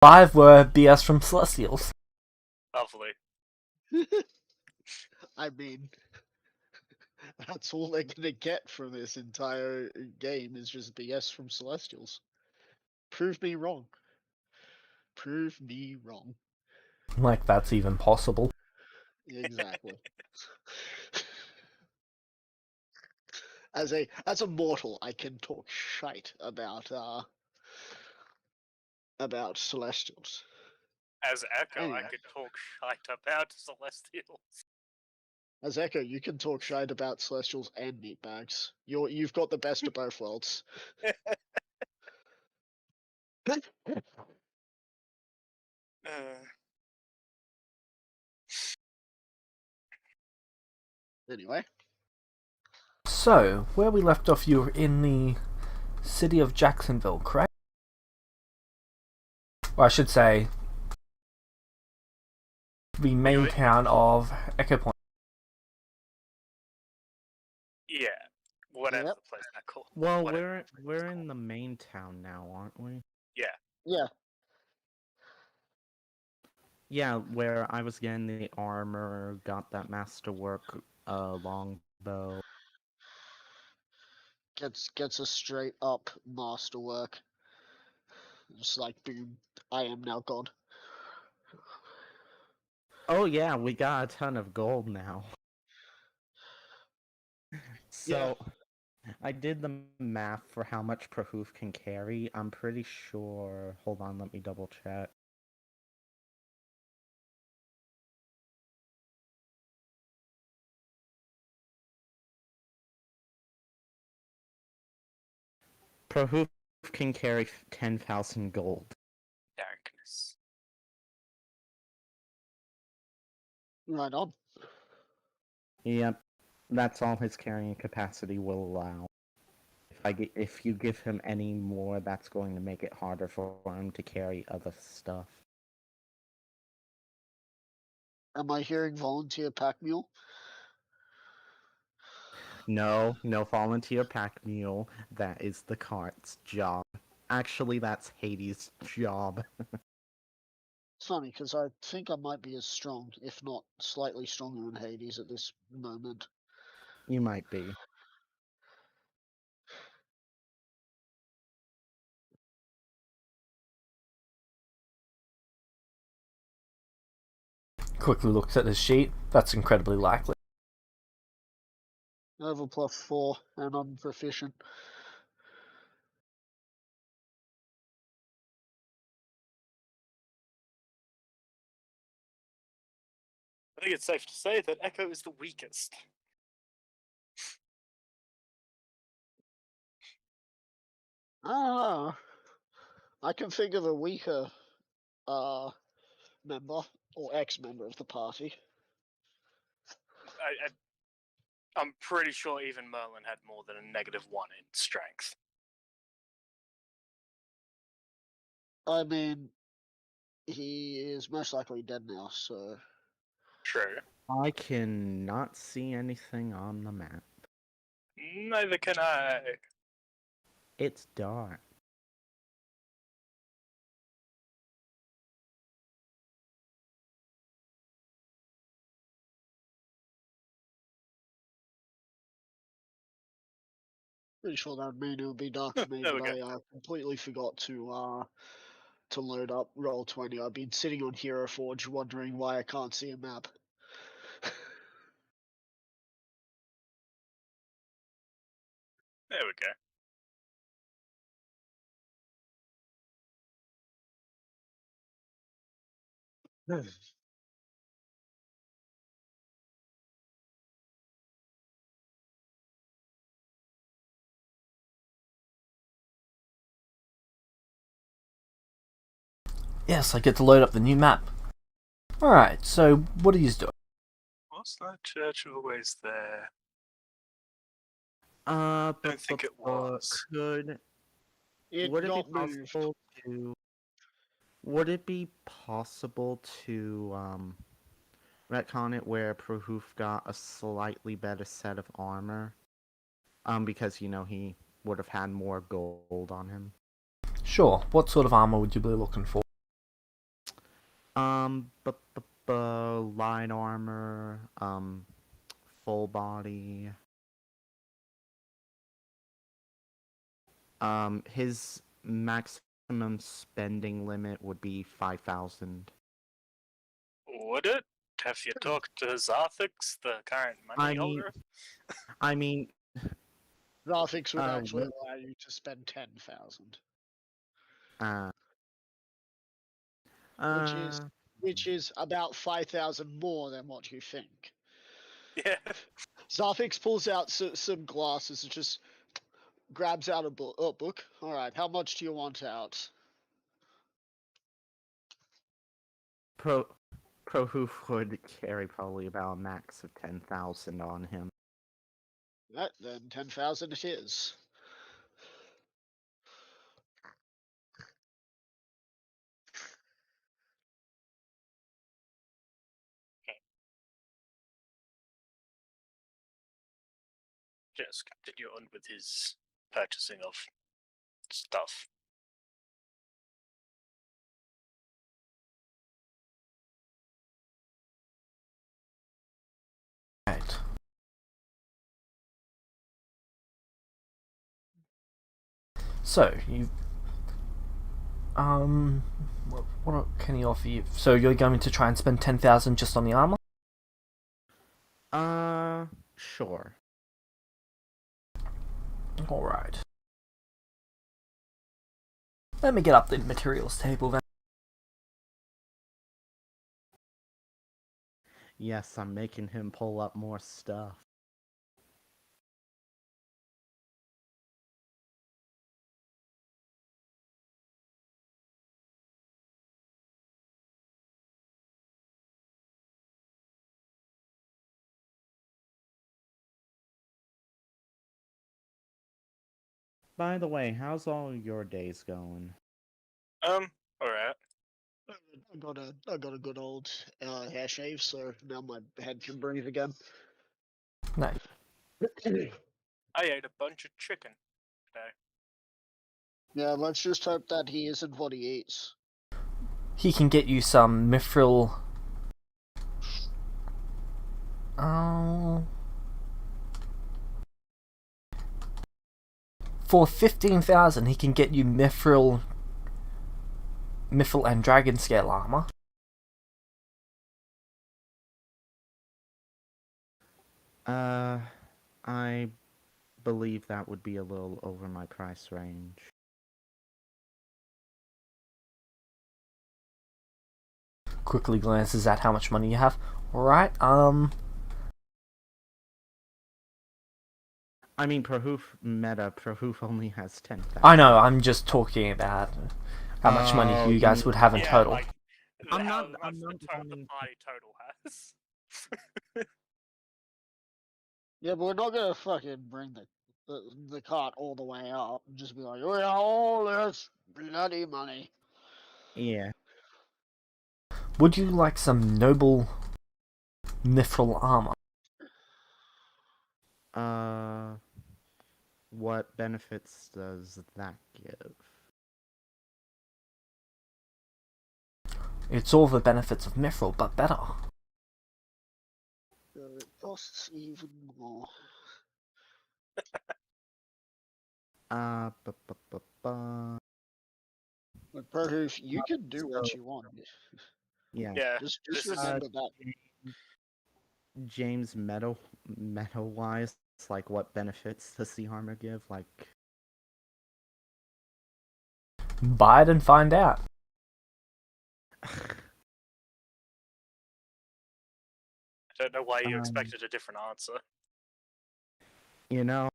5 were BS from Celestials. Lovely. I mean, that's all they're gonna get from this entire game is just BS from Celestials. Prove me wrong. Prove me wrong. Like that's even possible. Exactly. As a mortal, I can talk shite about Celestials. As Echo, I Anyway. could talk shite about Celestials. As Echo, you can talk shite about Celestials and meatbags. You've got the best of both worlds. Uh, Anyway, So, where we left off, you were in the city of Jacksonville, correct? Or I should say, the main town of Echo Point. yeah, whatever Yep. the place they're called. Well, Whatever we're in the main town now, aren't we? Yeah. yeah. Yeah, where I was getting the armor, got that masterwork longbow. Gets a straight up masterwork. Just like boom, I am now God. Oh yeah, we got a ton of gold now. So, I did the math for how much Prahoof can carry. I'm pretty sure. Hold on, let me double check. Prahoof can carry 10,000 gold. Darkness. Right on. Yep, that's all his carrying capacity will allow. If you give him any more, that's going to make it harder for him to carry other stuff. Am I hearing volunteer pack mule? No volunteer pack mule. That is the cart's job. Actually, that's Hades' job. It's funny because I think I might be as strong, if not slightly stronger than Hades at this moment. You might be. Quickly looks at his sheet. That's incredibly likely. Level +4, and I'm proficient. I think it's safe to say that Echo is the weakest. Ah, I can figure the weaker member or ex-member of the party. I'm pretty sure even Merlin had more than a -1 in strength. I mean, he is most likely dead now, so True. I cannot see anything on the map. Neither can I. It's dark. pretty sure that menu would be dark for me, There we but go. I completely forgot to load up Roll20. I've been sitting on Hero Forge wondering why I can't see a map. There we go. Yes, I get to load up the new map. Alright, so what are you doing? Was that church always there? But Don't think it was. would It it be got moved. possible to? Would it be possible to retcon it where Prahoof got a slightly better set of armor? Because he would have had more gold on him. Sure, what sort of armor would you be looking for? Light armor, full body. His maximum spending limit would be 5,000. Would it? Have you talked to Zarthix, the current money holder? I mean, Graphics would actually what- allow you to spend 10,000, uh, which is about 5,000 more than what you think. Yeah. Zarfix pulls out some glasses and just grabs out a book. All right, how much do you want out? Prohoof would carry probably about a max of 10,000 on him. Right, then 10,000 it is. Just continue on with his purchasing of stuff. Right. So, what can he offer you? So you're going to try and spend 10,000 just on the armor? Sure. Alright. Let me get up the materials table then. Yes, I'm making him pull up more stuff. By the way, how's all your days going? Alright. I got a good old hair shave, so now my head can breathe again. No. I ate a bunch of chicken today. Yeah, let's just hope that he isn't what he eats. He can get you some mithril. For 15,000, he can get you mithril and dragon scale armor. I believe that would be a little over my price range. Quickly glances at how much money you have. Alright, I mean, Prahoof only has 10,000. I know, I'm just talking about how much money you guys would have in total. Like, I'm how not- much I'm not the going- party total has. Yeah, but we're not gonna fucking bring the cart all the way up and just be like, oh yeah, all this bloody money. Yeah. Would you like some noble mithril armor? What benefits does that give? It's all the benefits of mithril, but better. It costs even more. But Perhoof, you can do what you want. Yeah. Yeah. Just this is- remember that. James, meta-wise, like, what benefits does the armor give? Like, Buy it and find out. I don't know why you Um, expected a different answer. you know,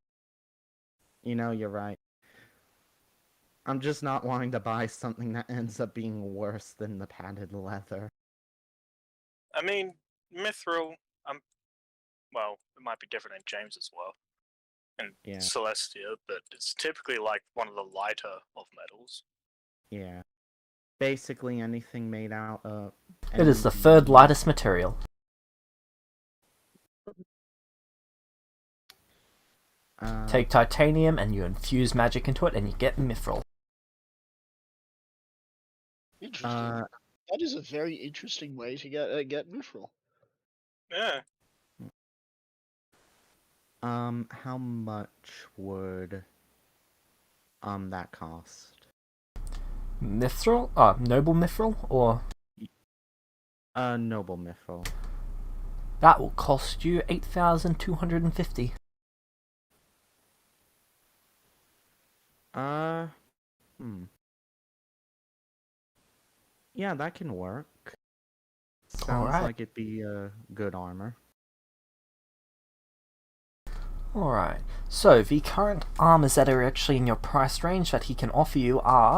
you're right. I'm just not wanting to buy something that ends up being worse than the padded leather. I mean, Mithril, well, it might be different in James as well. And Yeah. Celestia, but it's typically like one of the lighter of metals. Yeah. Basically anything made out of... It is the third lightest material. Take titanium and you infuse magic into it and you get mithril. Interesting. That is a very interesting way to get mithril. Yeah. How much would that cost? Mithril? Noble mithril? Or Noble mithril. that will cost you 8,250. Hmm. Yeah, that can work. Sounds Alright. like it'd be good armor. Alright. So, the current armors that are actually in your price range that he can offer you are...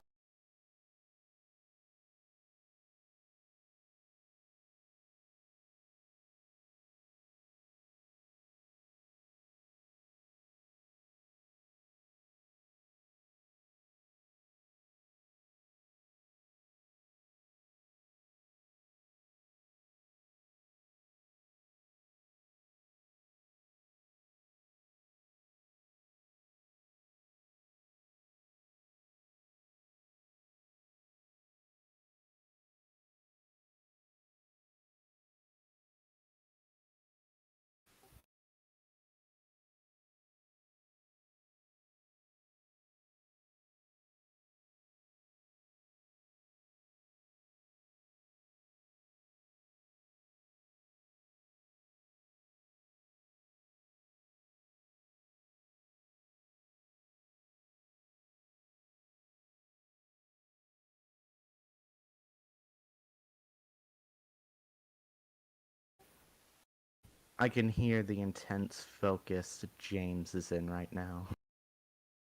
I can hear the intense focus James is in right now.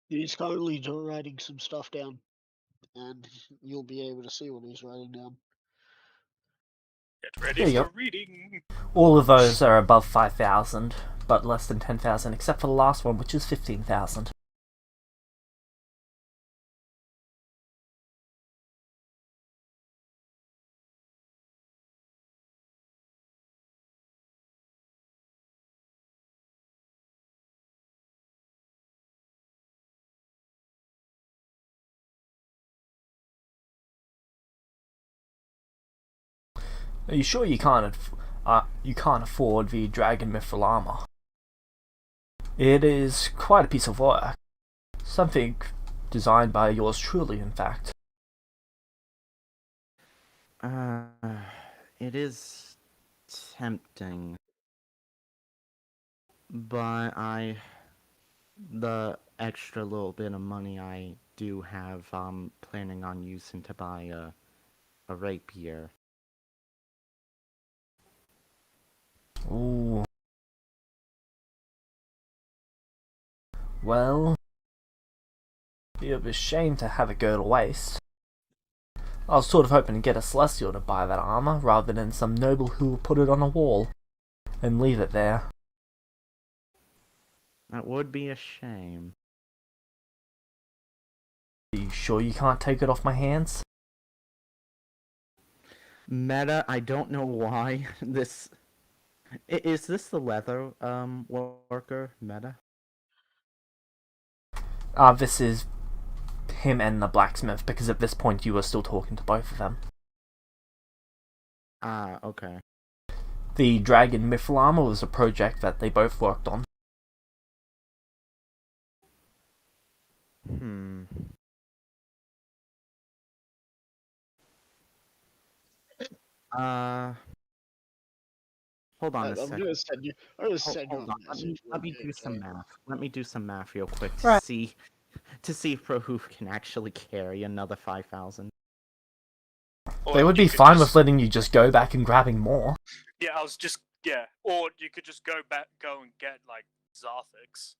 He's currently writing some stuff down, and you'll be able to see what he's writing down. Get ready There you for go. reading. All of those are above 5,000, but less than 10,000, except for the last one, which is 15,000. Are you sure you can't afford the dragon mithril armor? It is quite a piece of work. Something designed by yours truly, in fact. Uh, it is tempting. But the extra little bit of money I do have, planning on using to buy a rapier. Ooh. Well, it'd be a shame to have it go to waste. I was sort of hoping to get a Celestial to buy that armor, rather than some noble who will put it on a wall and leave it there. That would be a shame. Are you sure you can't take it off my hands? Meta, I don't know why this... Is this the leather, worker, Meta? This is him and the blacksmith, because at this point you were still talking to both of them. Ah, okay. The dragon mithril armor was a project that they both worked on. Hmm. Hold on a I'm second. gonna send you. I'm gonna send you Hold a on. message. Let me do some okay? math. Let me do some math real quick Right. to see if Prohoof can actually carry another 5,000. Or They would you be could fine just- with letting you just go back and grabbing more. Yeah, I was just Or you could just go and get like Zarthix.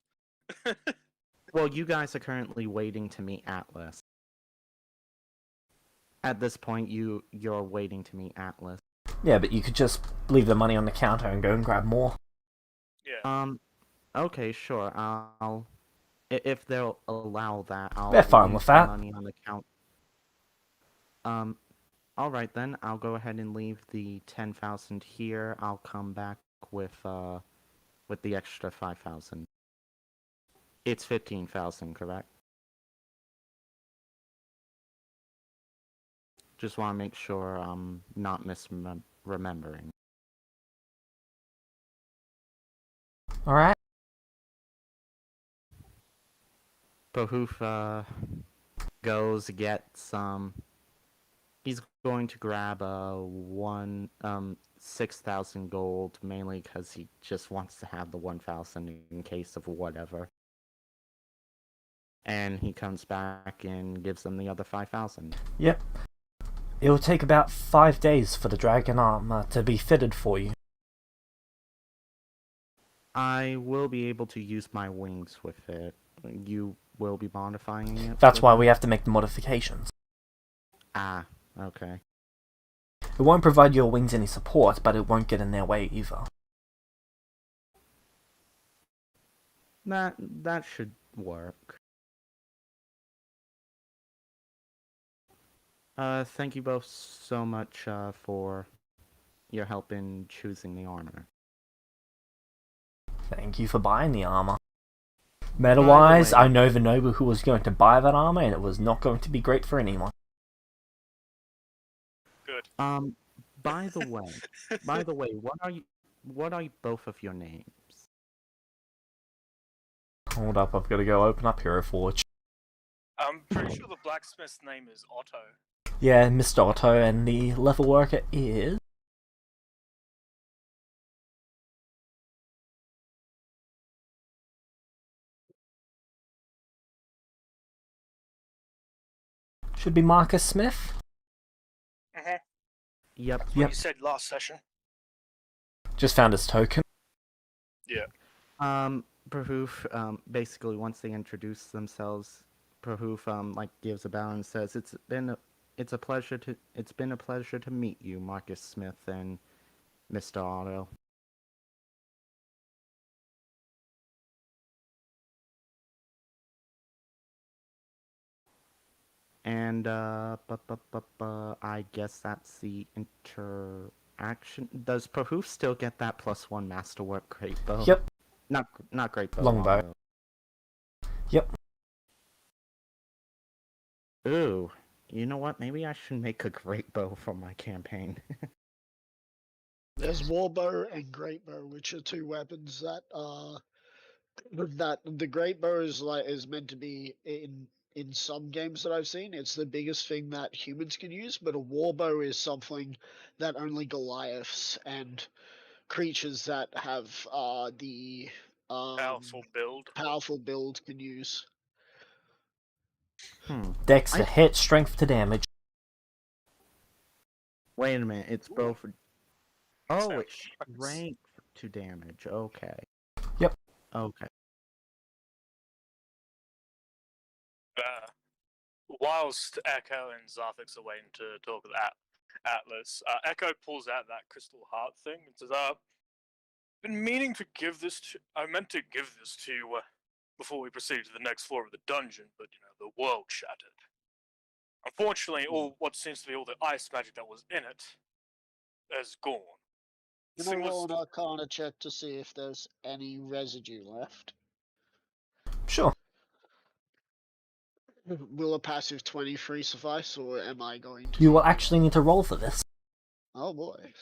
Well, you guys are currently waiting to meet Atlas. At this point, you're waiting to meet Atlas. Yeah, but you could just leave the money on the counter and go and grab more. Yeah. Okay, sure. If they'll allow that, I'll They're fine leave with the that. money on the count. All right then. I'll go ahead and leave the 10,000 here. I'll come back with the extra 5,000. It's 15,000, correct? Just want to make sure I'm not misremembering. Alright. Behoof goes gets he's going to grab 6,000 gold, mainly because he just wants to have the 1,000 in case of whatever. And he comes back and gives them the other 5,000. Yep. It will take about 5 days for the dragon armor to be fitted for you. I will be able to use my wings with it. You will be modifying it? That's with why it? we have to make the modifications. Ah, okay. It won't provide your wings any support, but it won't get in their way either. That should work. Thank you both so much for your help in choosing the armor. Thank you for buying the armor. Meta-wise, way- I know the noble who was going to buy that armor, and it was not going to be great for anyone. Good. By the way, what are both of your names? Hold up, I've got to go open up Hero Forge. I'm pretty sure the blacksmith's name is Otto. Yeah, Mr. Otto, and the level worker is... should be Marcus Smith? Mm-hmm. Yep. What Yep. you said last session. Just found his token. Yeah. Behoof, basically once they introduce themselves, Behoof like gives a bow and says, It's been a pleasure to meet you, Marcus Smith and Mr. Otto. And I guess that's the interaction. Does Behoof still get that +1 masterwork great bow? Yep. Not great bow. Longbow. Yep. Ooh, you know what? Maybe I should make a great bow for my campaign. There's warbow and greatbow, which are two weapons that the greatbow is meant to be in some games that I've seen. It's the biggest thing that humans can use, but a warbow is something that only Goliaths and creatures that have the Powerful build. can use. Dex to hit, strength to damage. Wait a minute, it's both. Oh, Sounds it's nice. strength to damage. Okay. Yep. Okay. Whilst Echo and Zarthix are waiting to talk with Atlas, Echo pulls out that crystal heart thing and says, been meaning to give this to... I meant to give this to you before we proceeded to the next floor of the dungeon, but, the world shattered. Unfortunately, what seems to be all the ice magic that was in it is gone. Can I roll an Arcana check to see if there's any residue left? Sure. Will a passive 23 suffice, or am I going to... You will actually need to roll for this. Oh boy.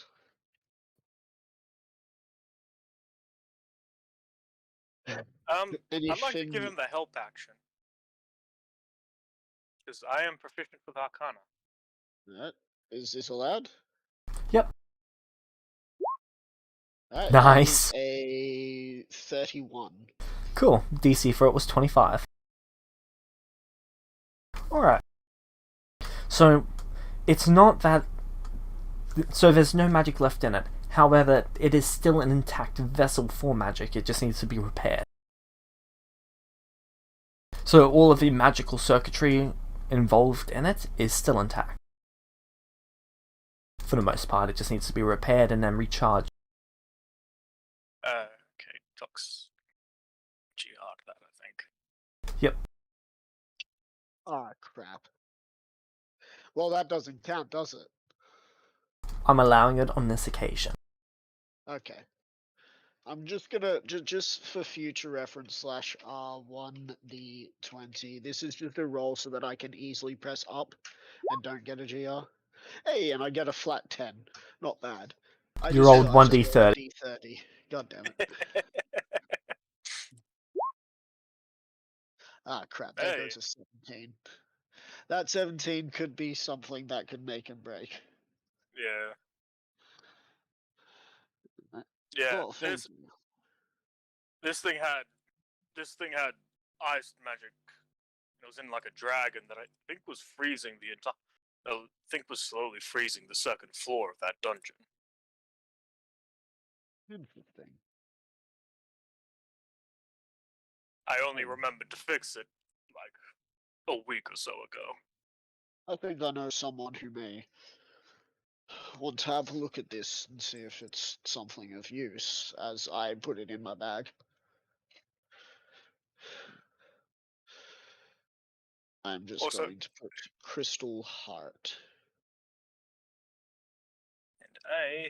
I'd like to give him the help action. Because I am proficient with Arcana. Is this allowed? Yep. That Nice. is a 31. Cool. DC for it was 25. Alright. So, it's not that... So there's no magic left in it. However, it is still an intact vessel for magic. It just needs to be repaired. So all of the magical circuitry involved in it is still intact. For the most part, it just needs to be repaired and then recharged. Okay, Tox. G-hard that, I think. Yep. Ah, crap. Well, that doesn't count, does it? I'm allowing it on this occasion. Okay. I'm just gonna, just for future reference, /R1D20. This is just a roll so that I can easily press up and don't get a GR. Hey, and I get a flat 10. Not bad. I You just rolled realized I 1d30. rolled a D30. God damn it. Ah, crap. That Hey. goes to 17. That 17 could be something that could make and break. Yeah. Yeah. Oh, thank you. This thing had iced magic. It was in like a dragon that I think was freezing the entire. I think was slowly freezing the second floor of that dungeon. Interesting. I only remembered to fix it like a week or so ago. I think I know someone who may want to have a look at this and see if it's something of use, as I put it in my bag. I'm just Also, going to put Crystal Heart. and I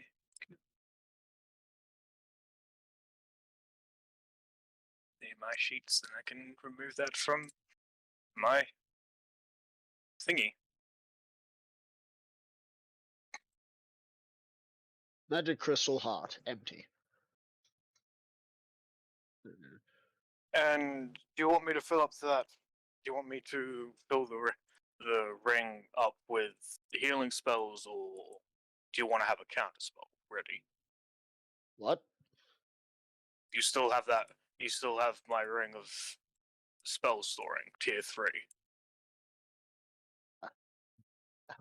need my sheets, and I can remove that from my thingy. Magic Crystal Heart, empty. And do you want me to fill up that? Do you want me to fill the ring up with healing spells, or do you want to have a counter spell ready? What? You still have that. You still have my ring of spell storing, tier 3. How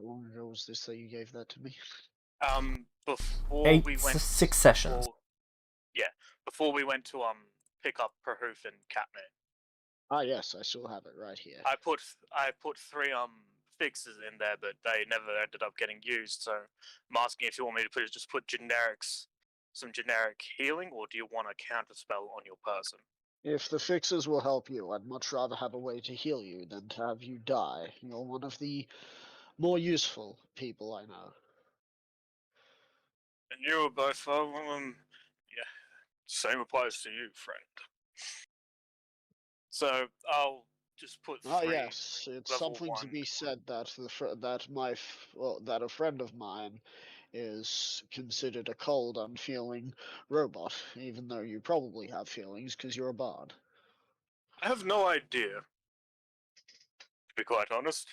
long ago was this that you gave that to me? Before we went 6 sessions. before we went to pick up Prahoof and Catmare. Ah, yes, I still have it right here. I put 3 fixes in there, but they never ended up getting used. So I'm asking if you want me to just put some generic healing, or do you want a counter spell on your person? If the fixes will help you, I'd much rather have a way to heal you than to have you die. You're one of the more useful people I know. And you are both yeah, same applies to you, friend. So I'll just put 3 Ah, yes, it's level something 1. to be said that that a friend of mine is considered a cold, unfeeling robot, even though you probably have feelings because you're a bard. I have no idea, to be quite honest.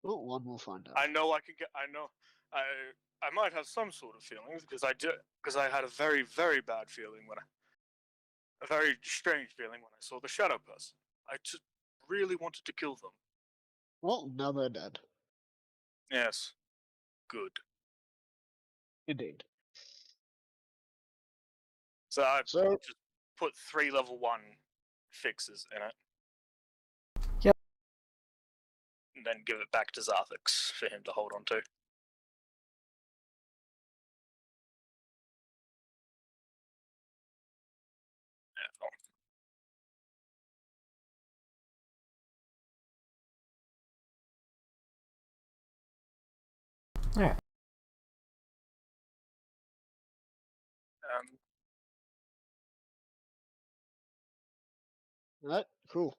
Well, one will find out. I know I could get. I might have some sort of feelings because I had a very very bad feeling a very strange feeling when I saw the shadow person. I just really wanted to kill them. Well, now they're dead. Yes, good. Indeed. So I So, just put 3 level 1 fixes in it. Yep. And then give it back to Zarthix for him to hold on to. Alright. right, cool.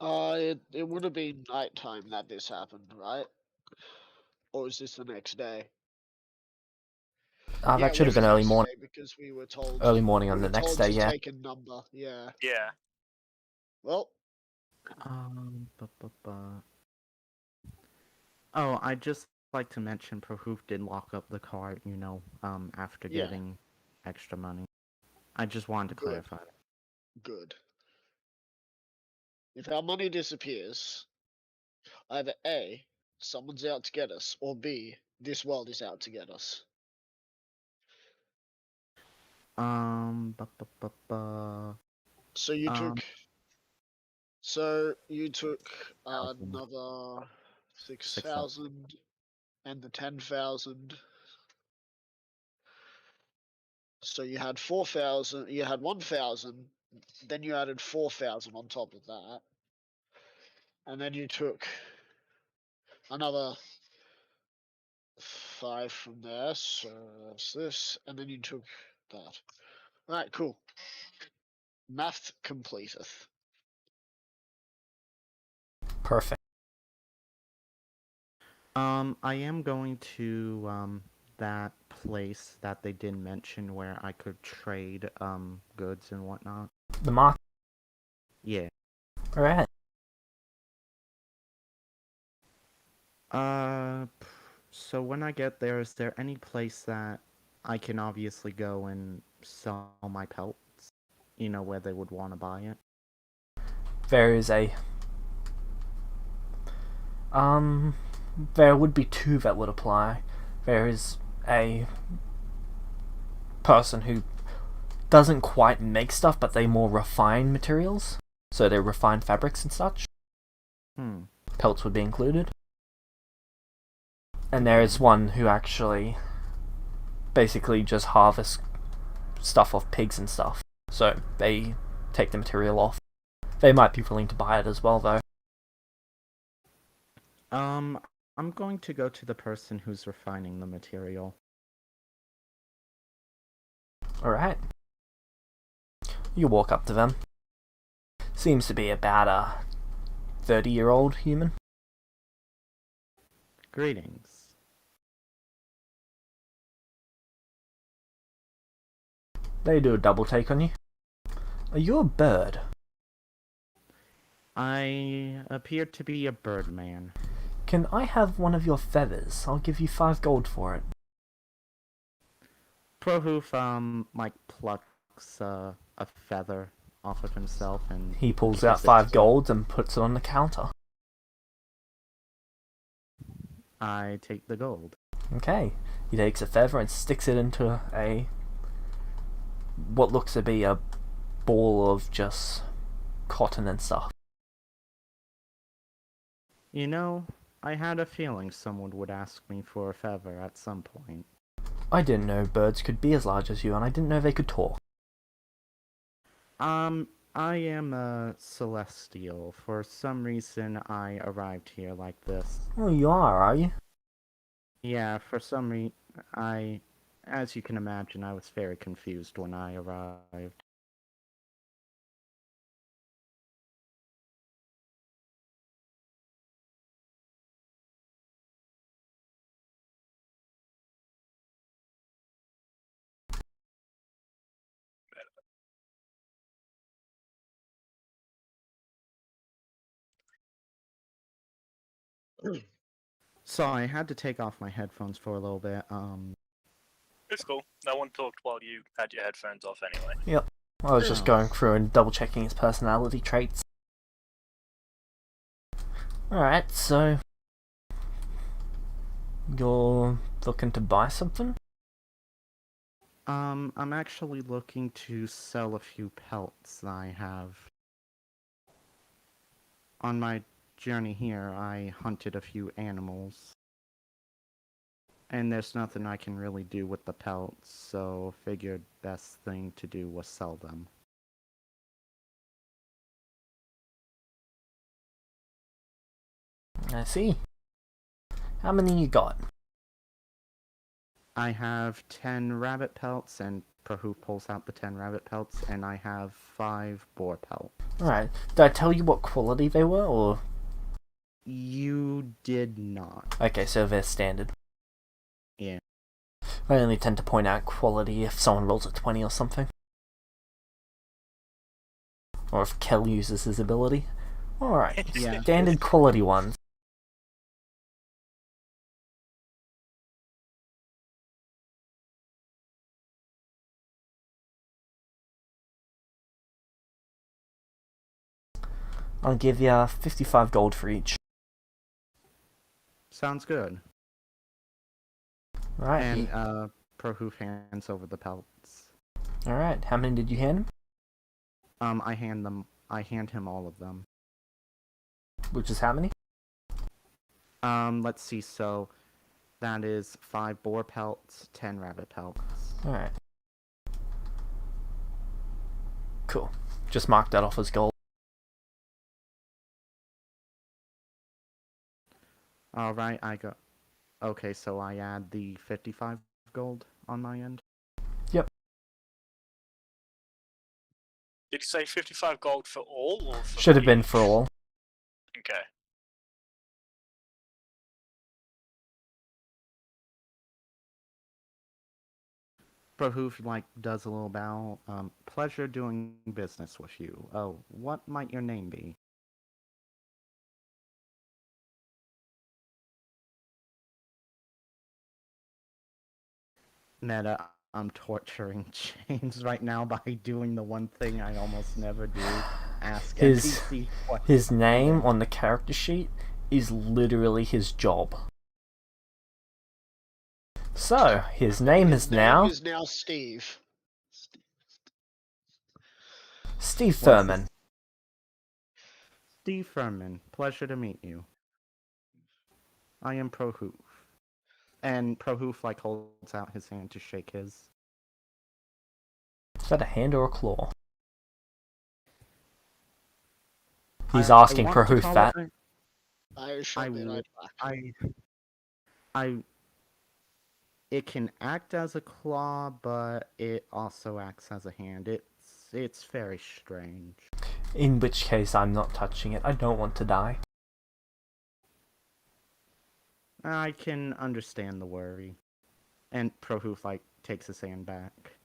It would have been nighttime that this happened, right? Or is this the next day? That Yeah, it should have was been the early next morning. day because we were told. Early morning We on were the next told day, to yeah. take a number. Yeah. Yeah. Well, Bu- bu- bu- Oh, I'd just like to mention Prahoof did lock up the cart, after Yeah. getting extra money. I just wanted to Good. clarify that. good. If our money disappears, either A, someone's out to get us, or B, this world is out to get us. Bu- bu- bu- bu- So you Um, took. So you took 6,000. another 6,000. 6,000 and the 10,000. So you had 4,000. You had 1,000. Then you added 4,000 on top of that, and then you took another 5 from there. So that's this, and then you took that. All right, cool. Math completeth. Perfect. I am going to that place that they did mention where I could trade goods and whatnot. The mark. Yeah. Alright. So when I get there, is there any place that I can obviously go and sell my pelts? You know, where they would want to buy it? There is a there would be two that would apply. There is a person who doesn't quite make stuff, but they more refine materials. So they refine fabrics and such. Pelts would be included. And there is one who actually basically just harvests stuff off pigs and stuff. So they take the material off. They might be willing to buy it as well, though. I'm going to go to the person who's refining the material. Alright. You walk up to them. Seems to be about a 30-year-old human. Greetings. They do a double take on you. Are you a bird? I appear to be a birdman. Can I have one of your feathers? I'll give you 5 gold for it. Prohoof, like, plucks a feather off of himself and... He pulls out 5 gold and puts it on the counter. I take the gold. Okay. He takes a feather and sticks it into what looks to be a ball of just cotton and stuff. You know, I had a feeling someone would ask me for a feather at some point. I didn't know birds could be as large as you, and I didn't know they could talk. I am a Celestial. For some reason, I arrived here like this. Oh, you are you? Yeah, for some reason, as you can imagine, I was very confused when I arrived. So I had to take off my headphones for a little bit. It's cool. No one talked while you had your headphones off anyway. Yep. I was just going through and double checking his personality traits. Alright, so you're looking to buy something? I'm actually looking to sell a few pelts that I have. On my journey here, I hunted a few animals. And there's nothing I can really do with the pelts, so figured best thing to do was sell them. I see. How many you got? I have 10 rabbit pelts, and Prahoo pulls out the 10 rabbit pelts, and I have 5 boar pelts. Alright. Did I tell you what quality they were, or...? You did not. Okay, so they're standard. Yeah. I only tend to point out quality if someone rolls a 20 or something. Or if Kel uses his ability. Alright, Yeah. standard quality ones. I'll give you 55 gold for each. Sounds good. Alright. And, Prahoo hands over the pelts. Alright, how many did you hand him? I hand him all of them. Which is how many? Let's see, so that is 5 boar pelts, 10 rabbit pelts. Alright. Cool. Just mark that off as gold. Alright, okay, so I add the 55 gold on my end. Did you say 55 gold for all, or for Should have been each? for all. Okay. Prohoof does a little bow. Pleasure doing business with you. What might your name be? Meta, I'm torturing James right now by doing the one thing I almost never do. Ask His NPC questions. his name on the character sheet is literally his job. So his name His is name now is now Steve. Steve What's Furman. his- Steve Furman. Pleasure to meet you. I am Prohoof. And Prohoof holds out his hand to shake his. Is that a hand or a claw? He's I asking want to Prahoof call that. it Irish I that will- I I it can act as a claw, but it also acts as a hand. It's very strange. In which case, I'm not touching it. I don't want to die. I can understand the worry. And Prohoof takes his hand back.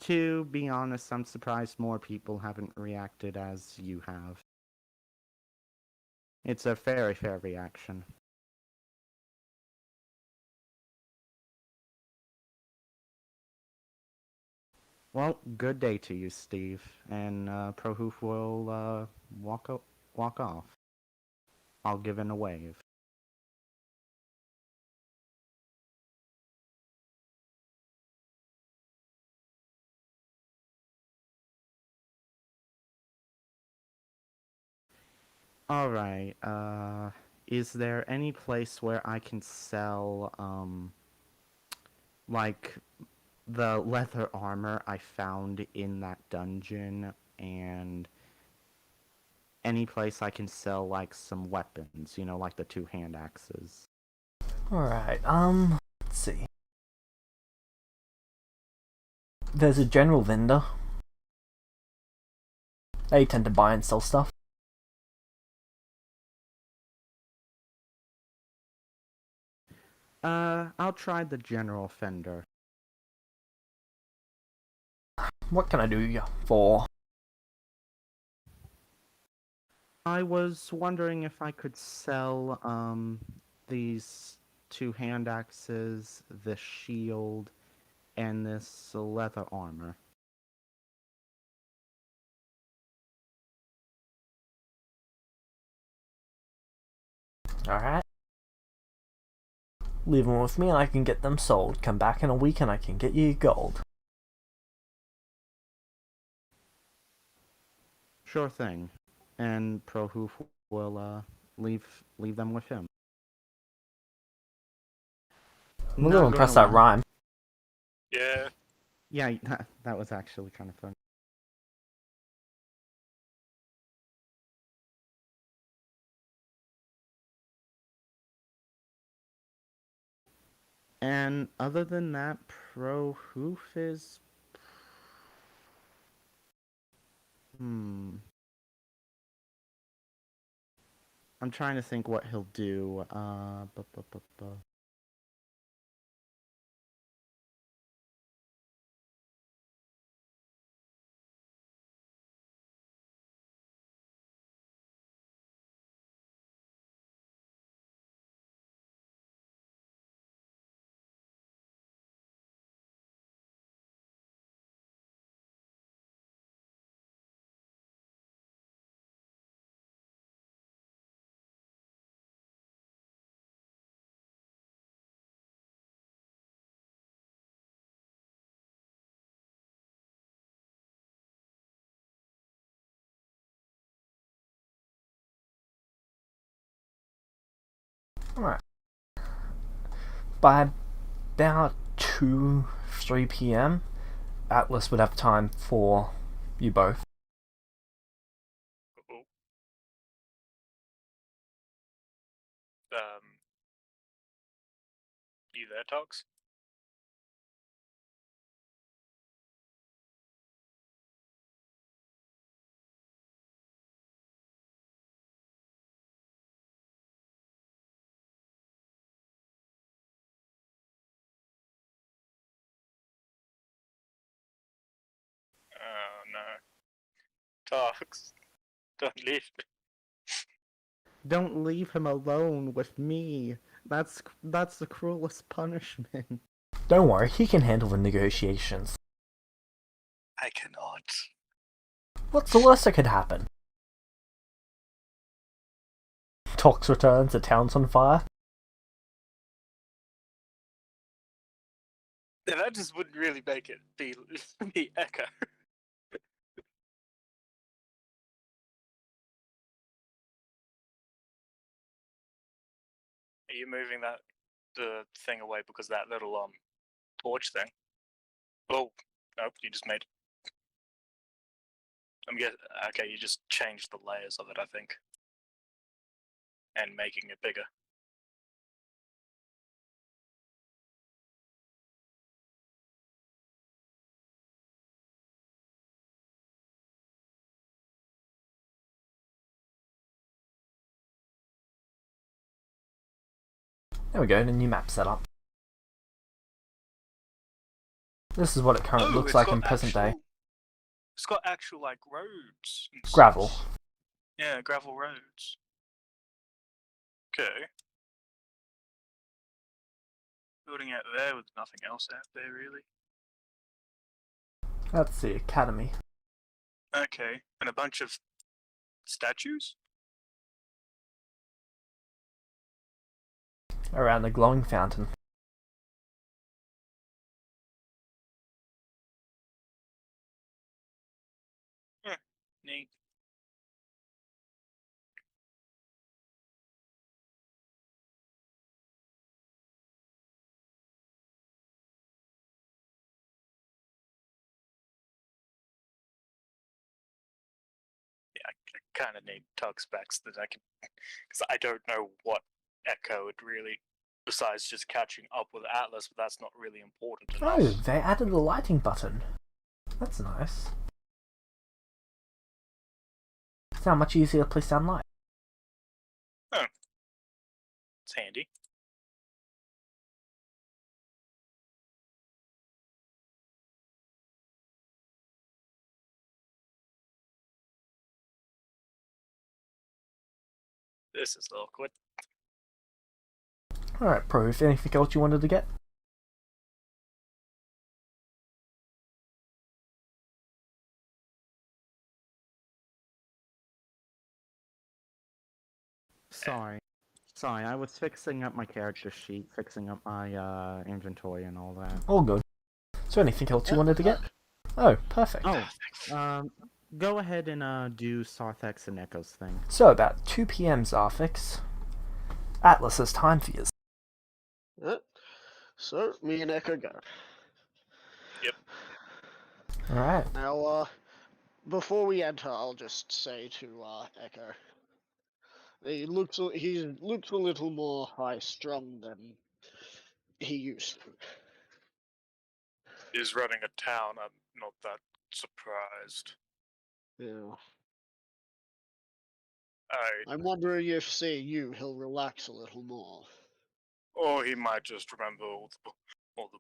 To be honest, I'm surprised more people haven't reacted as you have. It's a very fair reaction. Well, good day to you, Steve. And Prohoof will walk off. I'll give in a wave. Alright, is there any place where I can sell, the leather armor I found in that dungeon, and any place I can sell, some weapons, like the two hand axes? Alright, let's see. There's a general vendor. They tend to buy and sell stuff. I'll try the general fender. What can I do you for? I was wondering if I could sell, these two hand axes, the shield, and this leather armor. Alright. Leave them with me and I can get them sold. Come back in a week and I can get you gold. Sure thing. And Prohoof will, leave them with him. I'm a little Not impressed gonna that lie. rhyme. Yeah. Yeah, that was actually kind of fun. And other than that, Prohoof is... I'm trying to think what he'll do. Alright. By about 3 p.m., Atlas would have time for you both. Uh-oh. You there, Tox? no. Talks. Don't leave me. Don't leave him alone with me. That's the cruelest punishment. Don't worry, he can handle the negotiations. I cannot. What's the worst that could happen? Tox returns, the town's on fire. Yeah, that just wouldn't really make it be Echo. Are you moving the thing away because that little torch thing? Oh, nope, you just made. Okay, you just changed the layers of it, I think, and making it bigger. There we go, the new map set up. This is what it currently looks like in present day. It's got actual like roads. And Gravel. stuff. Yeah, gravel roads. Okay. Building out there with nothing else out there really. That's the academy. Okay, and a bunch of statues? Around the glowing fountain. Neat. Yeah, I kind of need tug specs that I can, because I don't know what Echo would really, besides just catching up with Atlas, but that's not really important enough. Oh, they added a lighting button. That's nice. It's now much easier to place down light. Oh. It's handy. This is awkward. Alright, Proof, anything else you wanted to get? Sorry, I was fixing up my character sheet, fixing up my inventory and all that. All good. Is there anything else you wanted to get? Oh, perfect. Oh, go ahead and do Sarthex and Echo's thing. So, about 2 PM, Zarfix. Atlas, it's time for you. So, me and Echo go. Yep. Alright. Now, before we enter, I'll just say to Echo, he looks a little more high-strung than he used to. He's running a town, I'm not that surprised. Yeah. I'm wondering if, seeing you, he'll relax a little more. Or he might just remember all the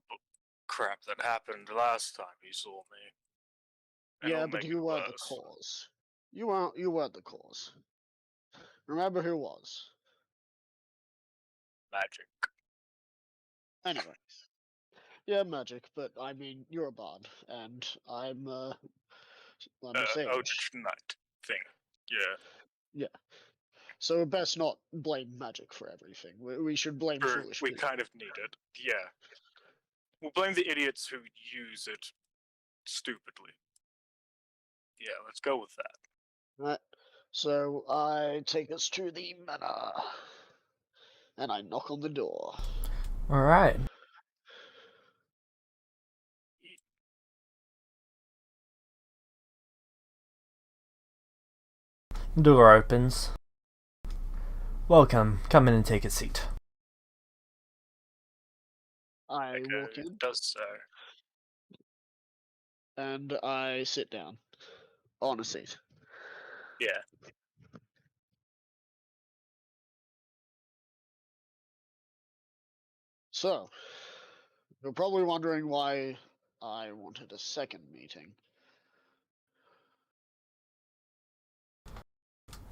crap that happened last time he saw me. And Yeah, it'll but make you it weren't the worse. cause. You weren't the cause. Remember who was. Magic. Anyway. Yeah, magic, but I mean, you're a bard, and I'm a sage. Eldritch Knight thing. Yeah. Yeah. So best not blame magic for everything. We should blame True, foolish we people. kind of need it. Yeah. We'll blame the idiots who use it stupidly. Yeah, let's go with that. Right. So I take us to the manor, and I knock on the door. Alright. Door opens. Welcome. Come in and take a seat. I Echo walk in, does so. and I sit down on a seat. Yeah. So, you're probably wondering why I wanted a second meeting.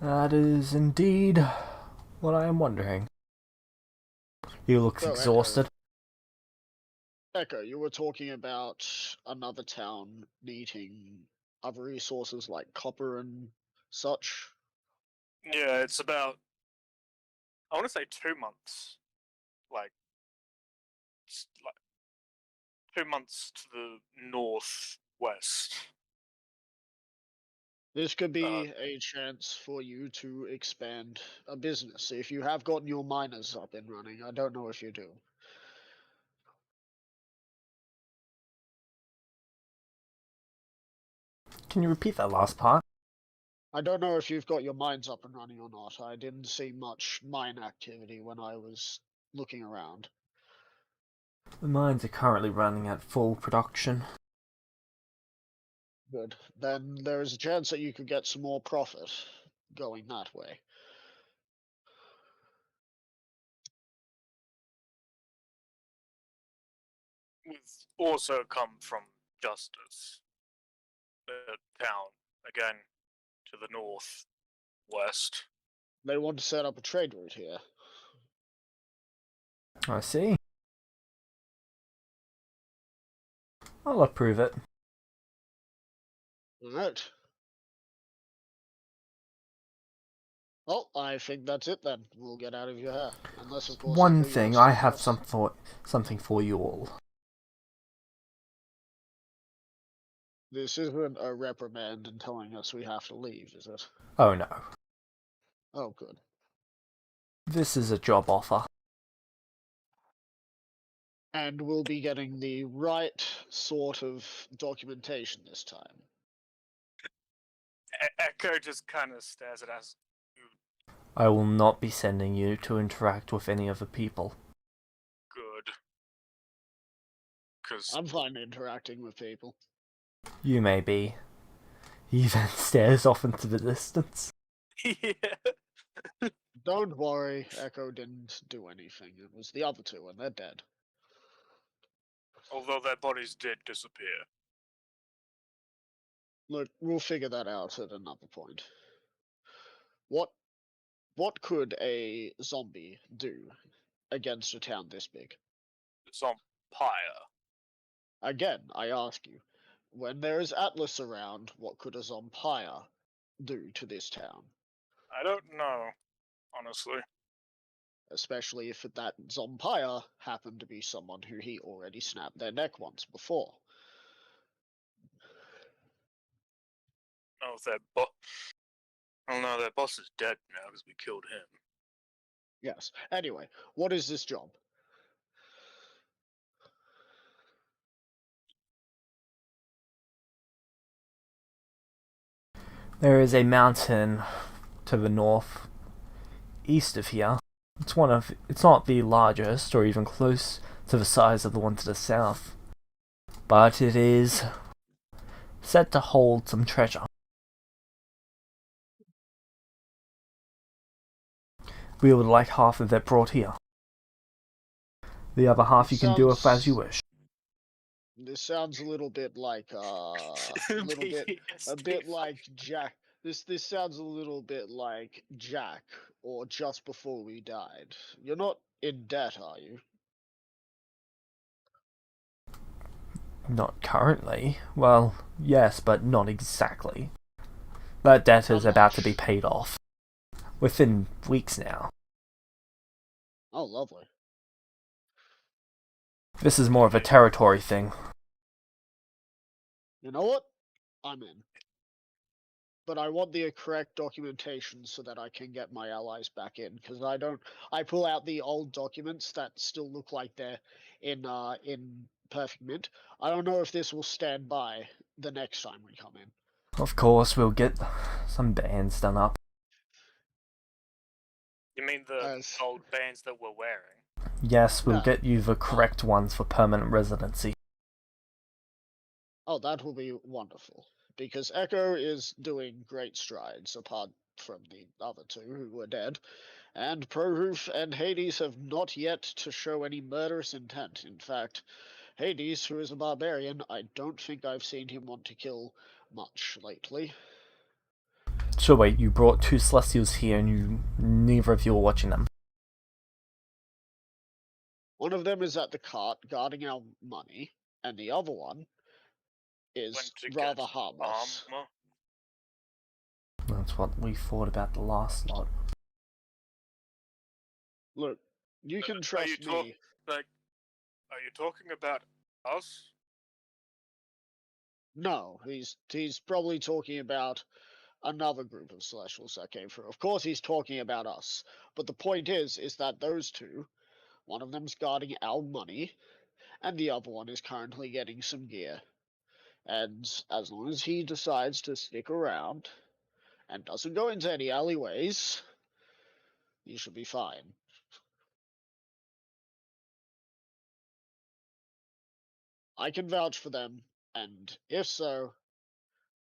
That is indeed what I am wondering. He looks So, exhausted. Echo, you were talking about another town needing other resources like copper and such. Yeah, it's about, I want to say 2 months. Like 2 months to the northwest. This could be a chance for you to expand a business. If you have gotten your miners up and running, I don't know if you do. Can you repeat that last part? I don't know if you've got your mines up and running or not. I didn't see much mine activity when I was looking around. The mines are currently running at full production. Good. Then there is a chance that you could get some more profit going that way. We've also come from Justice, the town, again, to the northwest. They want to set up a trade route here. I see. I'll approve it. Alright. Well, I think that's it then. We'll get out of your hair. Unless, of course, One Echo, you thing, I have something else. something for you all. This isn't a reprimand and telling us we have to leave, is it? Oh no. Oh, good. This is a job offer. And we'll be getting the right sort of documentation this time. Echo just kind of stares at us. I will not be sending you to interact with any other people. Good. Because I'm fine interacting with people. You may be. He then stares off into the distance. yeah. Don't worry, Echo didn't do anything. It was the other two, and they're dead. Although their bodies did disappear. Look, we'll figure that out at another point. What could a zombie do against a town this big? Zompire. Again, I ask you, when there is Atlas around, what could a zompire do to this town? I don't know, honestly. Especially if that zompire happened to be someone who he already snapped their neck once before. Oh, oh no, their boss is dead now because we killed him. Yes. Anyway, what is this job? There is a mountain to the north, east of here. It's not the largest or even close to the size of the one to the south, but it is said to hold some treasure. We would like half of it brought here. The other half you can do with as you wish. This sounds a little bit like a bit like Jack. This sounds a little bit like Jack or Just Before We Died. You're not in debt, are you? Not currently. Well, yes, but not exactly. That debt is How about to be much? paid off. Within weeks now. Oh, lovely. This is more of a territory thing. You know what? I'm in. But I want the correct documentation so that I can get my allies back in, because I pull out the old documents that still look like they're in perfect mint. I don't know if this will stand by the next time we come in. Of course, we'll get some bands done up. You mean the old bands that we're wearing? Yes, we'll Yeah. get you the correct ones for permanent residency. Oh, that will be wonderful. Because Echo is doing great strides, apart from the other two who were dead. And Proroof and Hades have not yet to show any murderous intent. In fact, Hades, who is a barbarian, I don't think I've seen him want to kill much lately. So wait, you brought two Celestials here and neither of you are watching them? One of them is at the cart guarding our money, and the other one is Went to rather get harmless. armor. That's what we thought about the last lot. Look, you can Are you trust me. are you talking about us? No, he's probably talking about another group of Celestials that came through. Of course, he's talking about us. But the point is that those two, one of them's guarding our money, and the other one is currently getting some gear. And as long as he decides to stick around and doesn't go into any alleyways, he should be fine. I can vouch for them, and if so,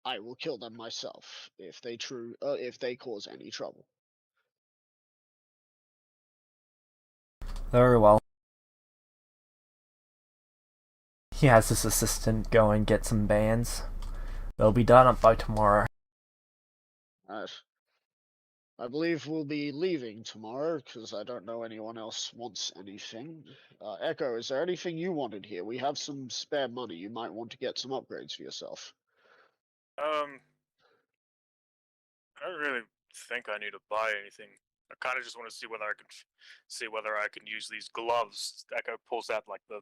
I will kill them myself if they cause any trouble. Very well. He has his assistant go and get some bands. They'll be done up by tomorrow. Right. I believe we'll be leaving tomorrow because I don't know anyone else wants anything. Echo, is there anything you wanted here? We have some spare money. You might want to get some upgrades for yourself. I don't really think I need to buy anything. I kind of just want to see whether I can use these gloves. Echo pulls out like the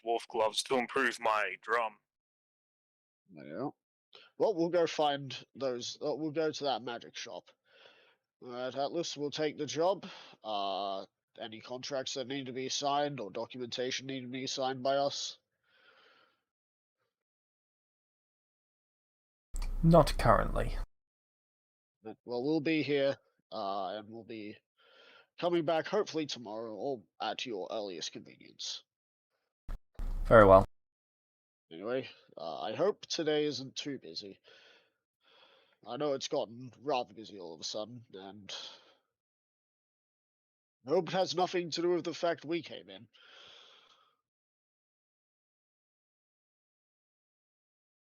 dwarf gloves to improve my drum. Yeah. Well, we'll go find those. We'll go to that magic shop. Alright, Atlas, we'll take the job. Any contracts that need to be signed or documentation need to be signed by us? Not currently. Well, we'll be here, and we'll be coming back hopefully tomorrow or at your earliest convenience. Very well. Anyway, I hope today isn't too busy. I know it's gotten rather busy all of a sudden, and I hope it has nothing to do with the fact we came in.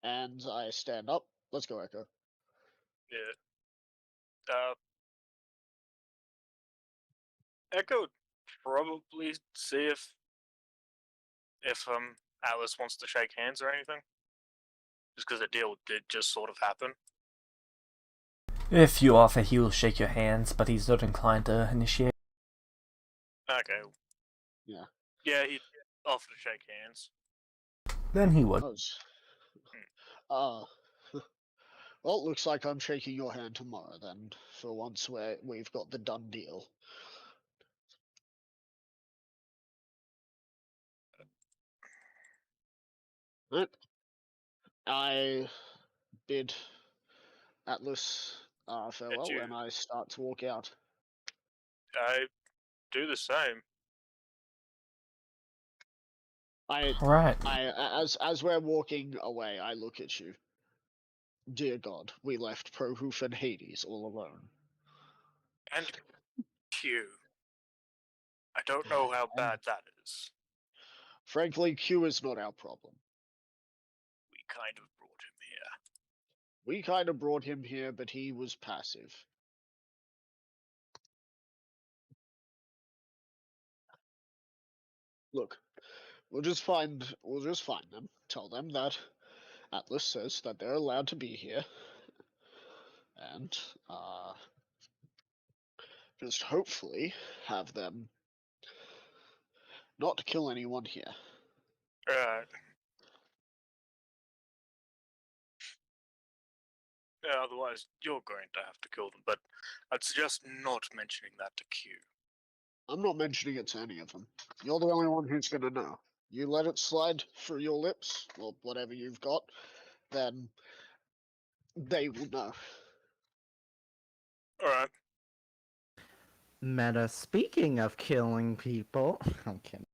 And I stand up. Let's go, Echo. Yeah. Echo would probably see if Alice wants to shake hands or anything. Just because the deal did just sort of happen. If you offer, he will shake your hands, but he's not inclined to initiate. Okay. Yeah. Yeah, he'd offer to shake hands. Then he would. Well, it looks like I'm shaking your hand tomorrow then. For once, we've got the done deal. Right. I bid Atlas farewell, and I start to walk out. I do the same. Right. As we're walking away, I look at you. Dear God, we left Prohoof and Hades all alone. And Q. I don't know how bad that is. Frankly, Q is not our problem. We kind of brought him here. We kind of brought him here, but he was passive. Look, we'll just find them. Tell them that Atlas says that they're allowed to be here, and just hopefully have them not kill anyone here. Right. Yeah, otherwise you're going to have to kill them, but I'd suggest not mentioning that to Q. I'm not mentioning it to any of them. You're the only one who's gonna know. You let it slide through your lips, or whatever you've got, then they will know. Alright. Meta, speaking of killing people, I'm kidding.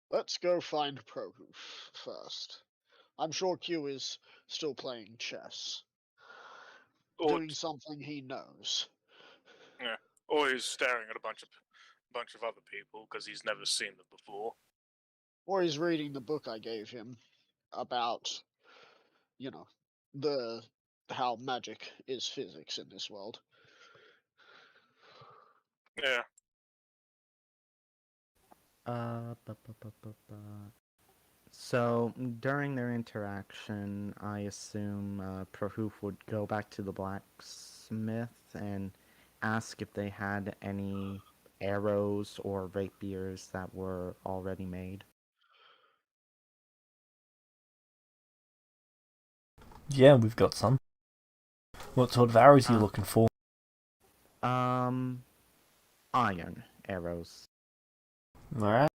Let's go find Prohoof first. I'm sure Q is still playing chess. Doing something he knows. Yeah. Or he's staring at a bunch of other people because he's never seen them before. Or he's reading the book I gave him about, the how magic is physics in this world. Yeah. So during their interaction, I assume Prahoof would go back to the blacksmith and ask if they had any arrows or rapiers that were already made. Yeah, we've got some. What sort of arrows are you Ah. looking for? Iron arrows. Alright.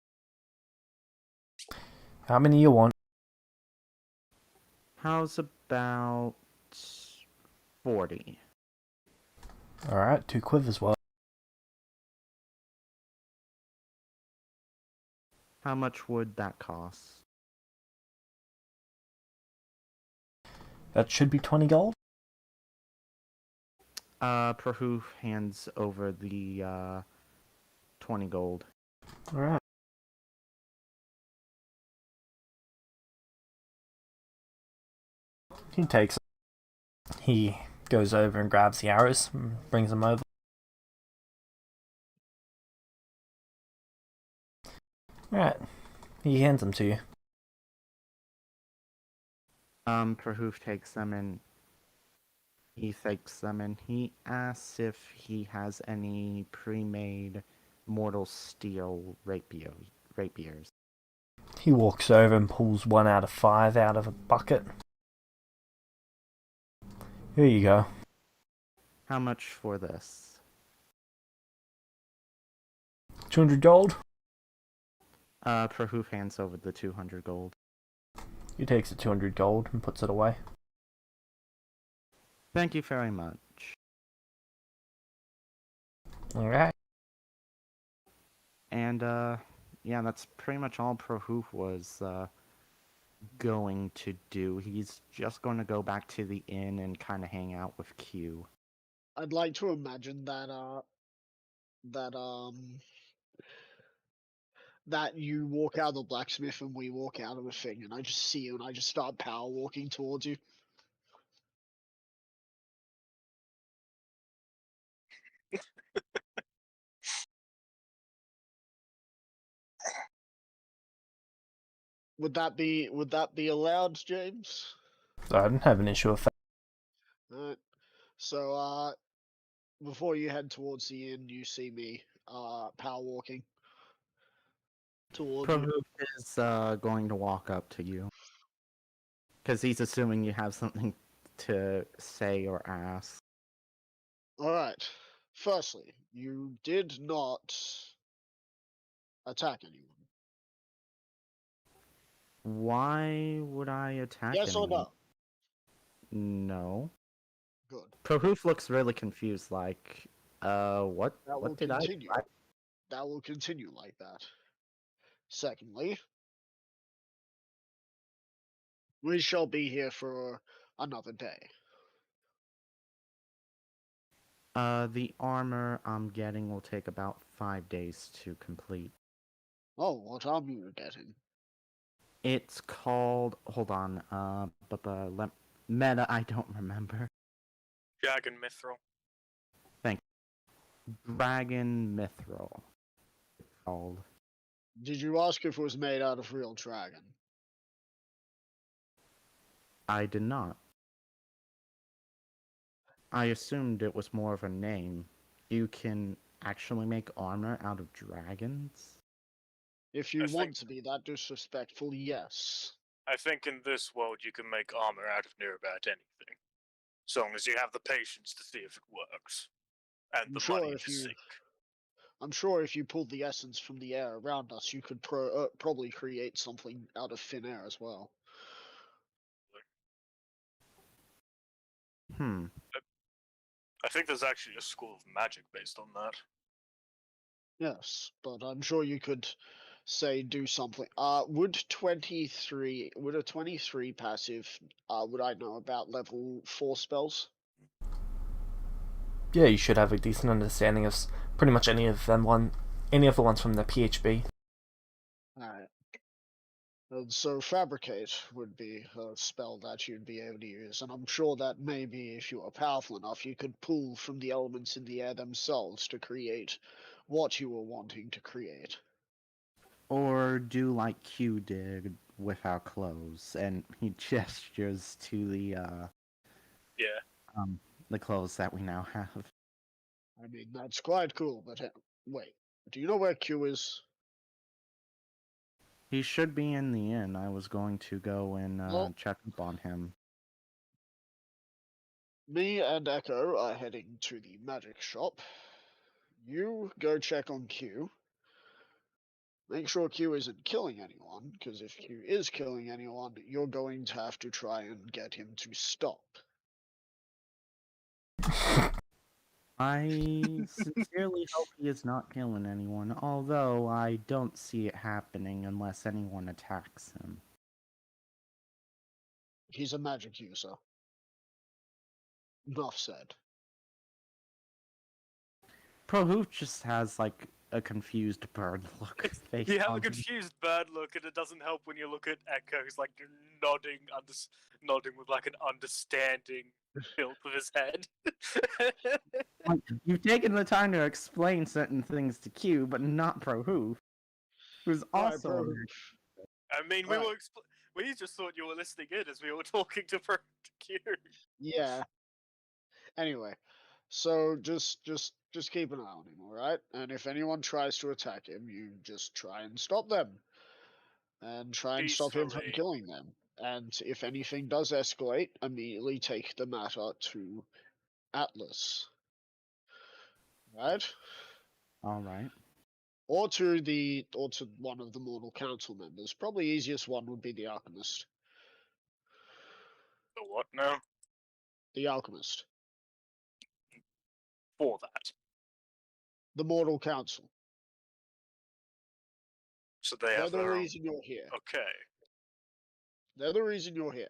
How many you want? How's about 40? Alright, 2 quivers well. How much would that cost? That should be 20 gold. Prahoof hands over the 20 gold. Alright. He takes it. He goes over and grabs the arrows and brings them over. Alright. He hands them to you. Prahoof takes them and he asks if he has any pre-made mortal steel rapiers. He walks over and pulls 1 out of 5 out of a bucket. Here you go. How much for this? 200 gold. Prahoof hands over the 200 gold. He takes the 200 gold and puts it away. Thank you very much. Alright. And, yeah, that's pretty much all Prahoof was, going to do. He's just going to go back to the inn and kind of hang out with Q. I'd like to imagine that you walk out of the blacksmith and we walk out of the thing, and I just see you and I just start power walking towards you. Would that be allowed, James? So I don't have an issue with that. Alright. So before you head towards the inn, you see me power walking towards you. Prahoof is going to walk up to you. Because he's assuming you have something to say or ask. Alright. Firstly, you did not attack anyone. Why would I attack Yes or anyone? no? No. Good. Prahoof looks really confused, like, what That will did continue. I... That will continue like that. Secondly, we shall be here for another day. The armor I'm getting will take about 5 days to complete. Oh, what armor you getting? It's called, hold on, meta, I don't remember. Dragon Mithril. Dragon Mithril. It's called. Did you ask if it was made out of real dragon? I did not. I assumed it was more of a name. You can actually make armor out of dragons? If you I want think- to be that disrespectful, yes. I think in this world you can make armor out of near about anything, so long as you have the patience to see if it works, and I'm the sure money if to you- sink. I'm sure if you pulled the essence from the air around us, you could probably create something out of thin air as well. I think there's actually a school of magic based on that. Yes, but I'm sure you could say do something. Would a 23 passive would I know about level 4 spells? Yeah, you should have a decent understanding of pretty much any of the ones from the PHB. Alright. And so fabricate would be a spell that you'd be able to use, and I'm sure that maybe if you were powerful enough, you could pull from the elements in the air themselves to create what you were wanting to create. Or do like Q did with our clothes, and he gestures to Yeah. the clothes that we now have. I mean, that's quite cool, but wait, do you know where Q is? He should be in the inn. I was going to go and Well, check up on him. me and Echo are heading to the magic shop. You go check on Q. Make sure Q isn't killing anyone, because if Q is killing anyone, you're going to have to try and get him to stop. I sincerely hope he is not killing anyone, although I don't see it happening unless anyone attacks him. He's a magic user. Enough said. Prohoof just has like a confused bird look face You have on a him. confused bird look, and it doesn't help when you look at Echo, who's like nodding with like an understanding tilt of his head. Like, you've taken the time to explain certain things to Q, but not Prohoof, who's Alright, also bro. a man. I mean, Right. we just thought you were listening in as we were talking to Q. Yeah. Anyway, so just keep an eye on him, alright? And if anyone tries to attack him, you just try and stop them. And try and stop him from Peacefully. killing them. And if anything does escalate, immediately take the matter to Atlas. Right? Alright. Or to one of the Mortal Council members. Probably easiest one would be the Alchemist. The what now? The Alchemist. For that. The Mortal Council. So they They're have the their own. reason you're here. Okay. They're the reason you're here.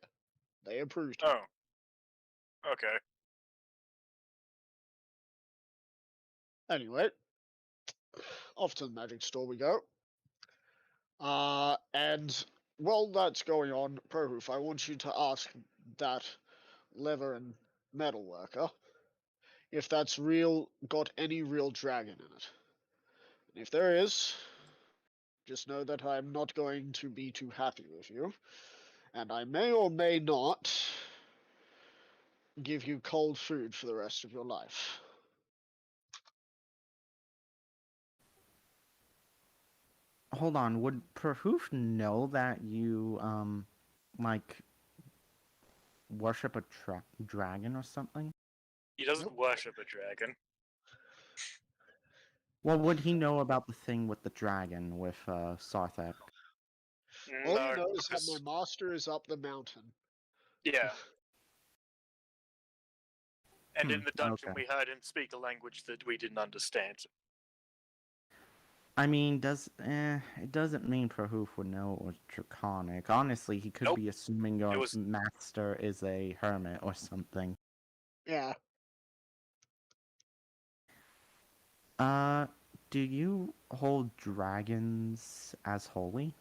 They approved you. Oh. Okay. Anyway, off to the magic store we go. And while that's going on, Prohoof, I want you to ask that leather and metal worker if that's got any real dragon in it. And if there is, just know that I'm not going to be too happy with you, and I may or may not give you cold food for the rest of your life. Hold on, would Prohoof know that you, like, worship a dragon or something? He doesn't Nope. worship a dragon. Well, would he know about the thing with the dragon with, Sarthak? All No, you know is that because my master is up the mountain. yeah. And in Hmm, the dungeon, okay. we heard him speak a language that we didn't understand. I mean, it doesn't mean Prohoof would know it was draconic. Honestly, he could Nope. be assuming your was- master is a hermit or something. Yeah. Do you hold dragons as holy?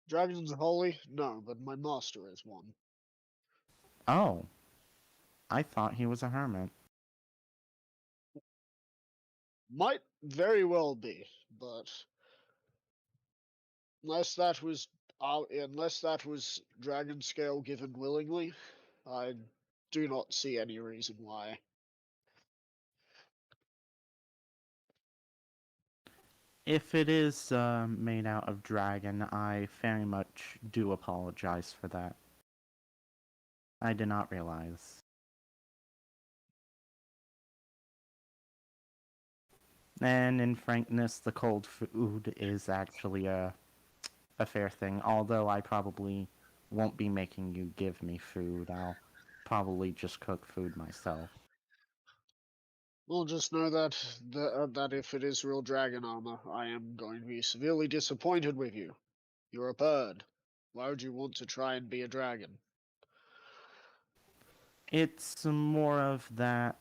Dragons holy? No, but my master is one. Oh. I thought he was a hermit. Might very well be, but unless that was dragon scale given willingly, I do not see any reason why. If it is made out of dragon, I very much do apologize for that. I did not realize. And in frankness, the cold food is actually a fair thing. Although I probably won't be making you give me food. I'll probably just cook food myself. Well, just know that that if it is real dragon armor, I am going to be severely disappointed with you. You're a bird. Why would you want to try and be a dragon? It's more of that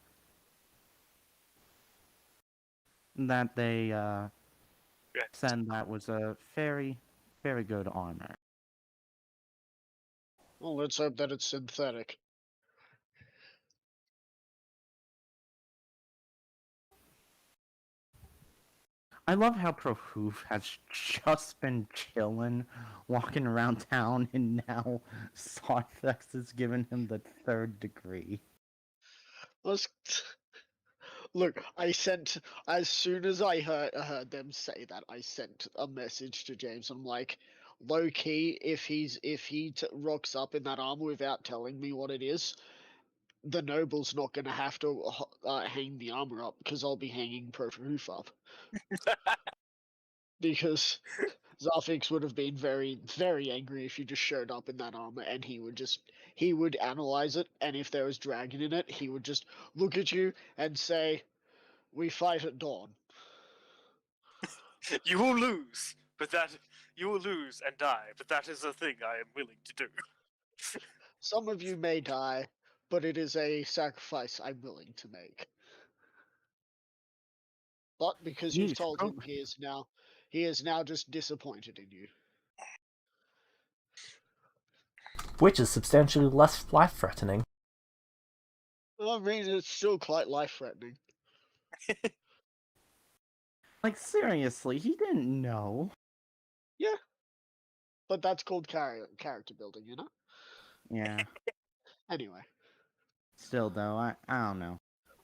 they Yeah. said that was a very very good armor. Well, let's hope that it's synthetic. I love how Prohoof has just been chilling, walking around town, and now Sarthex has given him the 3rd degree. Let's look. I sent as soon as I heard them say that. I sent a message to James. I'm like, low key, if he rocks up in that armor without telling me what it is, the noble's not gonna have to hang the armor up because I'll be hanging Proof up. Because Zarfix would have been very, very angry if you just showed up in that armor and he would analyze it, and if there was dragon in it, he would just look at you and say, "We fight at dawn." You will lose, but you will lose and die, but that is a thing I am willing to do. Some of you may die, but it is a sacrifice I'm willing to make. But because you've Yeesh, told him, he is now just disappointed in you. Which is substantially less life-threatening. I mean, it's still quite life-threatening. Like, seriously, he didn't know. Yeah, but that's called character building, you know. Yeah. Anyway. Still, though, I don't know.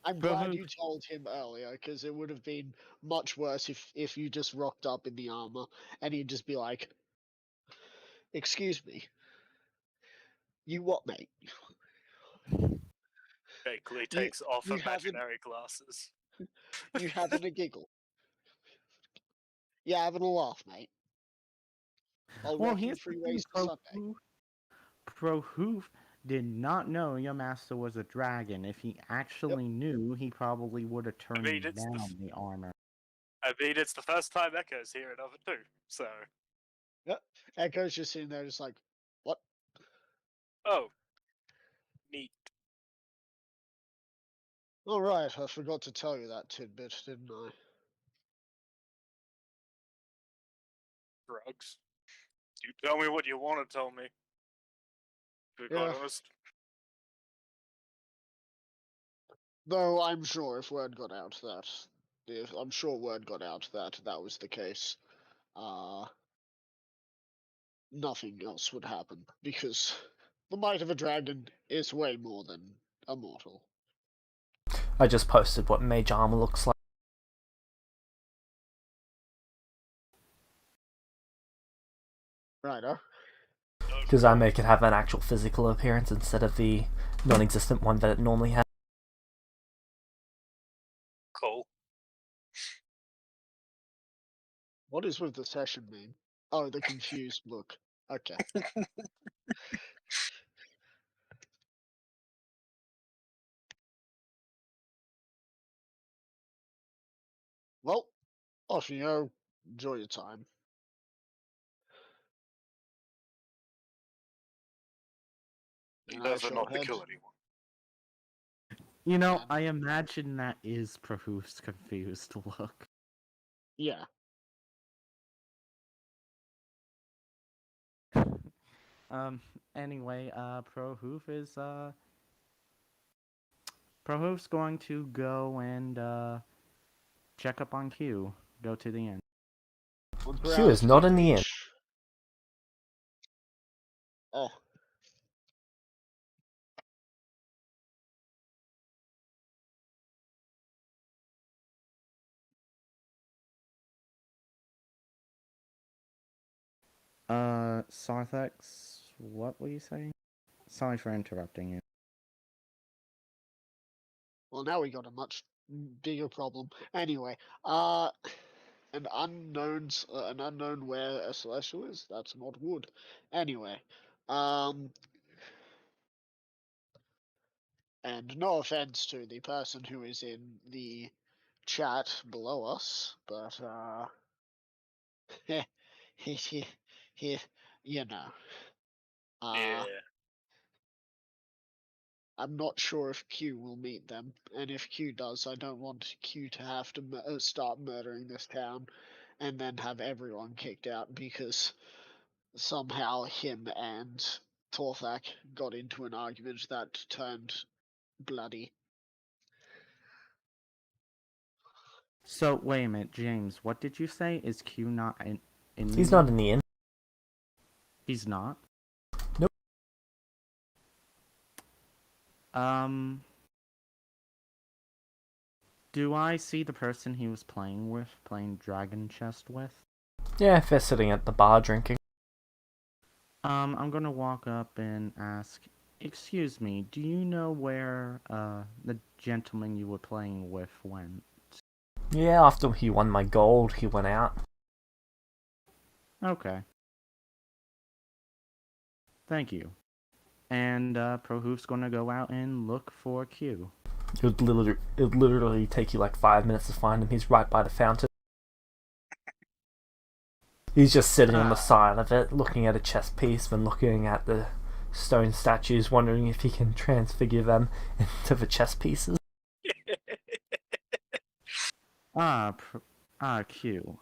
I'm glad Prohoof, you told him earlier, because it would have been much worse if you just rocked up in the armor and he'd just be like, "Excuse me, you what, mate? Bakely You takes off you having imaginary glasses. you having a giggle? You having a laugh, mate? I'll well, wreck you here's the 3 thing, ways to Sunday." Prohoof did not know your master was a dragon. If he actually knew, he probably would have turned mean, it's down the armor. I mean, it's the first time Echo's hearing of it too, so. Yep. Echo's just sitting there, just like, "What?" Oh. Neat. All right, I forgot to tell you that tidbit, didn't I? Drugs. You tell me what you want to tell me. To be quite Yeah. honest. Though I'm sure if word got out that, I'm sure word got out that that was the case, nothing else would happen, because the might of a dragon is way more than a mortal. I just posted what mage armor looks like. Righto. Because I make it have an actual physical appearance instead of the non-existent one that it normally has. Cool. What is with the session mean? Oh, the confused look. Okay. Well, off you go. Enjoy your time. Never Shall not to head. kill anyone. You know, And- I imagine that is Prohoof's confused look. Yeah. Anyway, Prohoof's going to go and, check up on Q. Go to the inn. Q is not in the inn. Oh. Sarthex, what were you saying? Sorry for interrupting you. Well, now we got a much bigger problem. Anyway, an unknown where a celestial is. That's not wood. Anyway, and no offense to the person who is in the chat below us, but he, you know, Yeah. I'm not sure if Q will meet them, and if Q does, I don't want Q to have to start murdering this town, and then have everyone kicked out because somehow him and Torthak got into an argument that turned bloody. So wait a minute, James. What did you say? Is Q not in He's the not inn? in the inn. He's not. Nope. Do I see the person he was playing Dragon Chest with? Yeah, if they're sitting at the bar drinking. I'm gonna walk up and ask, excuse me, do you know where, the gentleman you were playing with went? Yeah, after he won my gold, he went out. Okay. Thank you. And, Prohoof's gonna go out and look for Q. It would literally take you like 5 minutes to find him. He's right by the fountain. He's just sitting on the side of it, looking at a chess piece, then looking at the stone statues, wondering if he can transfigure them into the chess pieces. Q.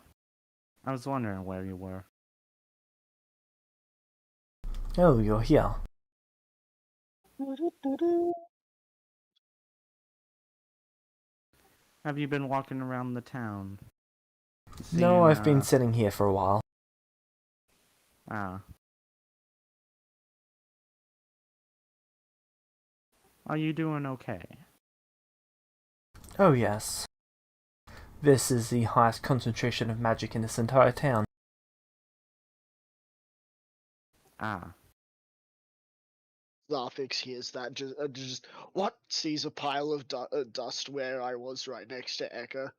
I was wondering where you were. Oh, you're here. Have you been walking around the town? No, I've been sitting here for a while. Ah. Are you doing okay? Oh yes. This is the highest concentration of magic in this entire town. Ah. Zarfix hears that, just what? Sees a pile of dust where I was right next to Echo.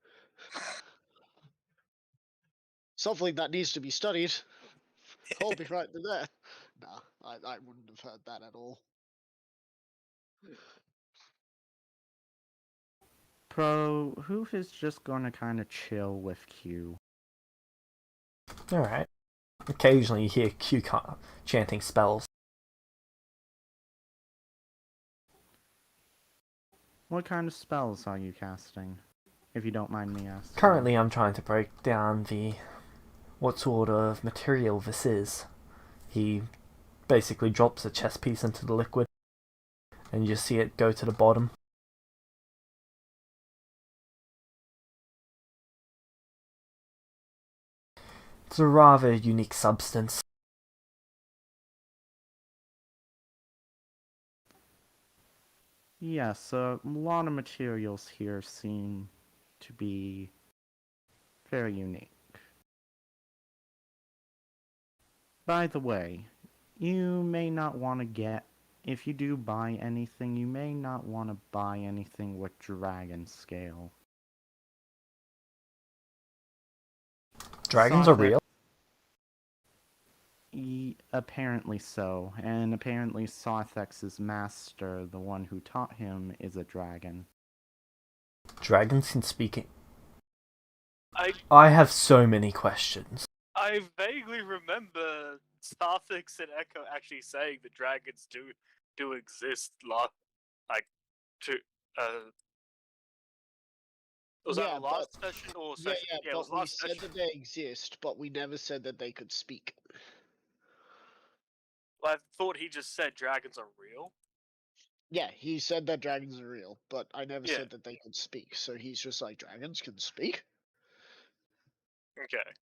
Something that needs to be studied. I'll be right there. Nah, I wouldn't have heard that at all. Proof is just gonna kinda chill with Q. Alright. Occasionally you hear Q chanting spells. What kind of spells are you casting? If you don't mind me asking. Currently I'm trying to break down what sort of material this is. He basically drops a chess piece into the liquid, and you just see it go to the bottom. It's a rather unique substance. Yes, a lot of materials here seem to be very unique. By the way, you may not want to if you do buy anything, you may not want to buy anything with dragon scale. Dragons are real? Apparently so, and apparently Sarthex's master, the one who taught him, is a dragon. Dragons can speak. I have so many questions. I vaguely remember Starfix and Echo actually saying that dragons do exist. Was that Yeah, the last session or Yeah, session? yeah, it was but we last said session. that they exist, but we never said that they could speak. Well, I thought he just said dragons are real. Yeah, he said that dragons are real, but I never Yeah. said that they could speak. So he's just like, dragons can speak? Okay.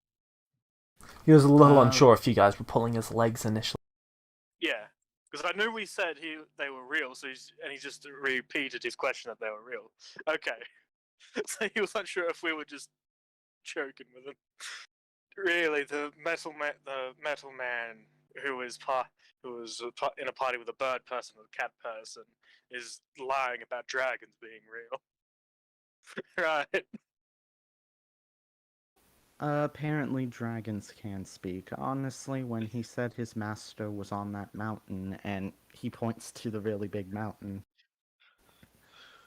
He was a little unsure if you guys were pulling his legs initially. Yeah, because I knew we said they were real, so he just repeated his question that they were real. Okay. So he was unsure if we were just joking with him. Really, the metal man who was in a party with a bird person and a cat person is lying about dragons being real. Right. Apparently dragons can speak. Honestly, when he said his master was on that mountain, and he points to the really big mountain,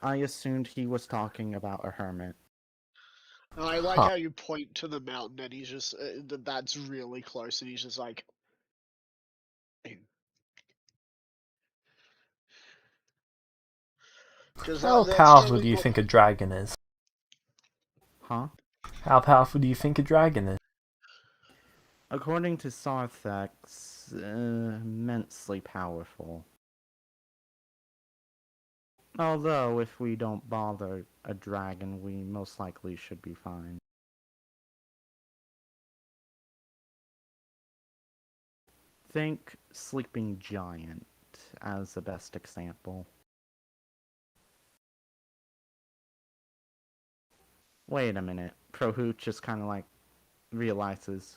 I assumed he was talking about a hermit. I like how you point to the mountain and he's just, that's really close, and he's just like... How powerful do you think a dragon is? Huh? How powerful do you think a dragon is? According to Sarthex, immensely powerful. Although, if we don't bother a dragon, we most likely should be fine. Think sleeping giant as the best example. Wait a minute. Prohoot just kind of like realizes,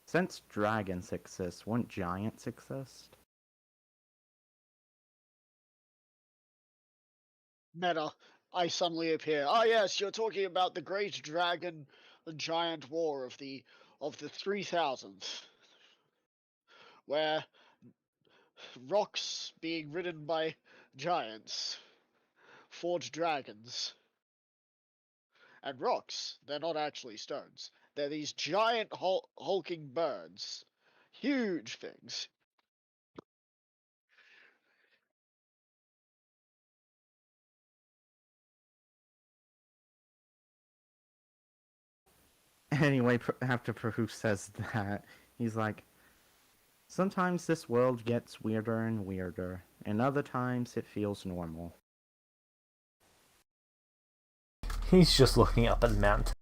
since dragons exist, wouldn't giants exist? Meta, I suddenly appear. Ah, yes, you're talking about the great dragon, the giant war of the 3000th, where rocks being ridden by giants fought dragons. And rocks, they're not actually stones. They're these giant hulking birds, huge things. Anyway, after Prohoot says that, he's like, sometimes this world gets weirder and weirder, and other times it feels normal. He's just looking up at the mountain.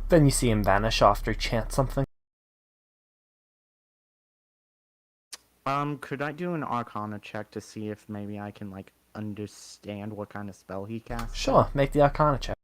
Then you see him vanish after he chants something. Could I do an Arcana check to see if maybe I can, like, understand what kind of spell he casts? Sure, make the Arcana check.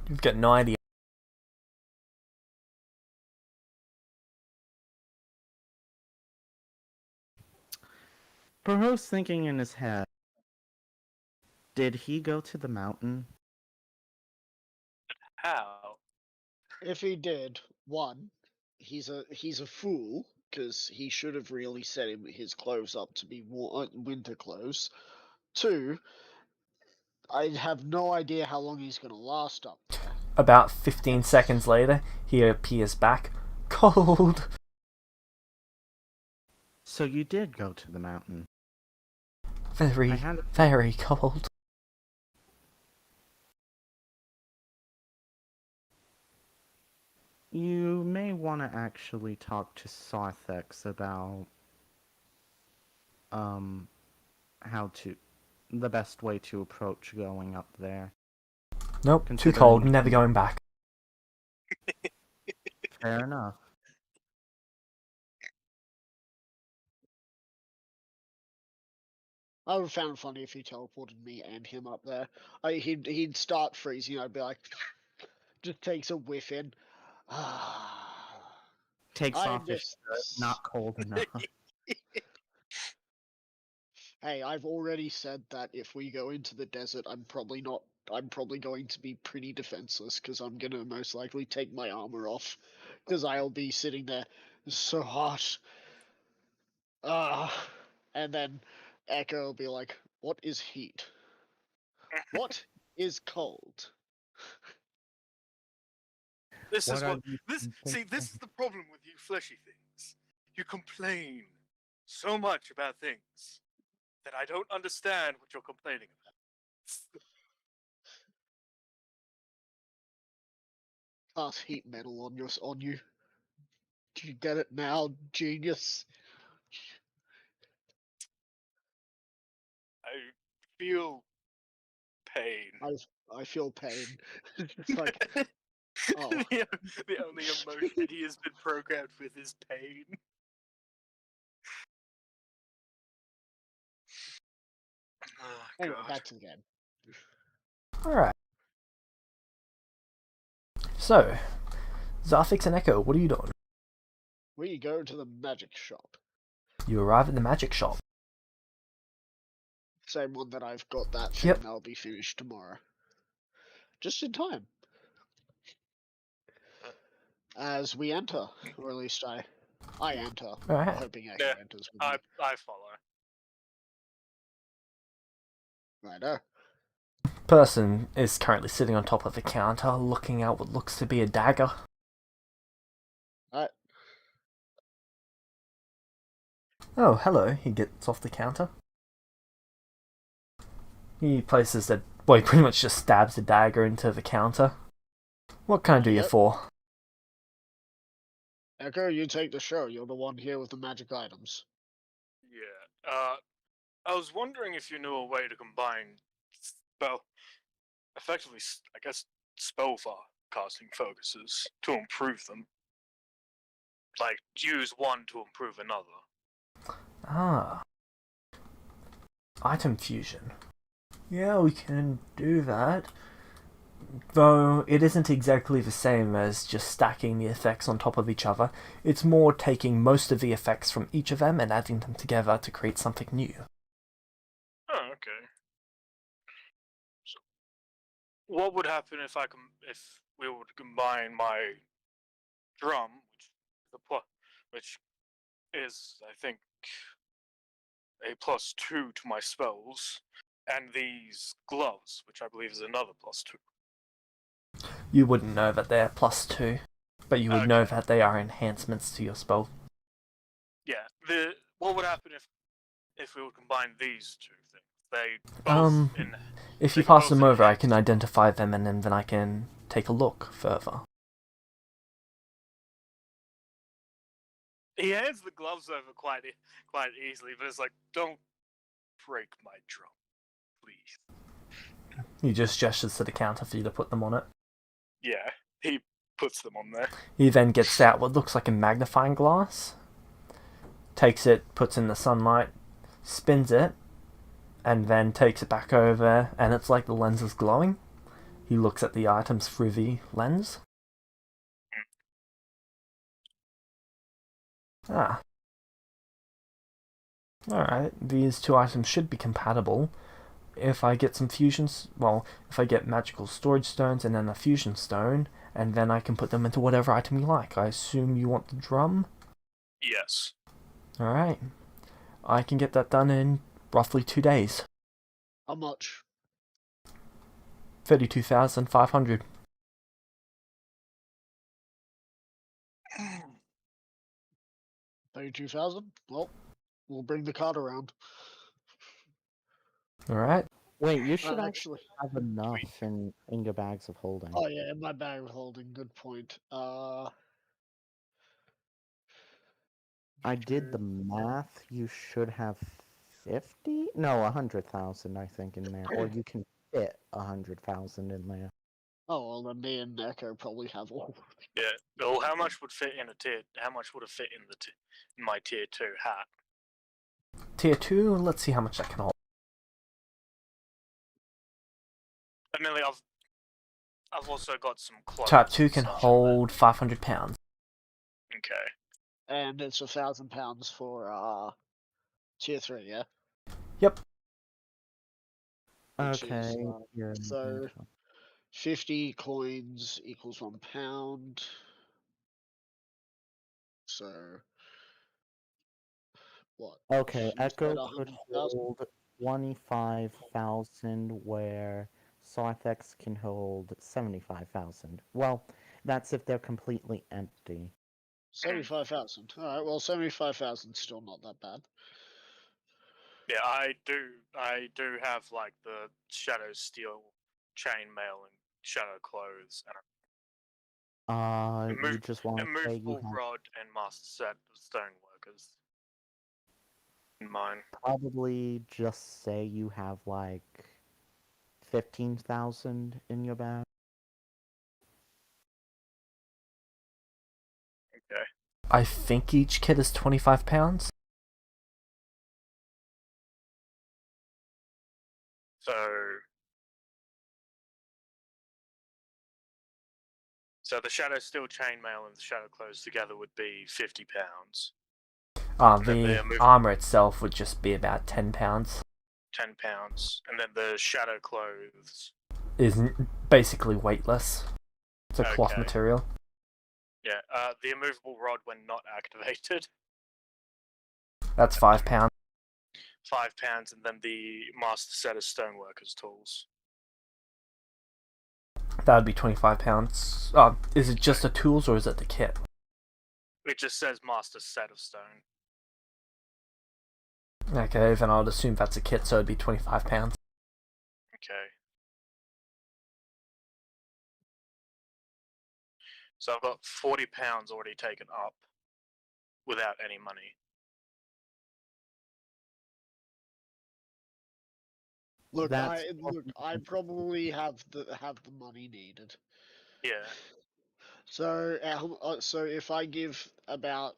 You've got no idea. Prohoot's thinking in his head, did he go to the mountain? How? If he did, one, he's a fool because he should have really set his clothes up to be winter clothes. Two, I have no idea how long he's gonna last up there. About 15 seconds later, he appears back, cold. So you did go to the mountain. Very, very cold. You may want to actually talk to Sarthex about the best way to approach going up there. Nope, too cold, never going back. Fair enough. I would have found it funny if he teleported me and him up there. He'd start freezing. I'd be like, just takes a whiff in. Takes I off his miss shirt, this. not cold enough. Hey, I've already said that if we go into the desert, I'm probably going to be pretty defenseless because I'm gonna most likely take my armor off because I'll be sitting there so hot. And then Echo will be like, "What is heat? What is cold?" This is what you this see. thinking? This is the problem with you fleshy things. You complain so much about things that I don't understand what you're complaining about. Cast heat metal on you. Do you get it now, genius? I feel pain. I feel pain. It's like, oh. The only emotion he has been programmed with is pain. Oh, Anyway, God. back to the game. Alright. So, Zarfix and Echo, what are you doing? We go to the magic shop. You arrive at the magic shop. Same one that I've got that thing. Yep. That'll be finished tomorrow. Just in time. As we enter, or at least I enter, Alright. hoping Echo Yeah, enters with me. I follow. Righto. Person is currently sitting on top of the counter, looking at what looks to be a dagger. Alright. Oh, hello. He gets off the counter. He places the... Well, he pretty much just stabs the dagger into the counter. What can I do you Yep. for? Echo, you take the show. You're the one here with the magic items. Yeah. I was wondering if you knew a way to combine effectively, I guess, spell casting focuses to improve them. Like, use one to improve another. Ah. Item fusion. Yeah, we can do that. Though it isn't exactly the same as just stacking the effects on top of each other. It's more taking most of the effects from each of them and adding them together to create something new. Oh, okay. So, what would happen if if we were to combine my drum, which is, I think, a +2 to my spells, and these gloves, which I believe is another +2. You wouldn't know that they're +2, but you would know Okay. that they are enhancements to your spell. Yeah. What would happen if we would combine these two things? They both If they you can pass both them over, I enhance. can identify them and then I can take a look further. He hands the gloves over quite easily, but it's like, don't break my drum, please. He just gestures to the counter for you to put them on it. Yeah, he puts them on there. He then gets out what looks like a magnifying glass, takes it, puts in the sunlight, spins it, and then takes it back over, and it's like the lens is glowing. He looks at the items through the lens. Ah. Alright, these two items should be compatible. If I get some fusions, well, if I get magical storage stones and then a fusion stone, and then I can put them into whatever item you like. I assume you want the drum? Yes. Alright. I can get that done in roughly 2 days. How much? 32,500. 32,000? Well, we'll bring the card around. Alright. Wait, you should actually Actually. have enough in your bags of holding. Oh yeah, in my bag of holding. Good point. I did the math. You should have 50? No, 100,000, I think, in there. Or you can fit 100,000 in there. Oh well, then me and Echo probably have all. Yeah. Well, how much would fit in a tier? How much would it fit in in my tier 2 hat? Tier 2, let's see how much that can hold. I mean, I've also got some clothes. Type 2 and can such in hold 500 pounds. there. Okay. And it's £1,000 for tier 3, yeah. Yep. Which Okay. is, you're in so there. 50 coins equals £1. So what? Okay, You Echo said could 100,000? hold 25,000, where Scythex can hold 75,000. Well, that's if they're completely empty. 75,000. All right. Well, 75,000 still not that bad. Yeah, I do have like the shadow steel chainmail and shadow clothes and You just want to say you immovable have rod and master set of stoneworkers in mine. probably just say you have like 15,000 in your bag. Okay. I think each kit is 25 pounds. So the shadow steel chainmail and the shadow clothes together would be £50. The armor itself would just be about 10 pounds. £10, and then the shadow clothes. Is basically weightless. It's a cloth Okay. material. Yeah, the immovable rod when not activated. That's 5 pounds. £5, and then the master set of stoneworkers tools. That would be £25. Is it just the tools or is it the kit? It just says master set of stone. Okay, then I'll assume that's a kit, so it'd be £25. Okay. So I've got £40 already taken up without any money. Look, That's I probably have the money needed. Yeah. So, so if I give about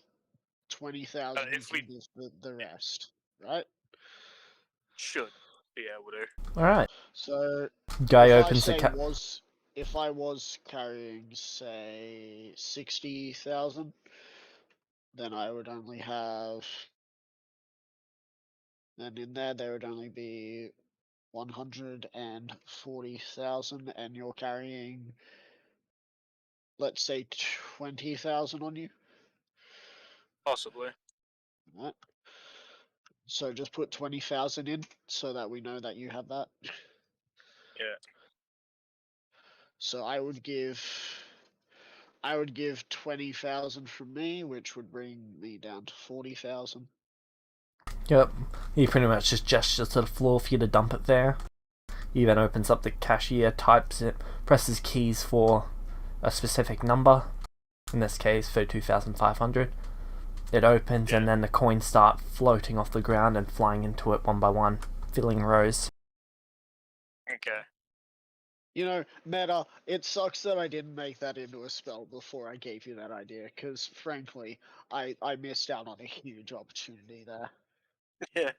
20,000, you if we- can give the rest, right? Should be able to. Alright. So Guy if opens the if I was carrying, say, 60,000, then I would only have, and in there would only be 140,000, and you're carrying, let's say, 20,000 on you. Possibly. Right. So just put 20,000 in so that we know that you have that. Yeah. So I would give 20,000 from me, which would bring me down to 40,000. Yep. He pretty much just gestures to the floor for you to dump it there. He then opens up the cashier, types it, presses keys for a specific number. In this case, 32,500. It opens and then the coins start floating off the ground and flying into it one by one, filling rows. Okay. You know, Meta, it sucks that I didn't make that into a spell before I gave you that idea, because frankly, I missed out on a huge opportunity there. Yeah.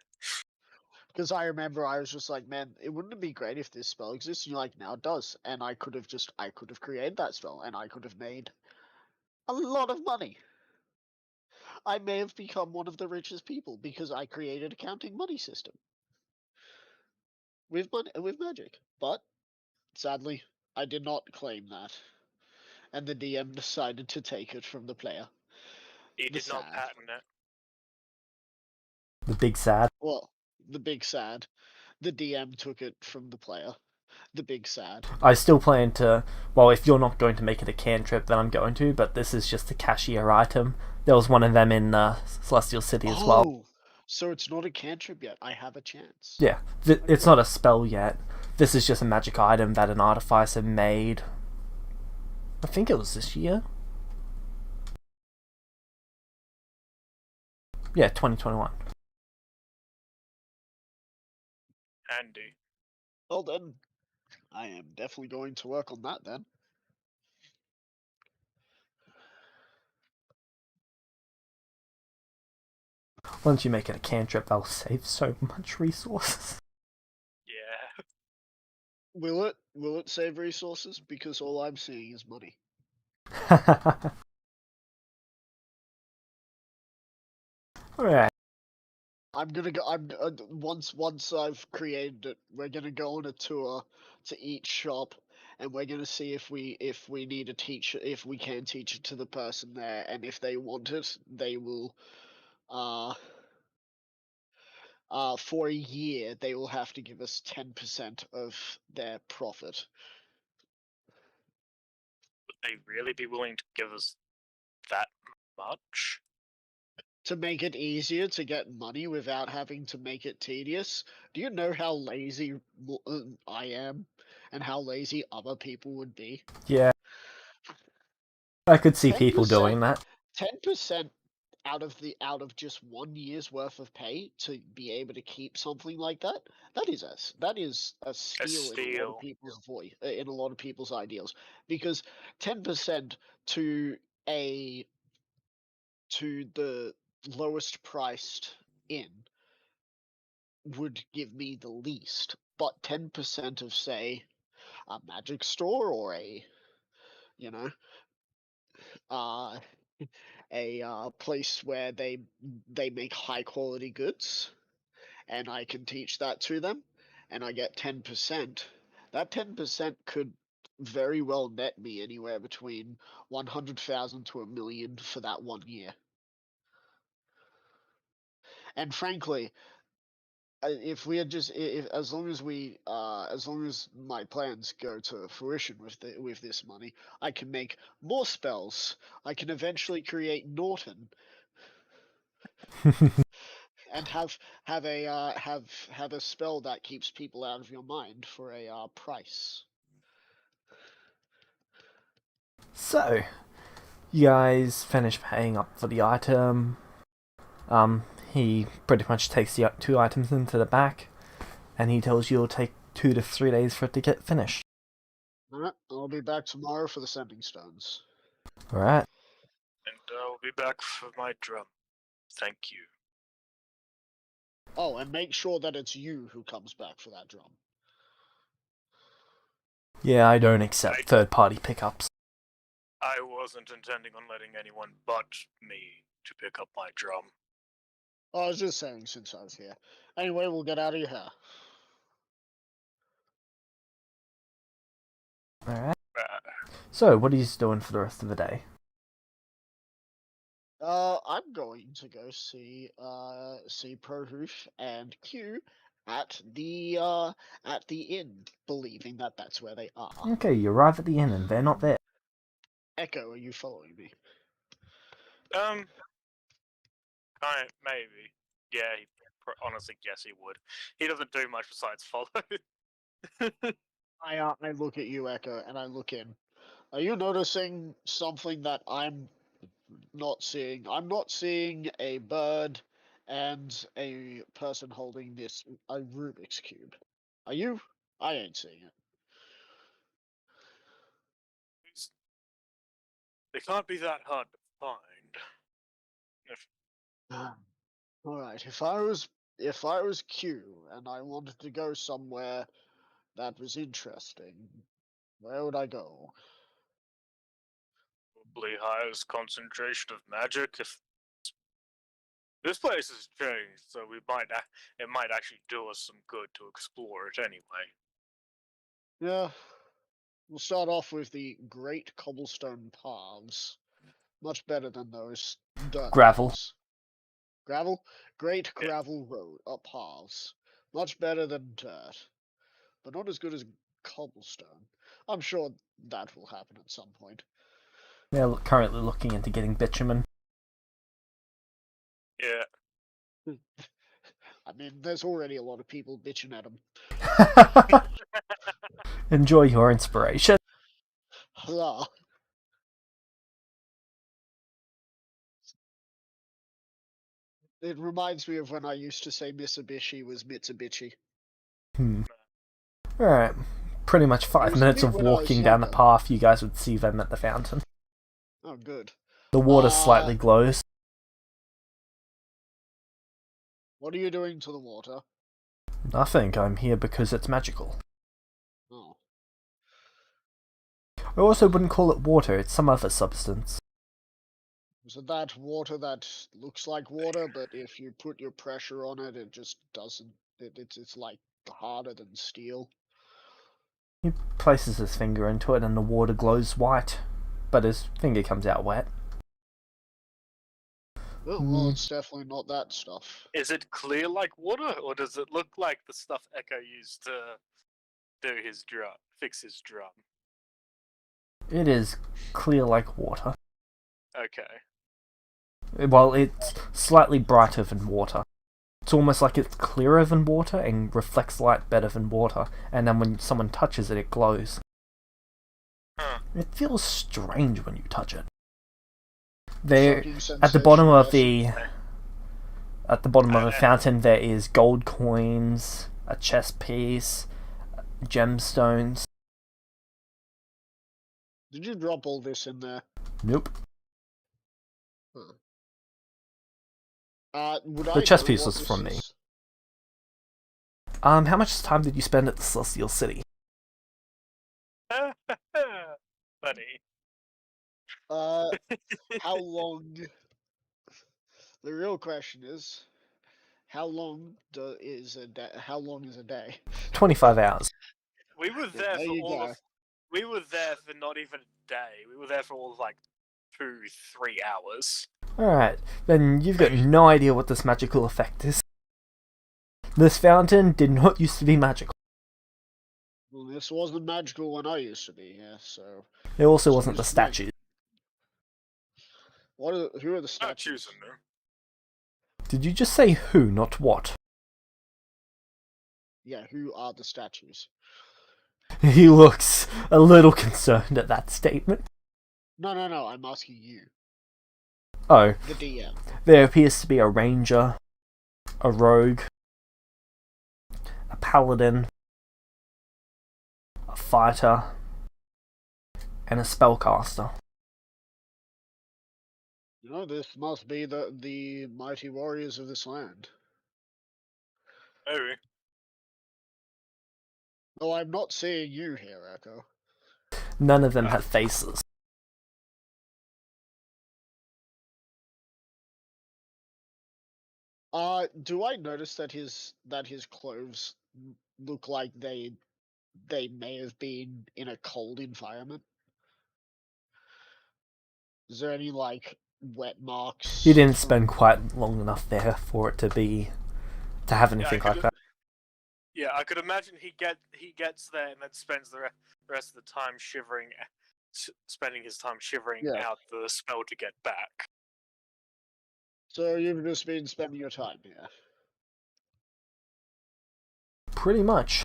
Because I remember I was just like, man, it wouldn't it be great if this spell exists? And you're like, now it does. And I could have created that spell, and I could have made a lot of money. I may have become one of the richest people because I created a counting money system with magic. But sadly, I did not claim that, and the DM decided to take it from the player. He The did not sad. patent it. The big sad. Well, the big sad. The DM took it from the player. The big sad. I still plan to, well, if you're not going to make it a cantrip, then I'm going to, but this is just a cashier item. There was one of them in Celestial City as well. Oh, so it's not a cantrip yet. I have a chance. Yeah, it's not a spell yet. This is just a magic item that an artificer made. I think it was this year. Yeah, 2021. Handy. Well then, I am definitely going to work on that then. Once you make it a cantrip, that'll save so much resources. Yeah. Will it? Will it save resources? Because all I'm seeing is money. Alright. I'm gonna go. Once I've created it, we're gonna go on a tour to each shop, and we're gonna see if we need a teacher, if we can teach it to the person there, and if they want it, they will. For a year, they will have to give us 10% of their profit. Would they really be willing to give us that much? To make it easier to get money without having to make it tedious. Do you know how lazy I am, and how lazy other people would be? Yeah. I could see people 10%. doing that. 10% out of just 1 year's worth of pay to be able to keep something like that. That is a steal in a lot of people's in a lot of people's ideals, because 10% to the lowest priced inn would give me the least, but 10% of, say, a magic store, or a, you know, uh a place where they make high quality goods, and I can teach that to them, and I get 10%. That 10% could very well net me anywhere between 100,000 to 1,000,000 for that 1 year. And frankly, if we had just if as long as we as long as my plans go to fruition with this money, I can make more spells. I can eventually create Norton and have a spell that keeps people out of your mind for a price. So, you guys finish paying up for the item. He pretty much takes the 2 items into the back, and he tells you it'll take 2 to 3 days for it to get finished. Alright, I'll be back tomorrow for the sending stones. Alright. And I'll be back for my drum. Thank you. Oh, and make sure that it's you who comes back for that drum. Yeah, I don't accept third-party pickups. I wasn't intending on letting anyone but me to pick up my drum. I was just saying since I was here. Anyway, we'll get out of your hair. Alright. Uh, So, what are you doing for the rest of the day? I'm going to go see Prohoof and Q at the inn, believing that that's where they are. Okay, you arrive at the inn and they're not there. Echo, are you following me? Maybe. Yeah, honestly guess he would. He doesn't do much besides follow. I look at you, Echo, and I look in. Are you noticing something that I'm not seeing? I'm not seeing a bird and a person holding a Rubik's cube. Are you? I ain't seeing it. They can't be that hard to find. All right. If I was Q and I wanted to go somewhere that was interesting, where would I go? Probably highest concentration of magic. If this place has changed, so it might actually do us some good to explore it anyway. Yeah. We'll start off with the Great Cobblestone Paths. Much better than those dirt Gravel. paths. Gravel? Great gravel road paths. Much better than dirt. But not as good as cobblestone. I'm sure that will happen at some point. They're currently looking into getting bitumen. Yeah. I mean, there's already a lot of people bitching at them. Enjoy your inspiration. Hurrah. It reminds me of when I used to say Mitsubishi was Mitsubishi. Alright. Pretty much 5 Used to minutes be of when I was walking down the younger. path, you guys would see them at the fountain. Oh, good. The water slightly glows. What are you doing to the water? Nothing, I'm here because it's magical. Oh. I also wouldn't call it water, it's some other substance. Is it that water that looks like water, but if you put your pressure on it, it just doesn't? It's like harder than steel. He places his finger into it and the water glows white, but his finger comes out wet. Well, it's definitely not that stuff. Is it clear like water, or does it look like the stuff Echo used to do his drum, fix his drum? It is clear like water. Okay. Well, it's slightly brighter than water. It's almost like it's clearer than water and reflects light better than water, and then when someone touches it, it glows. Huh. It feels strange when you touch it. There, Shocking at the bottom of sensation, the fountain, there is gold coins, a chess piece, gemstones. Did you drop all this in there? Nope. Would The I chess know piece what was this from me. is? How much time did you spend at the Celestial City? Funny. How long? The real question is, how long is a day? How long is a day? 25 hours. We were Well, there there for you all go. of. We were there for not even a day. We were there for all of like 2-3 hours. Alright, then you've got no idea what this magical effect is. This fountain did not used to be magical. Well, this wasn't magical when I used to be here, so. It also So wasn't the who's to make- statues. Who are the Not statues? choosing them. Did you just say who, not what? Yeah, who are the statues? He looks a little concerned at that statement. No, I'm asking you, Oh, the DM. there appears to be a ranger, a rogue, a paladin, a fighter, and a spellcaster. You know, this must be the mighty warriors of this land. Maybe. Though I'm not seeing you here, Echo. None of them have faces. Do I notice that his clothes look like they may have been in a cold environment? Is there any like wet marks? He didn't from- spend quite long enough there for it to have anything like that. Yeah, I could imagine he gets there and then spends the rest of the time shivering, spending his time shivering Yeah. out the spell to get back. So you've just been spending your time here. Pretty much.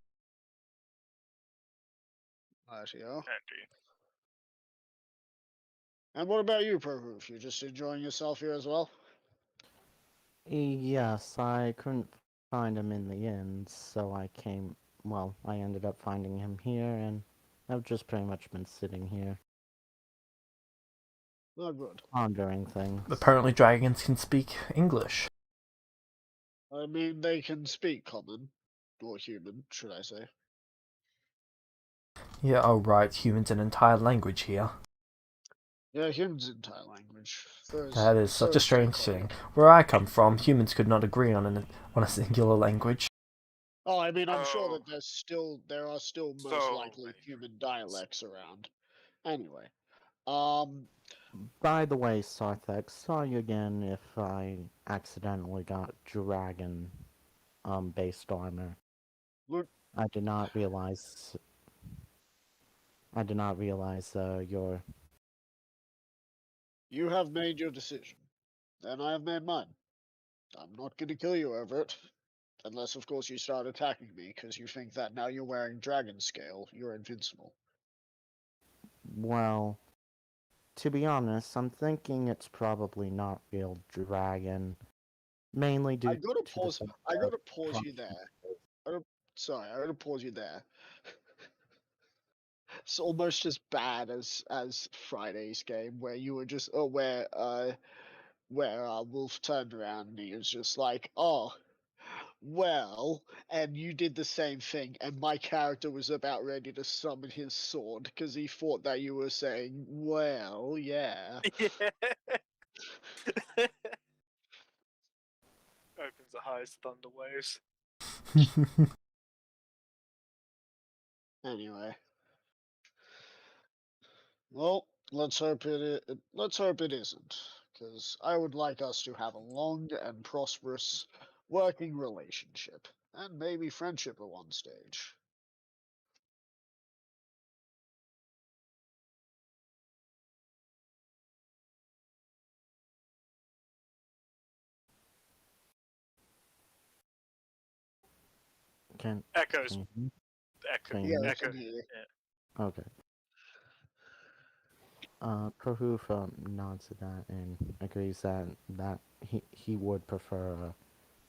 Rightio. Andy. And what about you, Prohoof? You just enjoying yourself here as well? Yes, I couldn't find him in the inn, so I ended up finding him here, and I've just pretty much been sitting here, Oh, good. pondering things. Apparently dragons can speak English. I mean, they can speak common. Or human, should I say. Yeah, oh right, humans an entire language here. Yeah, humans' entire language. That is such a strange thing. Where I come from, humans could not agree on a singular language. Oh, I mean, I'm sure Oh. that there are still most So likely many human humans. dialects around. Anyway, By the way, Sarthek, sorry again if I accidentally got dragon, based armor. look, I did not realize your... you have made your decision, and I have made mine. I'm not going to kill you over it, unless, of course, you start attacking me because you think that now you're wearing dragon scale, you're invincible. Well, to be honest, I'm thinking it's probably not real dragon. Mainly due I gotta to the pause. fact I that gotta pause you there. Sorry, I gotta pause you there. It's almost as bad as Friday's game where you were just where Wolf turned around and he was just like, oh, well, and you did the same thing, and my character was about ready to summon his sword because he thought that you were saying, well, yeah. Yeah. Opens the highest thunder waves. Anyway, well, let's hope it isn't, because I would like us to have a long and prosperous working relationship, and maybe friendship at one stage. Echoes. Can you hear me? Echo. Can Yeah, you I Echo. can hear you. Okay. Prahoof nods to that and agrees that he would prefer a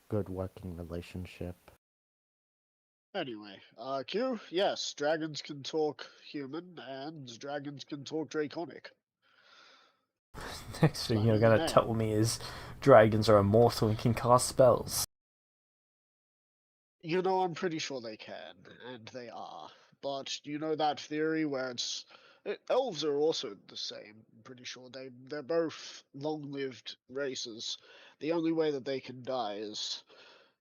good working relationship. Anyway, Q, yes, dragons can talk human, and dragons can talk draconic. Next thing Fine you're in the gonna name. tell me is dragons are immortal and can cast spells. You know, I'm pretty sure they can, and they are. But you know that theory where elves are also the same. I'm pretty sure they're both long-lived races. The only way that they can die is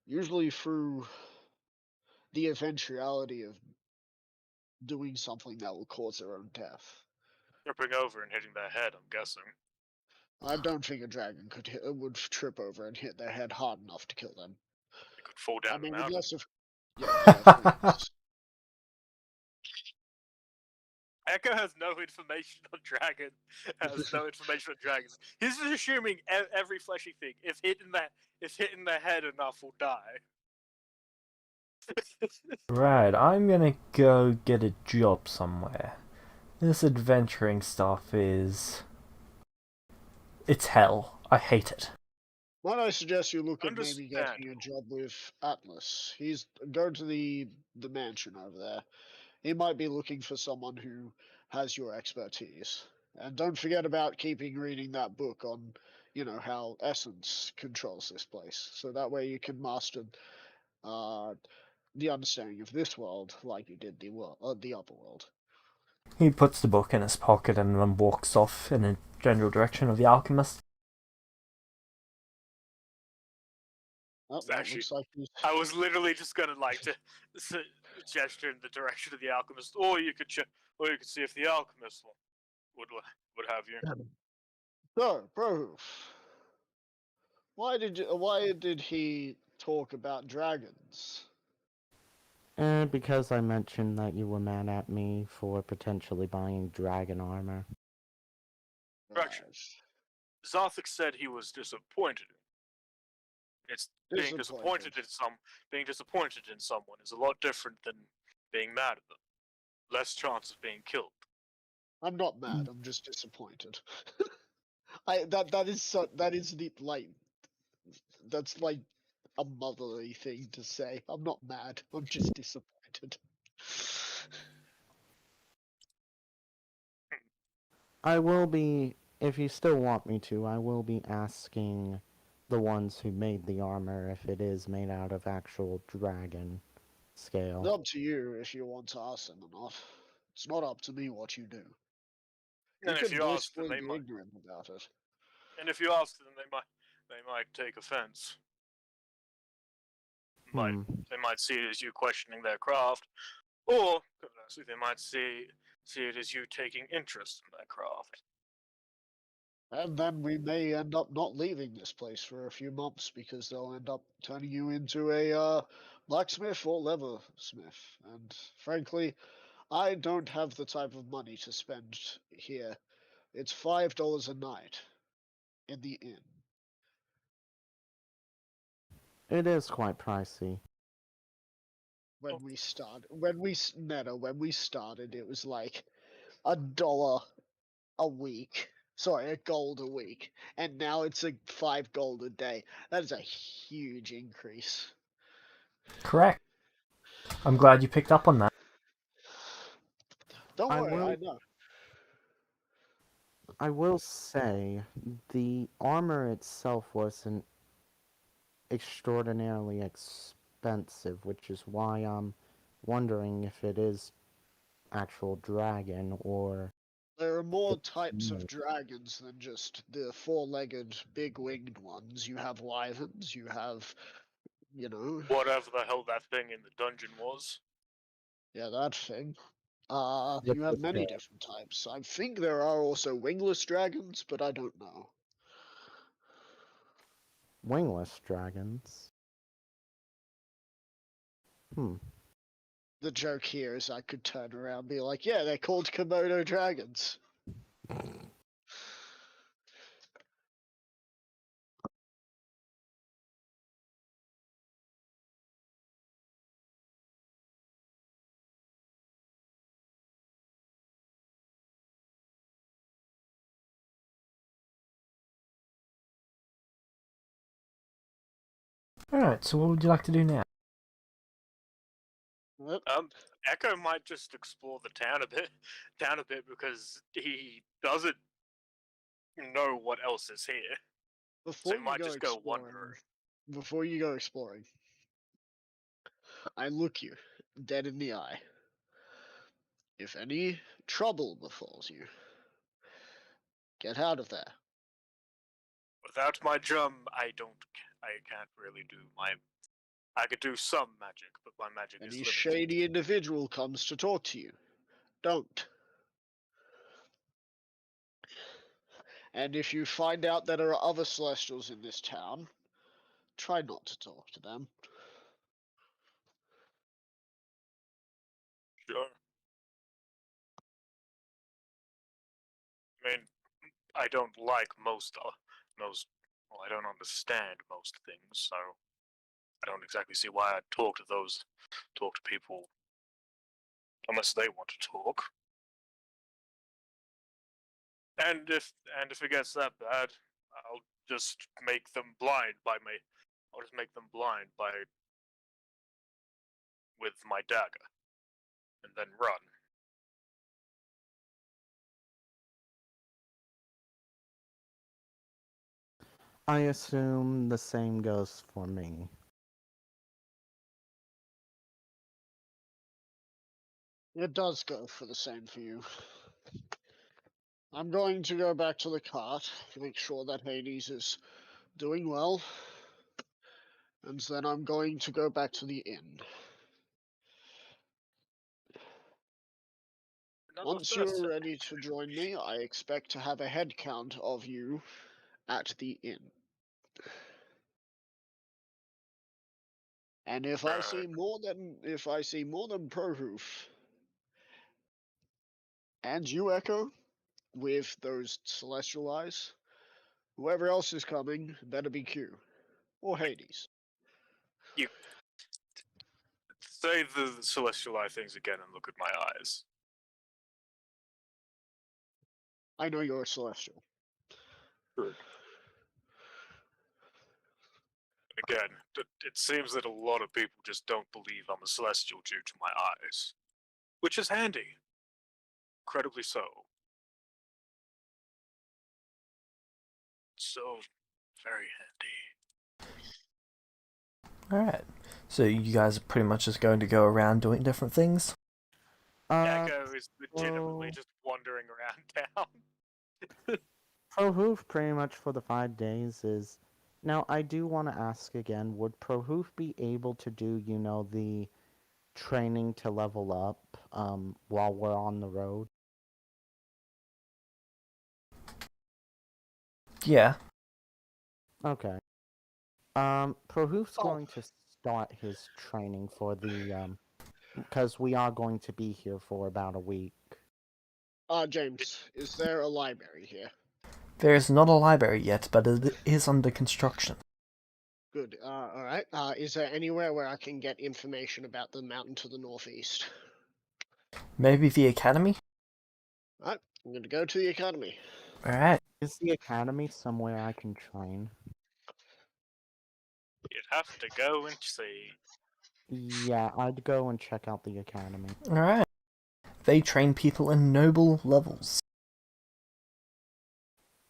usually through the eventuality of doing something that will cause their own death. Tripping over and hitting their head, I'm guessing. I don't think a dragon would trip over and hit their head hard enough to kill them. You could fall down I mean, a mountain. unless if yeah, please. Echo has no information on dragon. Has no information on dragons. He's just assuming every fleshy thing, if hit in the head enough, will die. Right, I'm gonna go get a job somewhere. This adventuring stuff is... it's hell. I hate it. Might I suggest you look at maybe getting a Understandable. job with Atlas? Go to the mansion over there. He might be looking for someone who has your expertise. And don't forget about keeping reading that book on, how Essence controls this place. So that way you can master uh, the understanding of this world like you did the upper world. He puts the book in his pocket and then walks off in the general direction of the alchemist. Oh, that Actually, looks like he's... I was literally just gonna to gesture in the direction of the alchemist, or you could see if the alchemist would have you. So, Brohoof, why did he talk about dragons? Because I mentioned that you were mad at me for potentially buying dragon armor. Correction. Right. Zarthik said he was disappointed. It's being disappointed in someone is a lot different than being mad at them. Less chance of being killed. I'm not mad. I'm just disappointed. That is the that's like a motherly thing to say. I'm not mad. I'm just disappointed. I will be, if you still want me to, I will be asking the ones who made the armor if it is made out of actual dragon scale. It's up to you if you want to ask them or not. It's not up to me what you do. You And if can you ask them, blissfully be ignorant about it. They might take offense. Hmm. They might see it as you questioning their craft, or conversely, they might see it as you taking interest in their craft. And then we may end up not leaving this place for a few months because they'll end up turning you into a blacksmith or leathersmith. And frankly, I don't have the type of money to spend here. It's $5 a night in the inn. It is quite pricey. When we started, when we started, it was like $1 a week. Sorry, a gold a week, and now it's like $5 a day. That is a huge increase. Correct. I'm glad you picked up on that. Don't I worry, will- I know. I will say, the armor itself wasn't extraordinarily expensive, which is why I'm wondering if it is actual dragon or... There are more types of dragons than just the four-legged, big-winged ones. You have wyverns, you have, Whatever the hell that thing in the dungeon was. yeah, that thing. Yep, You have yep, many yep. different types. I think there are also wingless dragons, but I don't know. Wingless dragons. The joke here is I could turn around and be like, yeah, they're called Komodo dragons. Alright, so what would you like to do now? Yep. Echo might just explore the town a bit because he doesn't know what else is here. Before So he might you just go wandering. Before you go exploring, I look you dead in the eye. If any trouble befalls you, get out of there. Without my drum, I can't really do my. I could do some magic, but my magic is Any limited. shady individual comes to talk to you, don't. And if you find out that there are other Celestials in this town, try not to talk to them. Sure. I mean, I don't like most. Well, I don't understand most things, so I don't exactly see why I'd talk to people, unless they want to talk. And if it gets that bad, I'll just make them blind by my. I'll just make them blind with my dagger, and then run. I assume the same goes for me. It does go for the same for you. I'm going to go back to the cart, make sure that Hades is doing well, and then I'm going to go back to the inn. Once you're ready to join me, I expect to have a head count of you at the inn. And if I see more than Prohoof and you, Echo, with those celestial eyes, whoever else is coming better be Q or Hades. You say the celestial eye things again and look at my eyes. I know you're a celestial. Good. Again, it seems that a lot of people just don't believe I'm a celestial due to my eyes, which is handy. Incredibly so. So very handy. Alright. So you guys are pretty much just going to go around doing different things? Echo is legitimately just wandering around town. Prohoof pretty much for the 5 days is... Now, I do want to ask again, would Prohoof be able to do, the training to level up while we're on the road? Yeah. Okay. Prohoof's going to start his training for the, because we are going to be here for about a week. James, is there a library here? There is not a library yet, but it is under construction. Good. Alright. Is there anywhere where I can get information about the mountain to the northeast? Maybe the academy? Alright, I'm going to go to the academy. Alright. Is the academy somewhere I can train? You'd have to go and see. Yeah, I'd go and check out the academy. Alright. They train people in noble levels.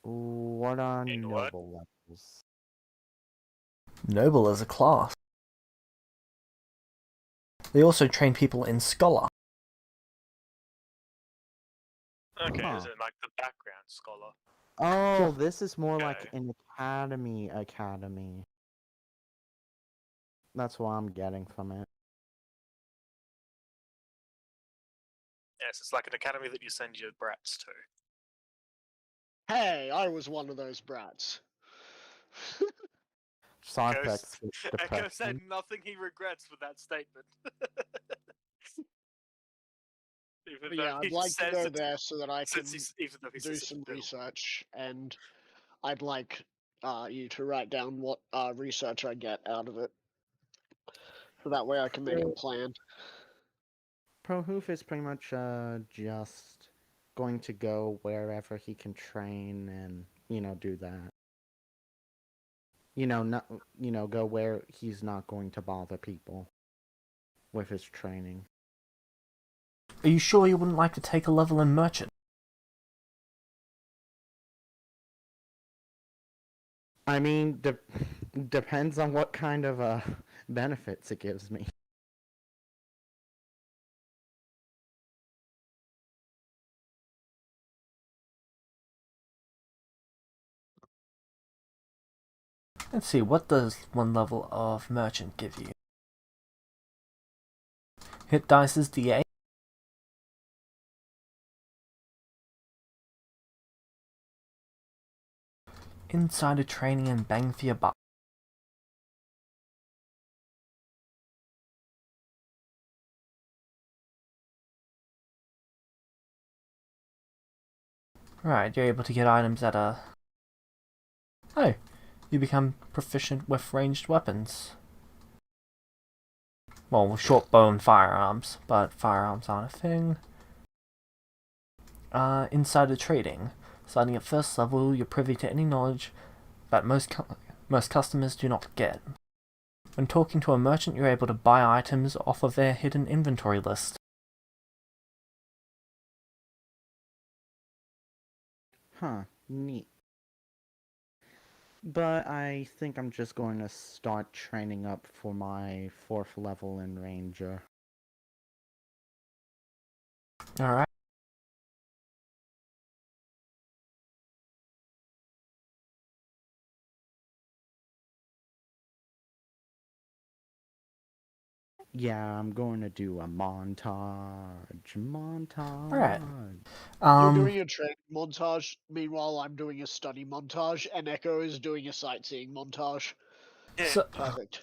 What are In noble what? levels? Noble is a class. They also train people in scholar. Okay, Huh. is it like the background scholar? Oh, this is more like Okay. an academy. That's what I'm getting from it. Yes, it's like an academy that you send your brats to. Hey, I was one of those brats. Sarpex with Echo said depression. nothing he regrets with that statement. Even But though yeah, I'd he like to says go it, there so that I can even though he do says it some will. research, and I'd like you to write down what research I get out of it, so that way I can make a plan. Prohoof is pretty much just going to go wherever he can train and, do that. Not, go where he's not going to bother people with his training. Are you sure you wouldn't like to take a level in merchant? I mean, depends on what kind of benefits it gives me. Let's see, what does one level of merchant give you? Hit dice is D8. Insider training and bang for your buck. Right, you're able to get items that are... Oh, you become proficient with ranged weapons. Well, short bow and firearms, but firearms aren't a thing. Insider trading. Starting at first level, you're privy to any knowledge that most customers do not get. When talking to a merchant, you're able to buy items off of their hidden inventory list. Huh, neat. But I think I'm just going to start training up for my 4th level in Ranger. Alright. Yeah, I'm going to do a montage. Alright. You're doing a training montage, meanwhile I'm doing a study montage, and Echo is doing a sightseeing montage. Yeah. So, Perfect.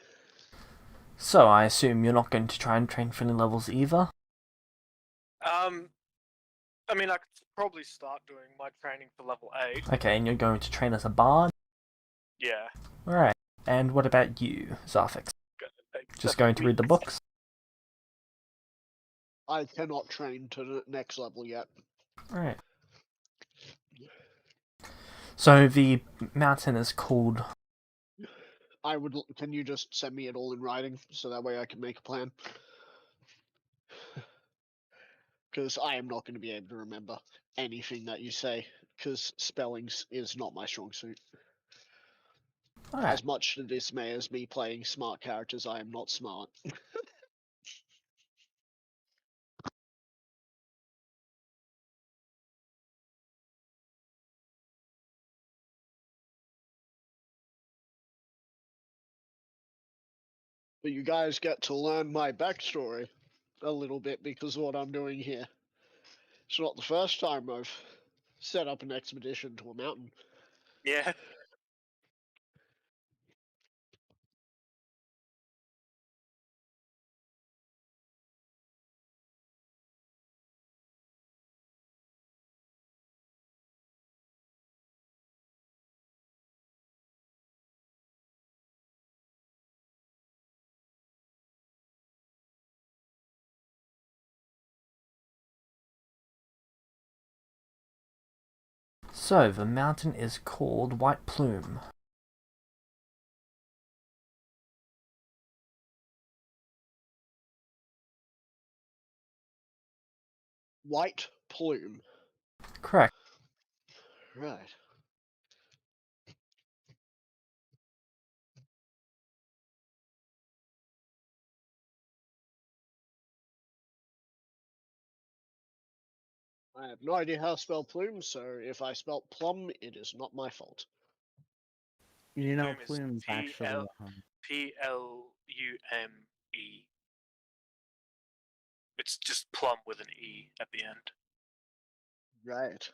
so I assume you're not going to try and train for any levels either? I mean, I could probably start doing my training for level 8. Okay, and you're going to train as a bard? Yeah. Alright. And what about you, Zafix? Just going to read the books? I cannot train to the next level yet. Alright. So the mountain is called... Can you just send me it all in writing, so that way I can make a plan? Because I am not going to be able to remember anything that you say, because spellings is not my strong suit. Alright. As much to dismay as me playing smart characters, I am not smart. But you guys get to learn my backstory a little bit because of what I'm doing here. It's not the first time I've set up an expedition to a mountain. Yeah. So, the mountain is called White Plume. White Plume. Correct. Right. I have no idea how to spell plume, so if I spelt plum, it is not my fault. You know, Plume is Plume's actually... Plume. It's just plum with an E at the end. Right.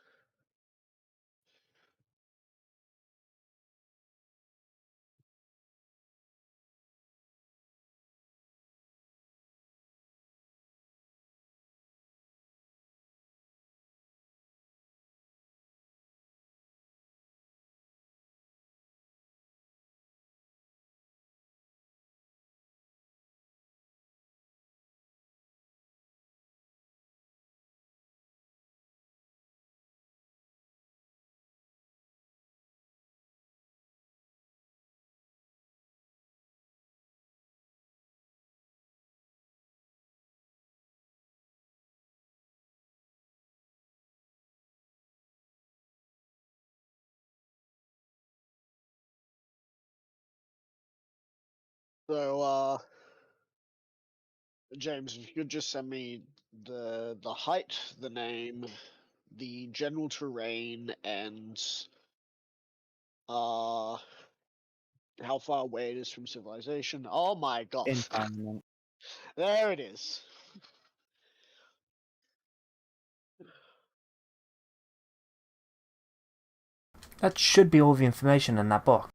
So, James, if you could just send me the height, the name, the general terrain, and how far away it is from civilization. Oh my god. environment. There it is. That should be all the information in that book.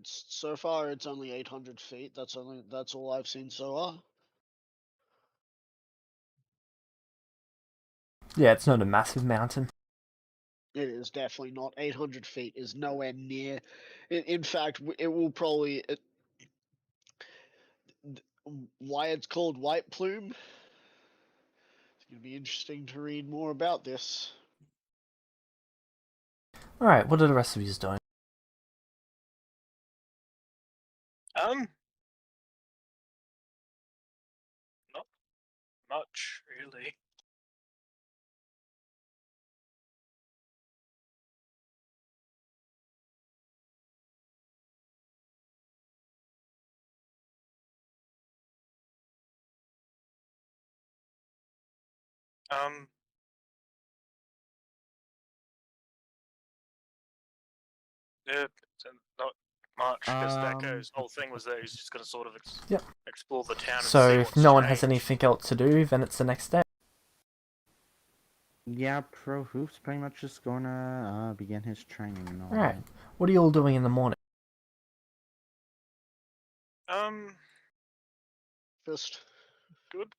So far it's only 800 feet. That's all I've seen so far. Yeah, it's not a massive mountain. It is definitely not. 800 feet is nowhere near. In fact, it will probably. Why it's called White Plume? It's going to be interesting to read more about this. Alright, what are the rest of you doing? Not much really. Yeah, not much, because Echo's whole thing was that he's just going to sort of Yep. explore the town and So see if what's no one has changed. anything else to do, then it's the next day. Yeah, Pro Hoof's pretty much just gonna begin his training and all Alright, that. what are you all doing in the morning? First, Good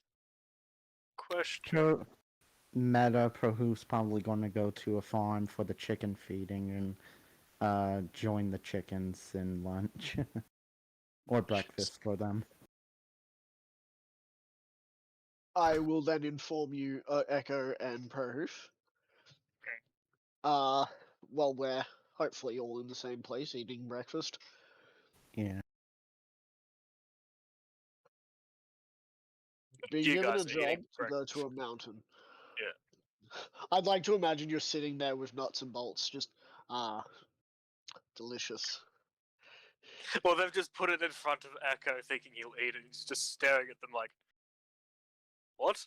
question. Pro Hoof's probably gonna go to a farm for the chicken feeding and join the chickens in lunch. Or breakfast for them. I will then inform you, Echo and Prohoof. Well, we're hopefully all in the same place eating breakfast. Yeah. Being You given a guys are eating job to go to a mountain. Yeah. I'd like to imagine you're sitting there with nuts and bolts, just delicious. Well, they've just put it in front of Echo, thinking he'll eat it. He's just staring at them like, what?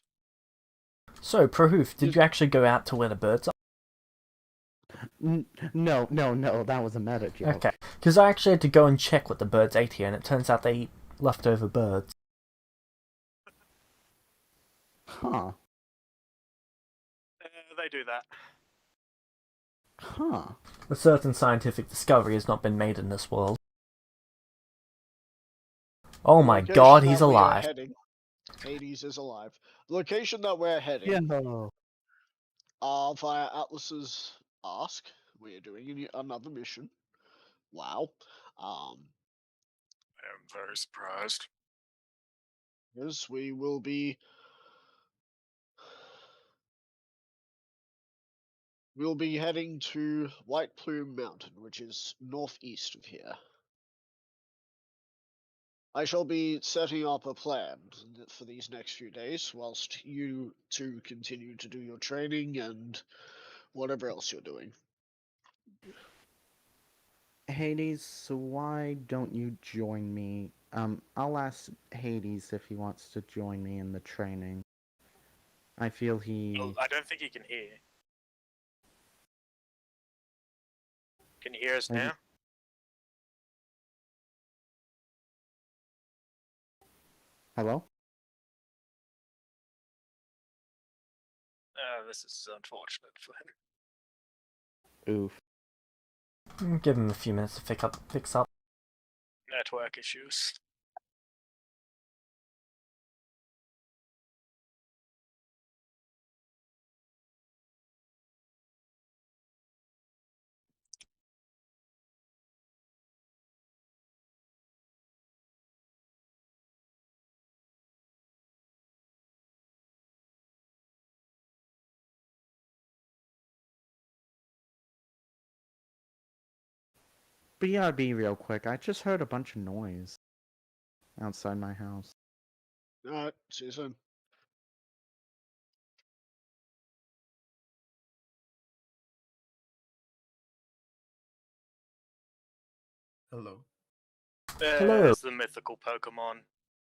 So, Prohoof, did you actually go out to where the birds are? No, that was a meta joke. Okay, because I actually had to go and check what the birds ate here, and it turns out they eat leftover birds. Huh. They do that. Huh. A certain scientific discovery has not been made in this world. Oh my Location god, that he's we are alive. heading. Hades is alive. Location that we're heading. Yeah. Via Atlas's ask. We are doing another mission. Wow. I am very surprised. Yes, we will be. We'll be heading to White Plume Mountain, which is northeast of here. I shall be setting up a plan for these next few days, whilst you two continue to do your training and whatever else you're doing. Hades, so why don't you join me? I'll ask Hades if he wants to join me in the training. I feel Well, I don't think he can hear. Can you hear us now? Hello? This is unfortunate for him. Oof. Give him a few minutes to fix up. Network issues. BRB real quick, I just heard a bunch of noise outside my house. Alright, see you soon. Hello. Hello. There's the mythical Pokemon.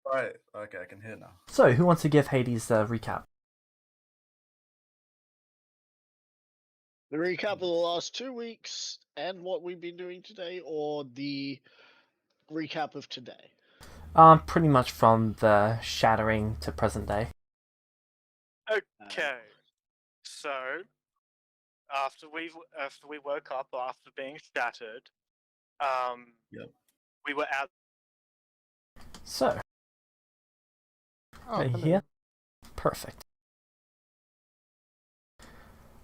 Right, okay, I can hear now. So, who wants to give Hades the recap? The recap of the last 2 weeks and what we've been doing today, or the recap of today? Pretty much from the shattering to present day. Okay. So, after we woke up after being shattered, Yep. we were out. So, are you here? Perfect.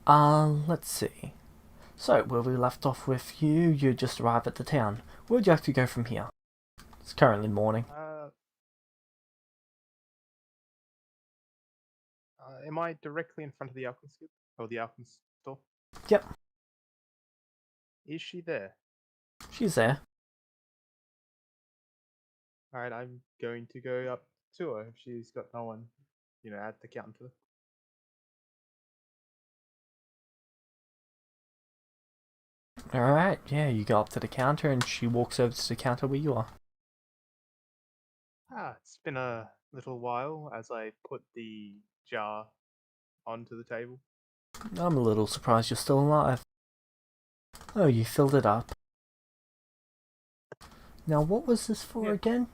Let's see. So, where we left off with you just arrived at the town. Where'd you actually go from here? It's currently morning. Am I directly in front of the alchemist guild? Or the alchemist store? Yep, Is she there? she's there. Alright, I'm going to go up to her if she's got no one, at the counter. Alright, yeah, you go up to the counter and she walks over to the counter where you are. It's been a little while as I put the jar onto the table. I'm a little surprised you're still alive. Oh, you filled it up. Now, what was this for Yeah. again?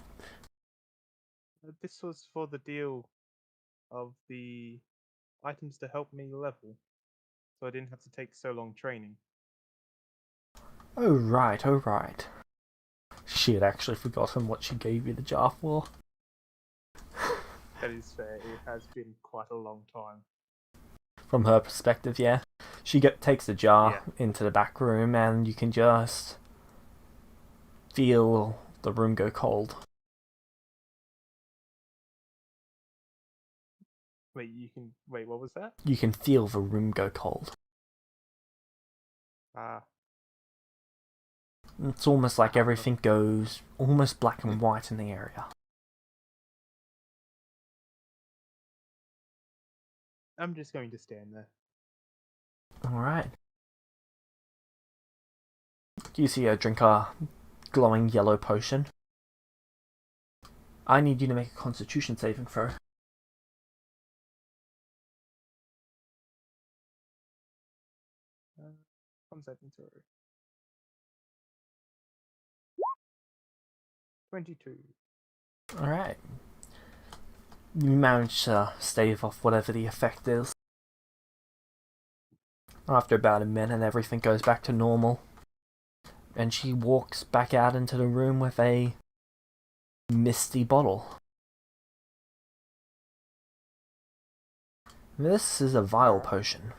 This was for the deal of the items to help me level, so I didn't have to take so long training. Oh right. She had actually forgotten what she gave you the jar for. That is fair, it has been quite a long time. From her perspective, yeah. She takes the jar Yeah. into the back room and you can just feel the room go cold. Wait, what was that? You can feel the room go cold. It's almost like everything goes almost black and white in the area. I'm just going to stand there. Alright. You see her drink a glowing yellow potion. I need you to make a constitution saving throw. One second, sorry. 22. Alright. You manage to stave off whatever the effect is. After about a minute, everything goes back to normal. And she walks back out into the room with a misty bottle. This is a vial potion.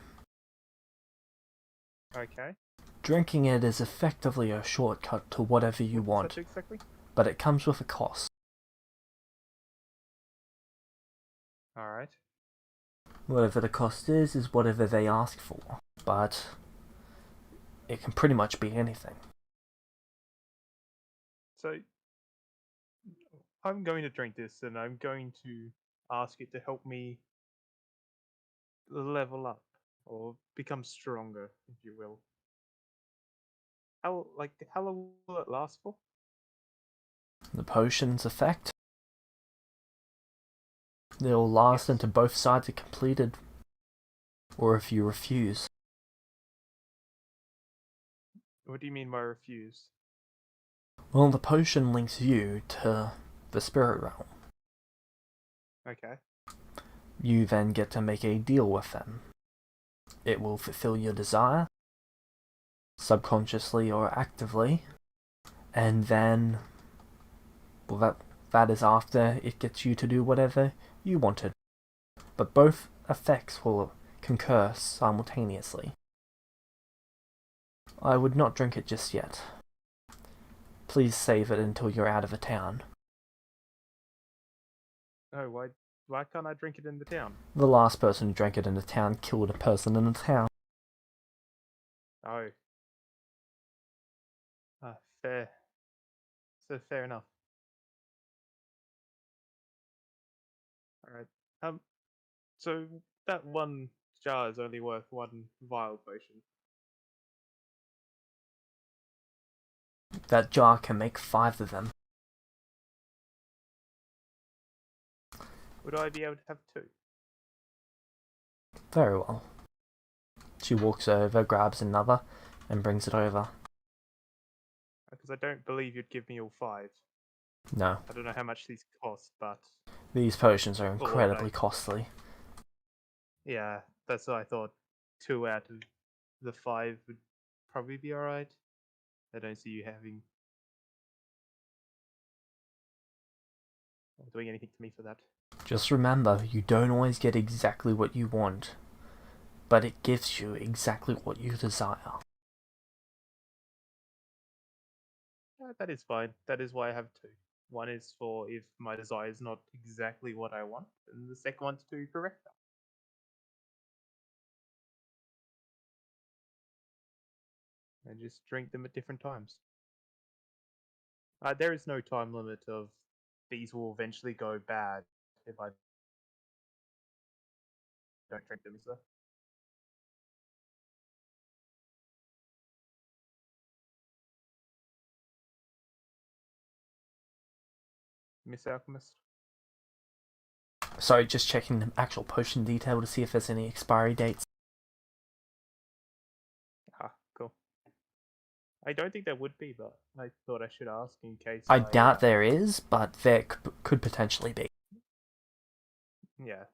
Okay. Drinking it is effectively a shortcut to whatever you want, What exactly? but it comes with a cost. Alright. Whatever the cost is whatever they ask for, but it can pretty much be anything. So, I'm going to drink this and I'm going to ask it to help me level up or become stronger, if you will. How long will it last for? The potion's effect? They'll last Yes. until both sides are completed, or if you refuse. What do you mean by refuse? Well, the potion links you to the spirit realm. Okay. You then get to make a deal with them. It will fulfill your desire, subconsciously or actively, and then, well, that is after it gets you to do whatever you wanted. But both effects will concur simultaneously. I would not drink it just yet. Please save it until you're out of the town. Oh, why can't I drink it in the town? The last person who drank it in the town killed a person in the town. Oh. Fair. So fair enough. Alright. So that one jar is only worth one vial potion. That jar can make 5 of them. Would I be able to have 2? Very well. She walks over, grabs another, and brings it over. Because I don't believe you'd give me all 5. No, I don't know how much these cost, but these potions are what incredibly I- costly. yeah, that's what I thought. 2 out of the 5 would probably be alright. I don't see you having doing anything to me for that. Just remember, you don't always get exactly what you want. but it gives you exactly what you desire. That is fine. That is why I have two. One is for if my desire is not exactly what I want, and the second one's to correct that. And just drink them at different times. There is no time limit of these will eventually go bad if I don't drink them, is there? Miss Alchemist? Sorry, just checking the actual potion detail to see if there's any expiry dates. Ah, cool. I don't think there would be, but I thought I should ask in case I doubt there is, but there could potentially be. Yeah.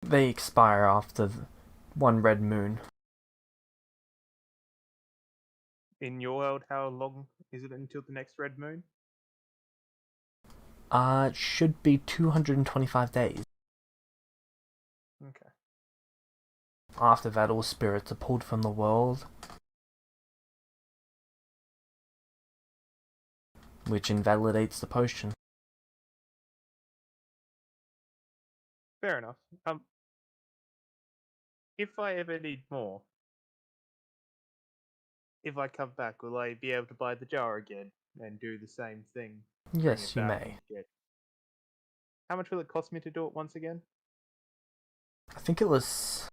They expire after one red moon. In your world, how long is it until the next red moon? It should be 225 days. Okay. After that, all spirits are pulled from the world, which invalidates the potion. Fair enough. If I ever need more, if I come back, will I be able to buy the jar again and do the same thing? Bring Yes, it you back may. and get- How much will it cost me to do it once again? I think it was...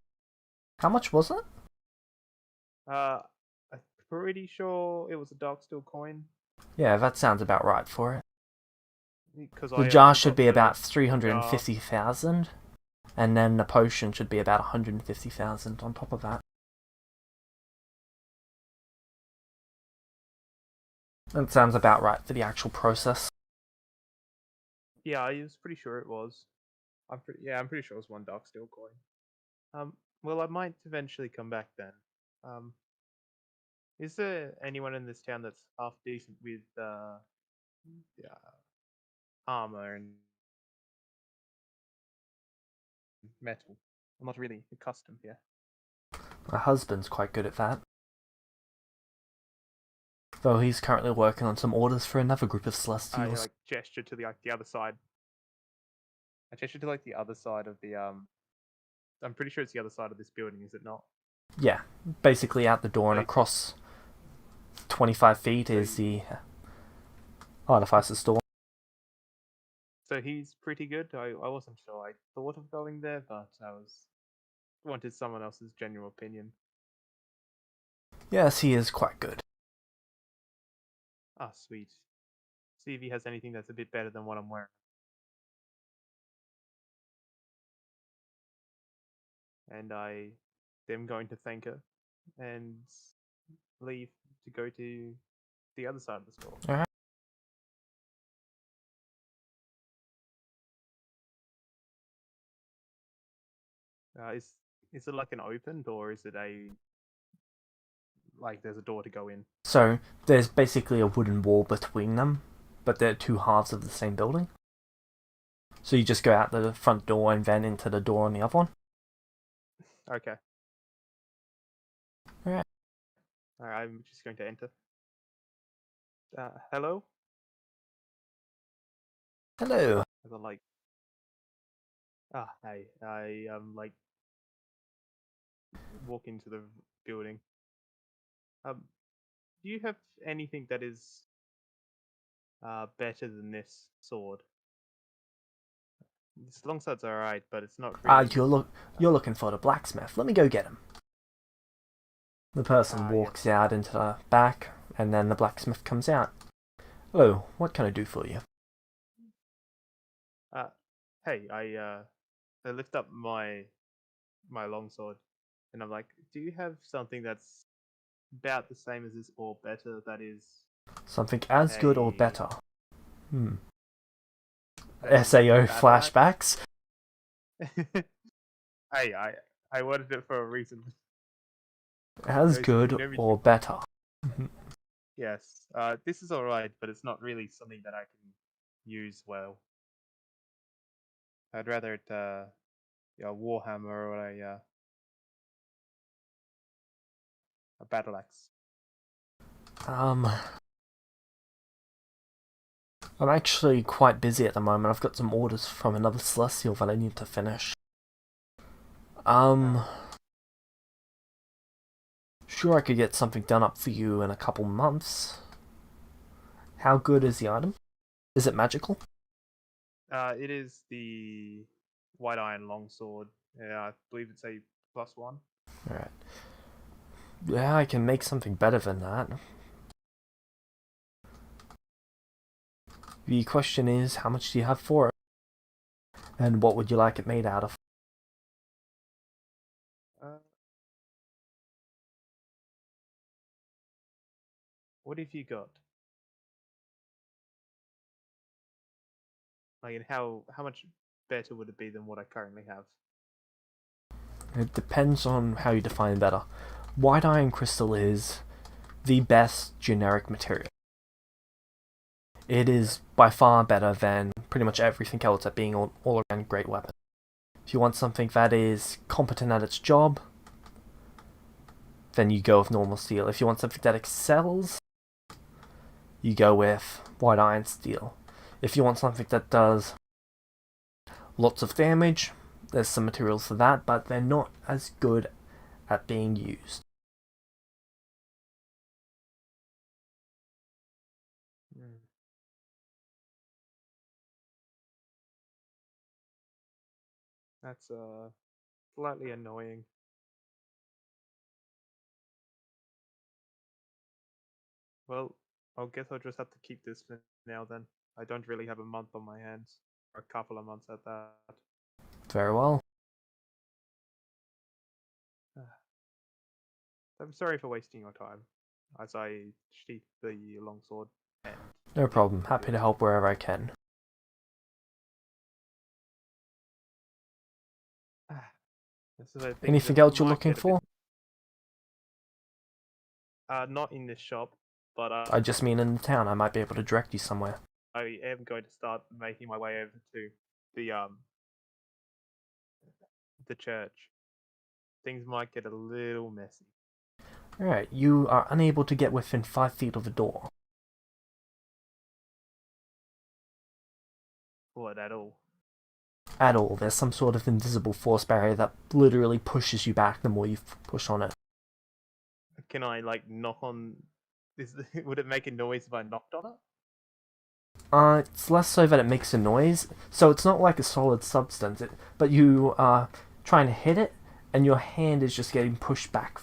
How much was it? I'm pretty sure it was a Darksteel coin. Yeah, that sounds about right for it. Because The jar should be about 350,000, and then the potion should be about 150,000 on top of that. That sounds about right for the actual process. Yeah, I was pretty sure it was. I'm pretty sure it was one Darksteel coin. Well, I might eventually come back then. Is there anyone in this town that's half decent with armor and metal? I'm not really accustomed here. My husband's quite good at that. Though he's currently working on some orders for another group of I Celestials. gesture to the other side. I gesture to the other side of the I'm pretty sure it's the other side of this building, is it not? Yeah, basically out the door and across 25 feet is the Artificer's store. So he's pretty good. I wasn't sure. I thought of going there, but wanted someone else's general opinion. Yes, he is quite good. Ah, sweet. See if he has anything that's a bit better than what I'm wearing. And I am going to thank her and leave to go to the other side of the store. Alright. Is it like an open door, or is it like there's a door to go in? So, there's basically a wooden wall between them, but they're two halves of the same building. So you just go out the front door and then into the door on the other one. Okay. Alright. Alright, I'm just going to enter. Hello? Hello. As I like... hey. I walk into the building. Do you have anything that is better than this sword? This long sword's alright, but it's not really... You're looking for the blacksmith. Let me go get him. The person walks out into the back, and then the blacksmith comes out. Hello, what can I do for you? Hey, I lift up my longsword, and I'm like, do you have something that's about the same as this or better, that is... Something as good or better? that is SAO better? flashbacks? Hey, I wanted it for a reason. As Those good never- or better. Yes. This is alright, but it's not really something that I can use well. I'd rather it a warhammer or a battle axe. I'm actually quite busy at the moment. I've got some orders from another Celestial that I need to finish. Sure, I could get something done up for you in a couple months. How good is the item? Is it magical? It is the white iron longsword. Yeah, I believe it's a +1. Alright. Yeah, I can make something better than that. The question is, how much do you have for it? And what would you like it made out of? What have you got? Like, and how much better would it be than what I currently have? It depends on how you define better. White iron crystal is the best generic material. It is by far better than pretty much everything else at being an all-around great weapon. If you want something that is competent at its job, then you go with normal steel. If you want something that excels, you go with white iron steel. If you want something that does lots of damage, there's some materials for that, but they're not as good at being used. That's slightly annoying. Well, I guess I'll just have to keep this for now then. I don't really have a month on my hands. Or a couple of months at that. Very well. I'm sorry for wasting your time. As I sheath the longsword. And No problem. Happy to help wherever I can. Anything else you're looking for? Not in this shop, but I just mean in the town. I might be able to direct you somewhere. I am going to start making my way over to the church. Things might get a little messy. Alright, you are unable to get within 5 feet of the door. What, at all? At all. There's some sort of invisible force barrier that literally pushes you back the more you push on it. Can I, like, knock on... Would it make a noise if I knocked on it? It's less so that it makes a noise, so it's not like a solid substance, but you are trying to hit it, and your hand is just getting pushed back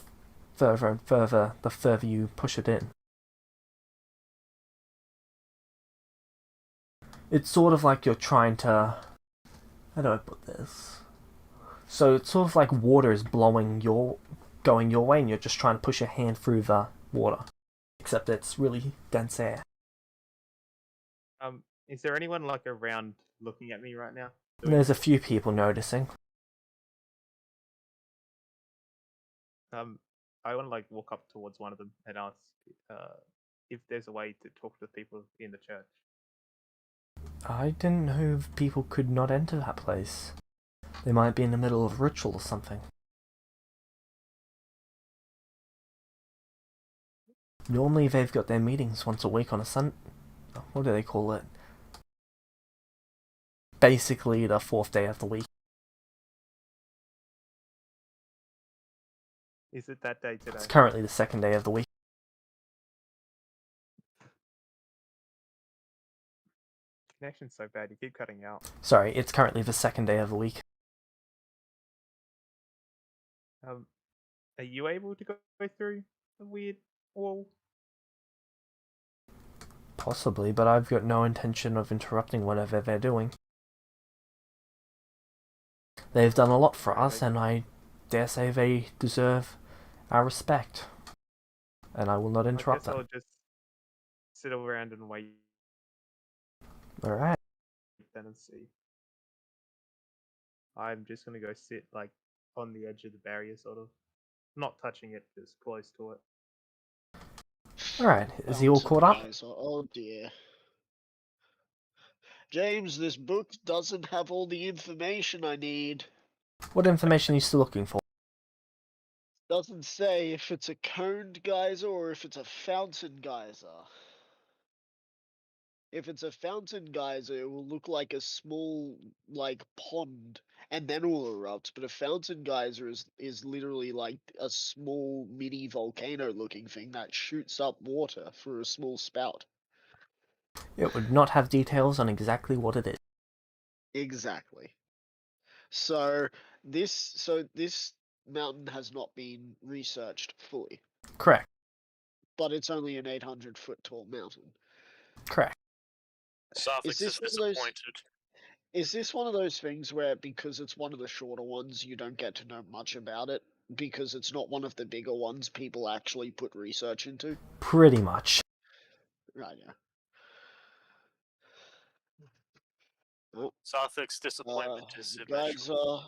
further and further the further you push it in. It's sort of like you're trying to... How do I put this? So it's sort of like water is going your way, and you're just trying to push your hand through the water. Except it's really dense air. Is there anyone, like, around looking at me right now? There's a few people noticing. I want to, like, walk up towards one of them and ask if there's a way to talk to people in the church. I didn't know if people could not enter that place. They might be in the middle of a ritual or something. Normally they've got their meetings once a week on a what do they call it? Basically the 4th day of the week. Is it that day today? It's currently the 2nd day of the week. Connection's so bad, you keep cutting out. Sorry, it's currently the 2nd day of the week. Are you able to go through the weird wall? Possibly, but I've got no intention of interrupting whatever they're doing. They've done a lot for us, and I dare say they deserve our respect. And I will not interrupt them. I'll just sit around and wait. Alright. Then and see. I'm just gonna go sit, like, on the edge of the barrier, sort of. not touching it, just close to it. Alright, is he all caught up? Oh dear. James, this book doesn't have all the information I need. What information are you still looking for? Doesn't say if it's a coned geyser or if it's a fountain geyser. If it's a fountain geyser, it will look like a small, like, pond, and then it will erupt. But a fountain geyser is literally like a small mini volcano-looking thing that shoots up water through a small spout. It would not have details on exactly what it is. Exactly. So this mountain has not been researched fully, Correct. but it's only an 800-foot tall mountain. Correct. Suffolk's this is one of those- disappointed. Is this one of those things where, because it's one of the shorter ones, you don't get to know much about it? Because it's not one of the bigger ones people actually put research into? Pretty much. Right, yeah. Oh, Suffolk's disappointment is guys immeasurable.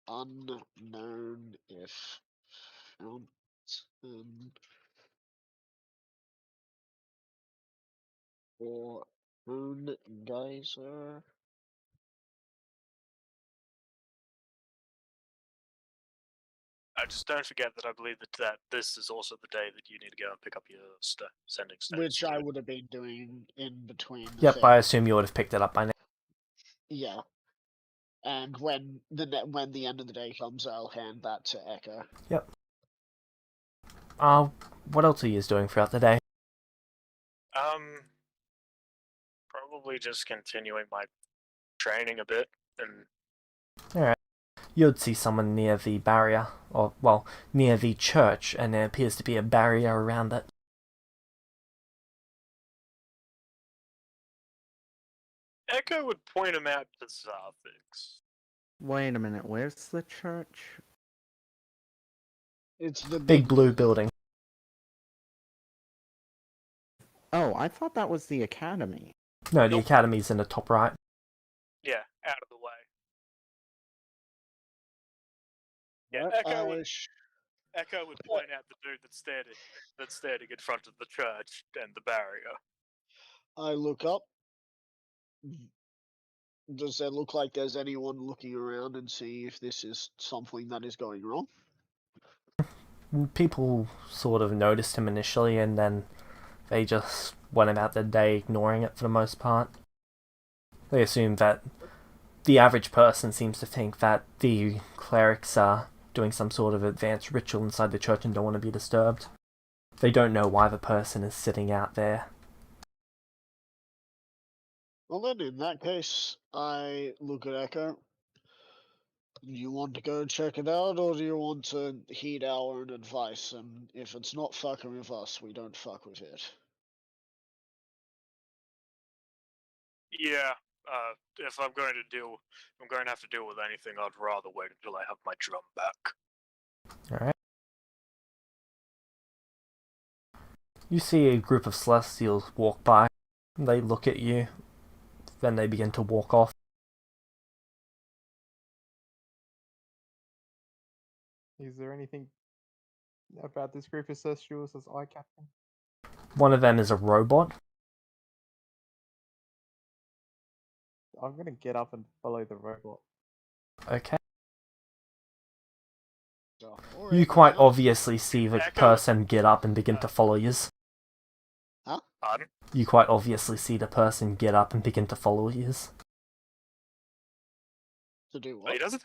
are unknown if found. Or moon geyser. Just don't forget that I believe that this is also the day that you need to go and pick up your sending stones. Which I would have been doing in between the Yep, thing. I assume you would have picked it up by now. Yeah. And when the end of the day comes, I'll hand that to Echo. Yep. What else are you doing throughout the day? Probably just continuing my training a bit, and Alright. You'd see someone near the barrier, or, well, near the church, and there appears to be a barrier around it. Echo would point him out to Zarthix. Wait a minute, where's the church? It's the Big blue building. Oh, I thought that was the academy. No, the Nope. academy's in the top right. Yeah, out of the way. Yeah, What? Echo would point out the dude that's standing in front of the church and the barrier. I look up. Does it look like there's anyone looking around and see if this is something that is going wrong? People sort of noticed him initially, and then they just went about their day ignoring it for the most part. They assume that the average person seems to think that the clerics are doing some sort of advanced ritual inside the church and don't want to be disturbed. They don't know why the person is sitting out there. Well then, in that case, I look at Echo. Do you want to go check it out, or do you want to heed our own advice? And if it's not fucking with us, we don't fuck with it. Yeah, if I'm going to have to deal with anything, I'd rather wait until I have my drum back. Alright. You see a group of Celestials walk by. They look at you, then they begin to walk off. Is there anything about this group of Celestials as eye-catching? One of them is a robot. I'm gonna get up and follow the robot. Okay. Or You Echo, quite huh? obviously see the Echo- person get up and begin to follow you. Pardon? You quite obviously see the person get up and begin to follow you. To do Well, what?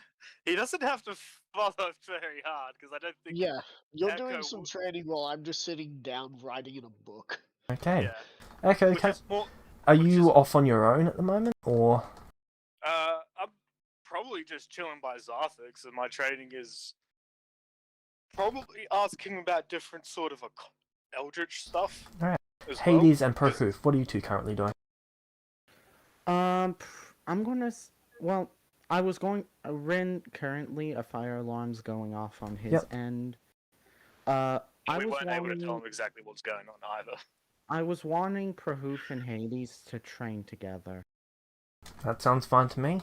he doesn't have to follow very hard, because I don't think... Yeah, you're Echo doing some w- training while I'm just sitting down writing in a book. Okay. Yeah. Okay, Which okay. is more... Are which you is- off on your own at the moment, or...? I'm probably just chilling by Zarthix, and my training is probably asking about different sort of eldritch stuff. Alright. As Hades well. and Prohoof, what are you two currently doing? I'm gonna. Well, I was going. Rin currently a fire alarm's going off on his Yep. end. I We was weren't able to tell warning. him exactly what's going on either. I was warning Prahoof and Hades to train together. That sounds fine to me.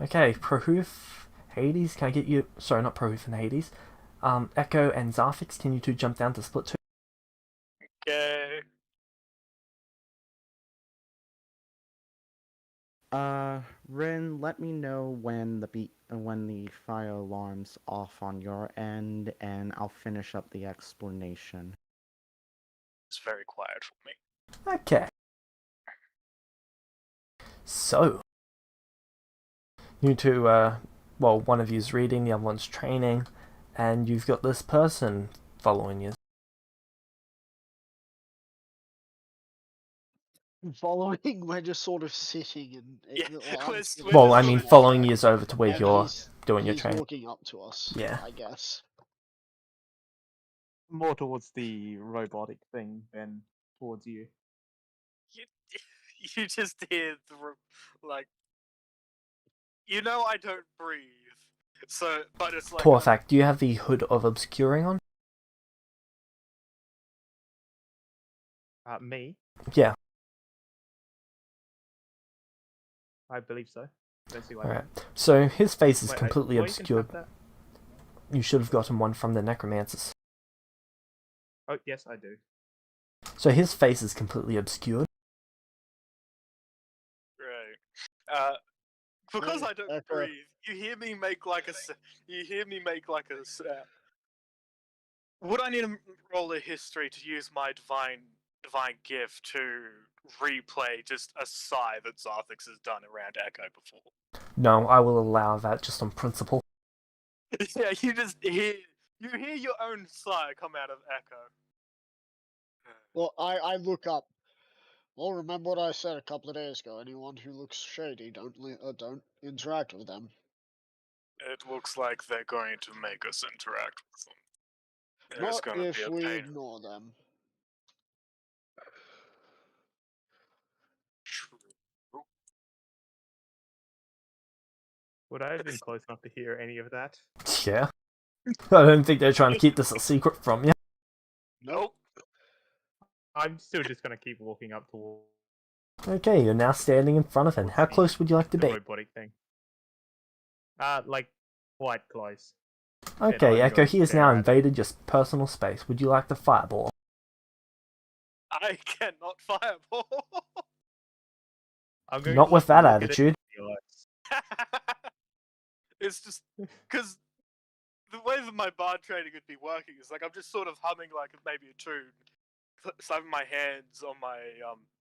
Okay, Prohoof, Hades, can I get you... Sorry, not Prohoof and Hades. Echo and Zarfix, can you two jump down to split 2? Okay. Rin, let me know when the fire alarm's off on your end, and I'll finish up the explanation. It's very quiet for me. Okay. So, you two, well, one of you's reading, the other one's training, and you've got this person following you. Following, we're just sort of sitting and. Yeah, I'm we're sitting Well, I there mean, and following you over to where and you're doing your he's training. walking up to us. Yeah. I guess. More towards the robotic thing than towards you. You just hear like, you know, I don't breathe. So, but it's like Poor fact, do you have the Hood of Obscuring on? Me? Yeah. I believe so. Don't see why. Alright. So his face is Wait, completely before you can obscured. have that- You should have gotten one from the Necromancers. Oh, yes, I do. So his face is completely obscured. right. Because I don't Echo. breathe, you hear me make like a. You hear me make like a. Would I need to roll a history to use my divine gift to replay just a sigh that Zarthix has done around Echo before? No, I will allow that just on principle. Yeah, you just hear your own sigh come out of Echo. Well, I look up. Well, remember what I said a couple of days ago. Anyone who looks shady, don't interact with them. It looks like they're going to make us interact with them. It's Not going to be if a we pain. ignore them. Would I have been close enough to hear any of that? Yeah. I don't think they're trying to keep this a secret from you. Nope. I'm still just gonna keep walking up towards Okay, you're now standing in front of him. How close would you like to the be? robotic thing. Like quite close. Okay, I'm Echo, going he to has stare now at it. invaded your personal space. Would you like to fireball? I cannot fireball. I'm going Not to with just that look at it attitude. and realize- It's just because the way that my bard training would be working is like I'm just sort of humming like maybe a tune, slapping my hands on my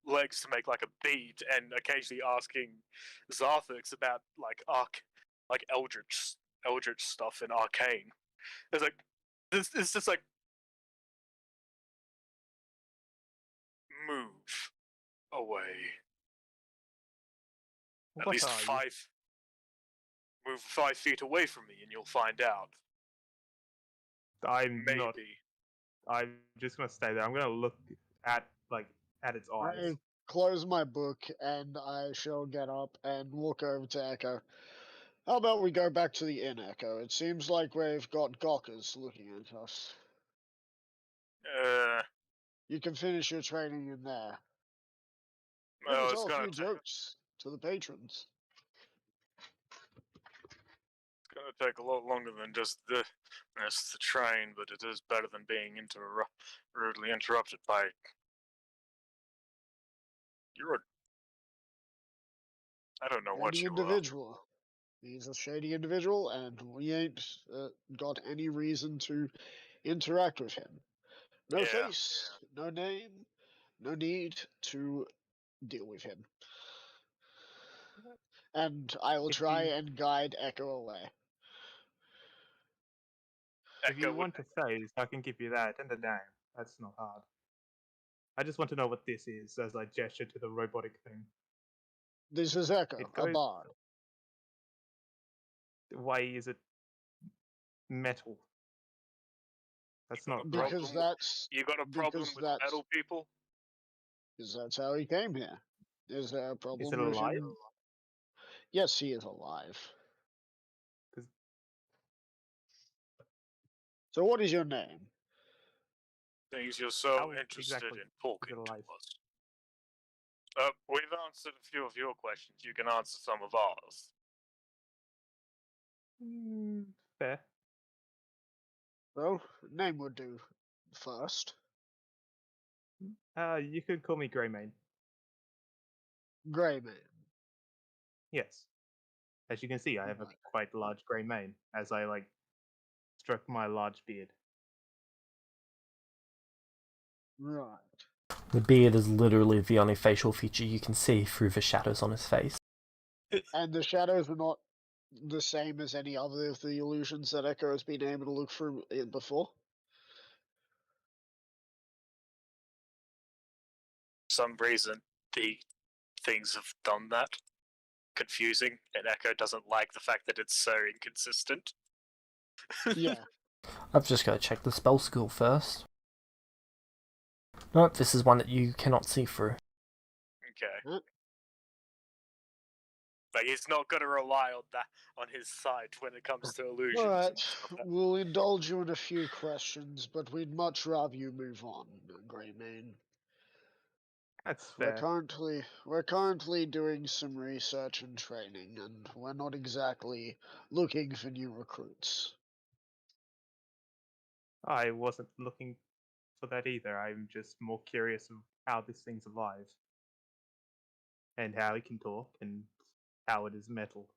legs to make like a beat, and occasionally asking Zarthix about like eldritch stuff in Arcane. It's like this is just like move away. At What least are you? 5. Move 5 feet away from me, and you'll find out. I'm Maybe. not. I'm just gonna stay there. I'm gonna look at its eyes. I close my book and I shall get up and walk over to Echo. How about we go back to the inn, Echo? It seems like we've got gawkers looking at us. You can finish your training in there. Maybe Well, tell a few it's jokes to the patrons. gonna take a lot longer than just the train, but it is better than being rudely interrupted by. I don't know what Shady you are. individual. He's a shady individual, and we ain't got any reason to interact with him. No Yeah. face, no name, no need to deal with him. And I will If try you- and guide Echo away. If you Echo would. want to phase, I can give you that and a name. That's not hard. I just want to know what this is as I gesture to the robotic thing. This is Echo, It a goes- bard. Why is it metal? That's got not a right. Because problem that's You got a problem because with that's metal people? because that's how he came here. Is there a problem Is it with alive? him? Yes, he is alive. 'Cause- So what is your name? Things you're so How interested exactly in talking is it to alive? us. We've answered a few of your questions. You can answer some of ours. Fair. Well, name would do first. You could call me Greymane. Grey Man. Yes. As you can see, I have a Right. quite large grey mane as I stroke my large beard. Right. The beard is literally the only facial feature you can see through the shadows on his face. And the shadows are not the same as any other of the illusions that Echo has been able to look through before? For some reason, the things have done that. Confusing, and Echo doesn't like the fact that it's so inconsistent. Yeah. I've just got to check the spell skill first. Nope, this is one that you cannot see through. Okay. Huh? Like he's not going to rely on that on his side when it comes to illusions. Alright, and stuff like that. we'll indulge you in a few questions, but we'd much rather you move on, Greymane. That's We're fair. currently doing some research and training, and we're not exactly looking for new recruits. I wasn't looking for that either. I'm just more curious of how this thing's alive. And how it can talk, and how it is metal.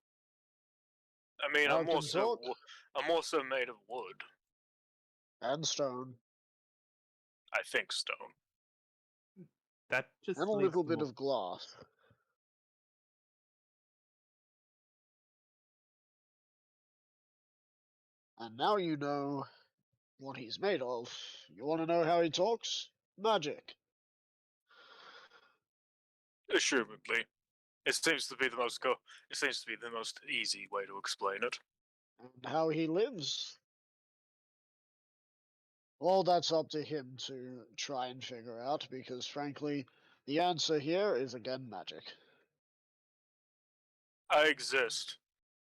I mean, I can talk. I'm also made of wood. And stone, I think stone. That just and a leads little to bit more. of glass. And now you know what he's made of. You want to know how he talks? Magic. Assumedly, it seems to be the most It seems to be the most easy way to explain it. And how he lives? Well, that's up to him to try and figure out, because frankly, the answer here is again magic. I exist.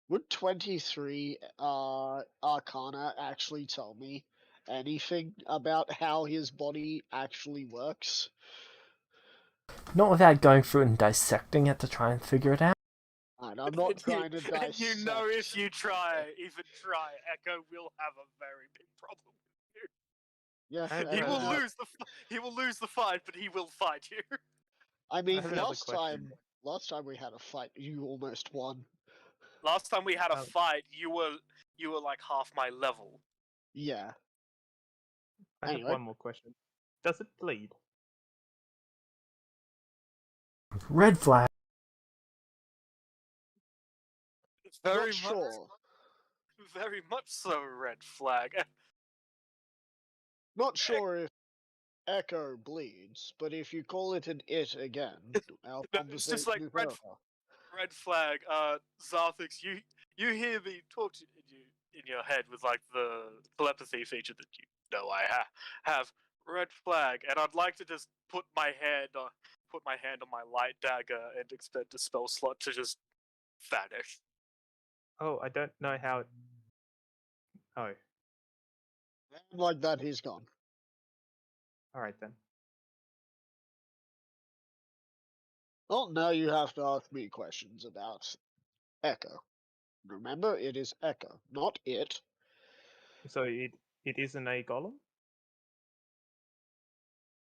Would 23 Arcana actually tell me anything about how his body actually works? Not without going through and dissecting it to try and figure it out. And I'm not trying to dissect. You know, if you even try, Echo will have a very big problem with you. Yeah, I have He will another- lose the fight, but he will fight you. I mean, have another last question. time we had a fight, you almost won. Last time we had a Um, fight, you were like half my level. Yeah. I have Anyway. one more question. Does it bleed? Red flag. Very Not sure. Very much so, red flag. Not sure if Echo bleeds, but if you call it an it again, our No, it's just conversation like is red over. Red flag. Zarthix, you hear me talk to you in your head with like the telepathy feature that you know I have. Red flag, and I'd like to just put my hand on my light dagger and expend a spell slot to just vanish. Oh, I don't know how it... Oh, And like that, he's gone. alright then. Well, now you have to ask me questions about Echo. Remember, it is Echo, not it. So it isn't a golem?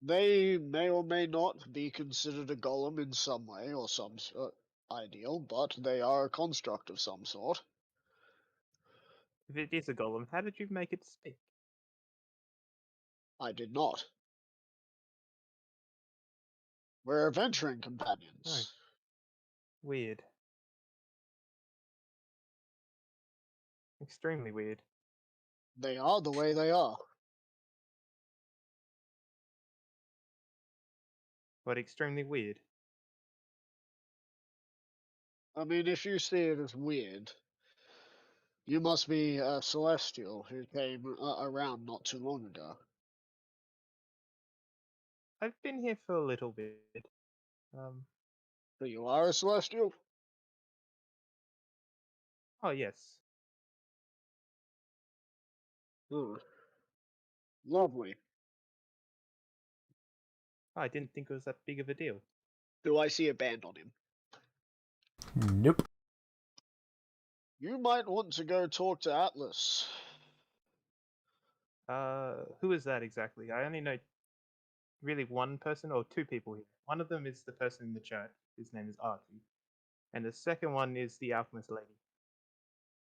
They may or may not be considered a golem in some way or some ideal, but they are a construct of some sort. If it is a golem, how did you make it speak? I did not. We're adventuring companions. Weird. Extremely weird. They are the way they are. But extremely weird. I mean, if you see it as weird, you must be a Celestial who came around not too long ago. I've been here for a little bit. So you are a Celestial? Oh yes. Hmm. Lovely. I didn't think it was that big of a deal. Do I see a band on him? Nope. You might want to go talk to Atlas. Who is that exactly? I only know really one person or two people here. One of them is the person in the chat. His name is Archie, and the second one is the alchemist lady.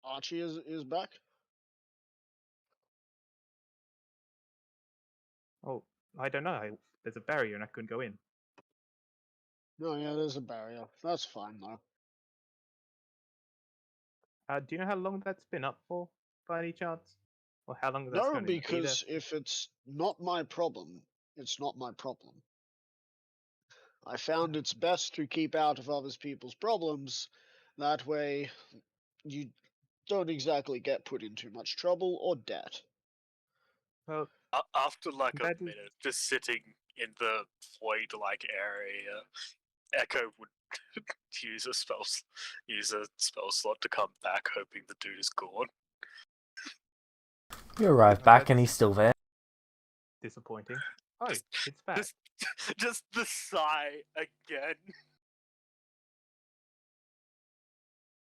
Archie is back. Oh, I don't know. There's a barrier and I couldn't go in. No, yeah, there's a barrier. That's fine though. Do you know how long that's been up for, by any chance? Or how long that's No, going to be there? because if it's not my problem, it's not my problem. I found it's best to keep out of other people's problems. That way, you don't exactly get put in too much trouble or debt. Well, After like a that is... minute, just sitting in the void-like area, Echo would use a spell slot to come back, hoping the dude is gone. You arrive back and he's still there. disappointing. Oh, Just- it's back. Just the sigh again.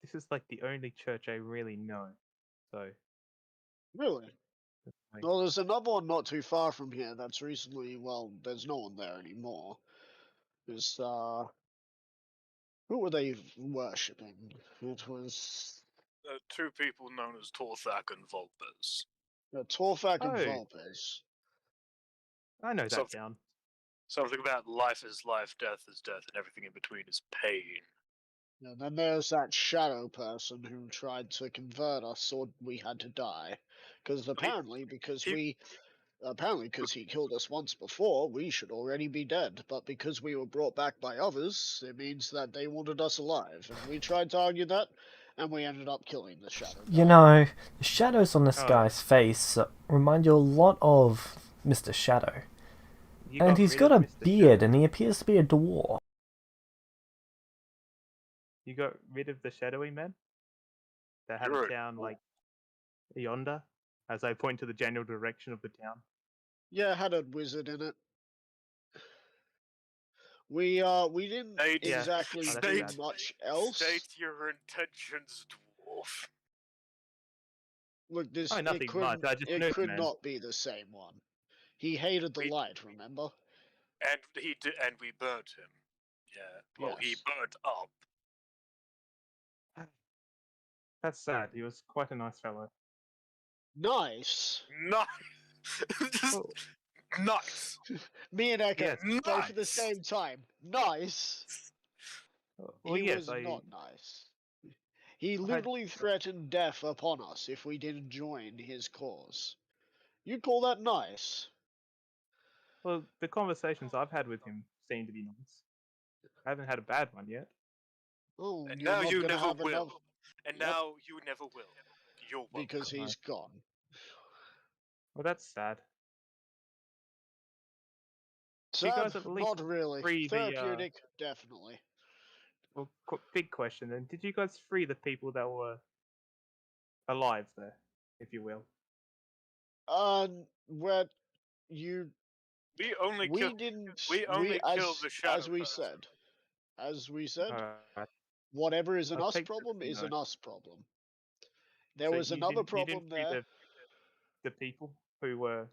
This is like the only church I really know. So, Really? like, Well, there's another one not too far from here that's recently, well, there's no one there anymore. There's, who were they worshipping? It was Two people known as Torthak and Vulpes. Torfak and Oh. Valpes. I know that Something- down. Something about life is life, death is death, and everything in between is pain. And then there's that shadow person who tried to convert us, or we had to die. Because apparently, because he killed us once before, we should already be dead. But because we were brought back by others, it means that they wanted us alive. And we tried to argue that, and we ended up killing the shadow guy. You know, the shadows on this Oh. guy's face remind you a lot of Mr. Shadow. You And he's rid got of a Mr. beard Shadow. and he appears to be a dwarf. You got rid of the shadowy man that had You're a town like yonder, as I point to the general direction of the town. Yeah, it had a wizard in it. We didn't State- Yeah. exactly Oh, that's do bad. much else. State your intentions, dwarf. Look, this Oh, nothing much. I just it knew, could man. not be the same one. He hated the We- light, remember? And and we burnt him. Yeah. Well, he Yes. burnt up. That's sad. He was quite a nice fellow. Nice. Nice. Just Oh, nice. Me and Echo Yes. both at the Nice. same time. Nice. well, He yes, was I. not nice. He literally threatened death upon us if we didn't join his cause. You call that nice? Well, the conversations I've had with him seem to be nice. I haven't had a bad one yet. Oh, And you're now not you gonna never have will. enough And Yep. now you never will. You're welcome. because he's gone. Well, that's sad. You Sad, guys at least not really. free the, Therapeutic, definitely. Well, big question then. Did you guys free the people that were alive there, if you will? Where you We only we kill. didn't We only killed the shadow as we person. said, Alright. whatever is an I'll us take that problem to is know. an us problem. There So was you another didn't- you didn't problem free there. The people who were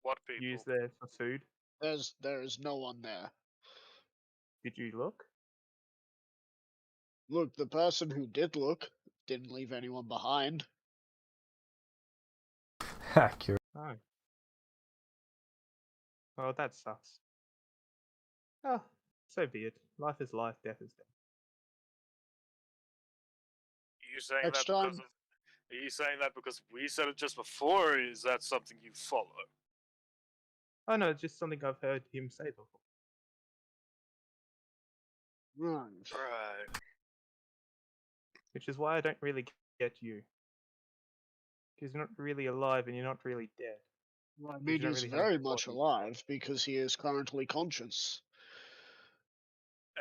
What people? used there for food. There is no one there. Did you look? Look, the person who did look didn't leave anyone behind. Accurate. Oh. Well, that sucks. Oh, so be it. Life is life, death is death. Are you saying Next that because time- of? Are you saying that because we said it just before, or is that something you follow? Oh no, it's just something I've heard him say before. Right. Right. Which is why I don't really get you. Because you're not really alive and you're not really dead. Well, I you mean, don't he's really have a very much body. alive because he is currently conscious.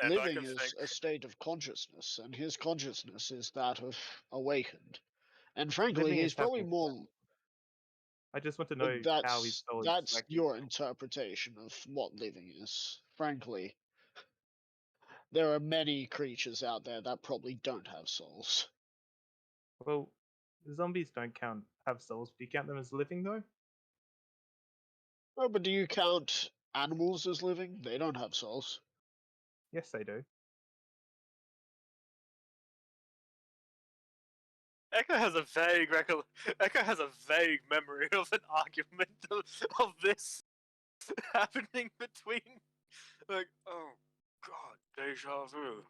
And I Living can is think. a state of consciousness, and his consciousness is that of awakened. And frankly, Living he's is probably having- more. I just want to But know how his soul is that's like. your interpretation of what living is. Frankly, there are many creatures out there that probably don't have souls. Well, zombies don't have souls. Do you count them as living though? Oh, but do you count animals as living? They don't have souls. Yes, they do. Echo has a vague Echo has a vague memory of an argument of this happening between, like, oh god, deja vu.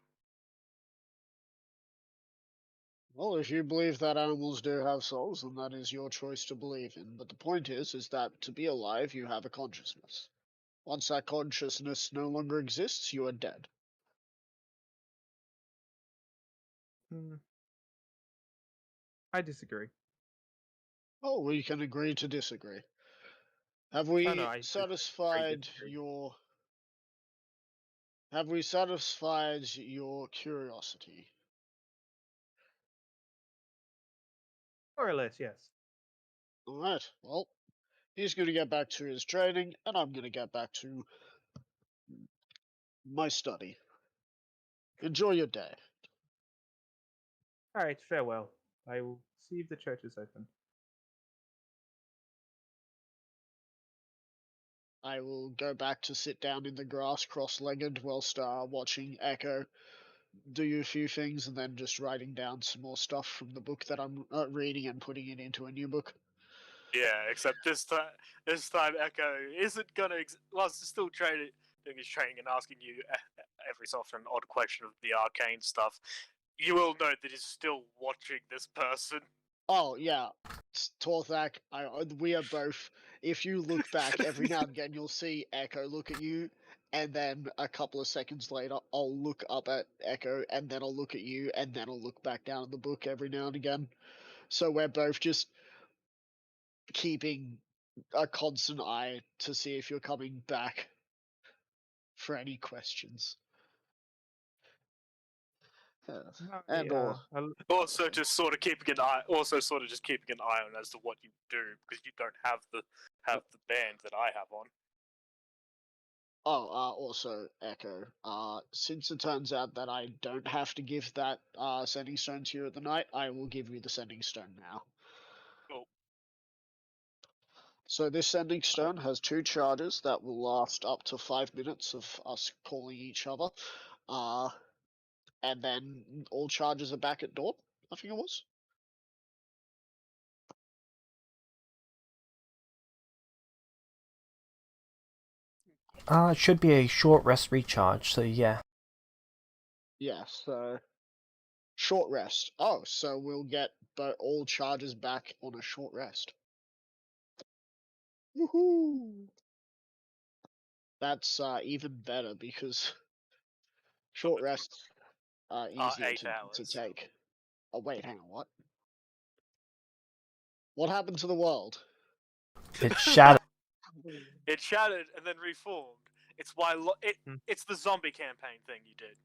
Well, if you believe that animals do have souls, then that is your choice to believe in. But the point is that to be alive, you have a consciousness. Once that consciousness no longer exists, you are dead. Hmm. I disagree. Oh, we can agree to disagree. Have No, we I just satisfied disagree. your... Have we satisfied your curiosity? More or less, yes. Alright, well, he's going to get back to his training, and I'm going to get back to my study. Enjoy your day. All right, farewell. I will see if the church is open. I will go back to sit down in the grass cross-legged whilst watching Echo do a few things and then just writing down some more stuff from the book that I'm reading and putting it into a new book. Yeah, except this time Echo isn't gonna. Whilst still doing his training and asking you every so often an odd question of the arcane stuff, you will note that he's still watching this person. Oh yeah, Torthak, we are both. If you look back every now and again, you'll see Echo look at you, and then a couple of seconds later, I'll look up at Echo, and then I'll look at you, and then I'll look back down at the book every now and again. So we're both just keeping a constant eye to see if you're coming back for any questions. And or Also, just sort of keeping an eye. Also, sort of just keeping an eye on as to what you do because you don't have the band that I have on. Also Echo. Since it turns out that I don't have to give that sending stone to you at the night, I will give you the sending stone now. Cool. So this sending stone has 2 charges that will last up to 5 minutes of us calling each other. And then all charges are back at dawn, I think it was. It should be a short rest recharge, so yeah. Yeah, so short rest. Oh, so we'll get all charges back on a short rest. Woohoo! That's even better because short rests are easier 8 to hours. take. Oh wait, hang on, what? What happened to the world? It shattered. It shattered and then reformed. It's why it's the zombie campaign thing you did.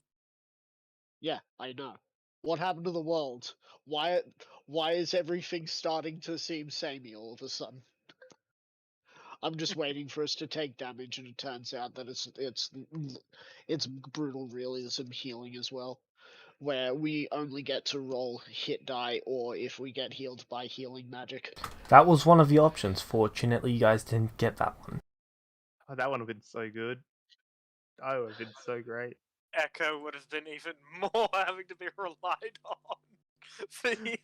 Yeah, I know. What happened to the world? Why is everything starting to seem samey all of a sudden? I'm just waiting for us to take damage, and it turns out that it's brutal realism healing as well, where we only get to roll hit die or if we get healed by healing magic. That was one of the options. Fortunately, you guys didn't get that one. Oh, that one would have been so good. That would have been so great. Echo would have been even more having to be relied on for healing.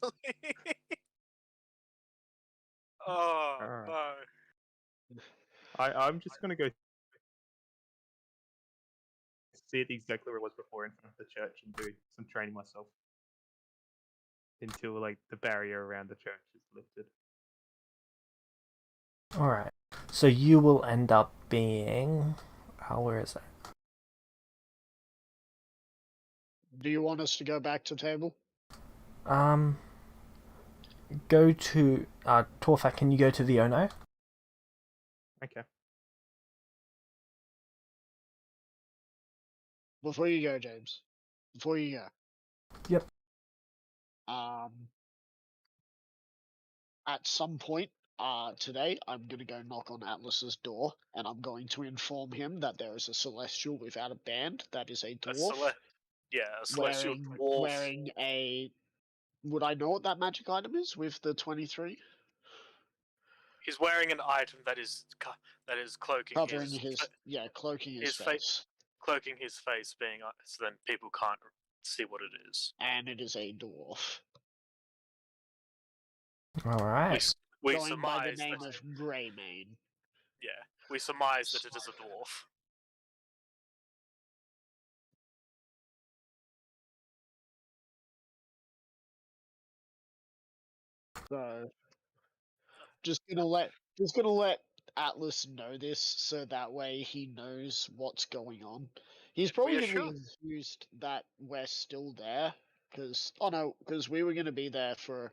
Oh Alright. no. I'm just gonna go see it exactly where it was before in front of the church and do some training myself until like the barrier around the church is lifted. Alright. So you will end up being... where is it? Do you want us to go back to table? Go to... Torfak, can you go to the Ono? Okay. Before you go, James. Before you go. Yep. At some point, today, I'm gonna go knock on Atlas's door, and I'm going to inform him that there is a Celestial without a band that is a dwarf A celestial dwarf. wearing a... Would I know what that magic item is with the 23? He's wearing an item that is cloaking Covering his cloaking his his face. cloaking his face, being so then people can't see what it is. And it is a dwarf. Alright. We Going by the surmise name that of Greymane. we surmise that it is a dwarf. So just gonna let Atlas know this so that way he knows what's going on. He's probably gonna be confused that we're still there. Because we were gonna be there for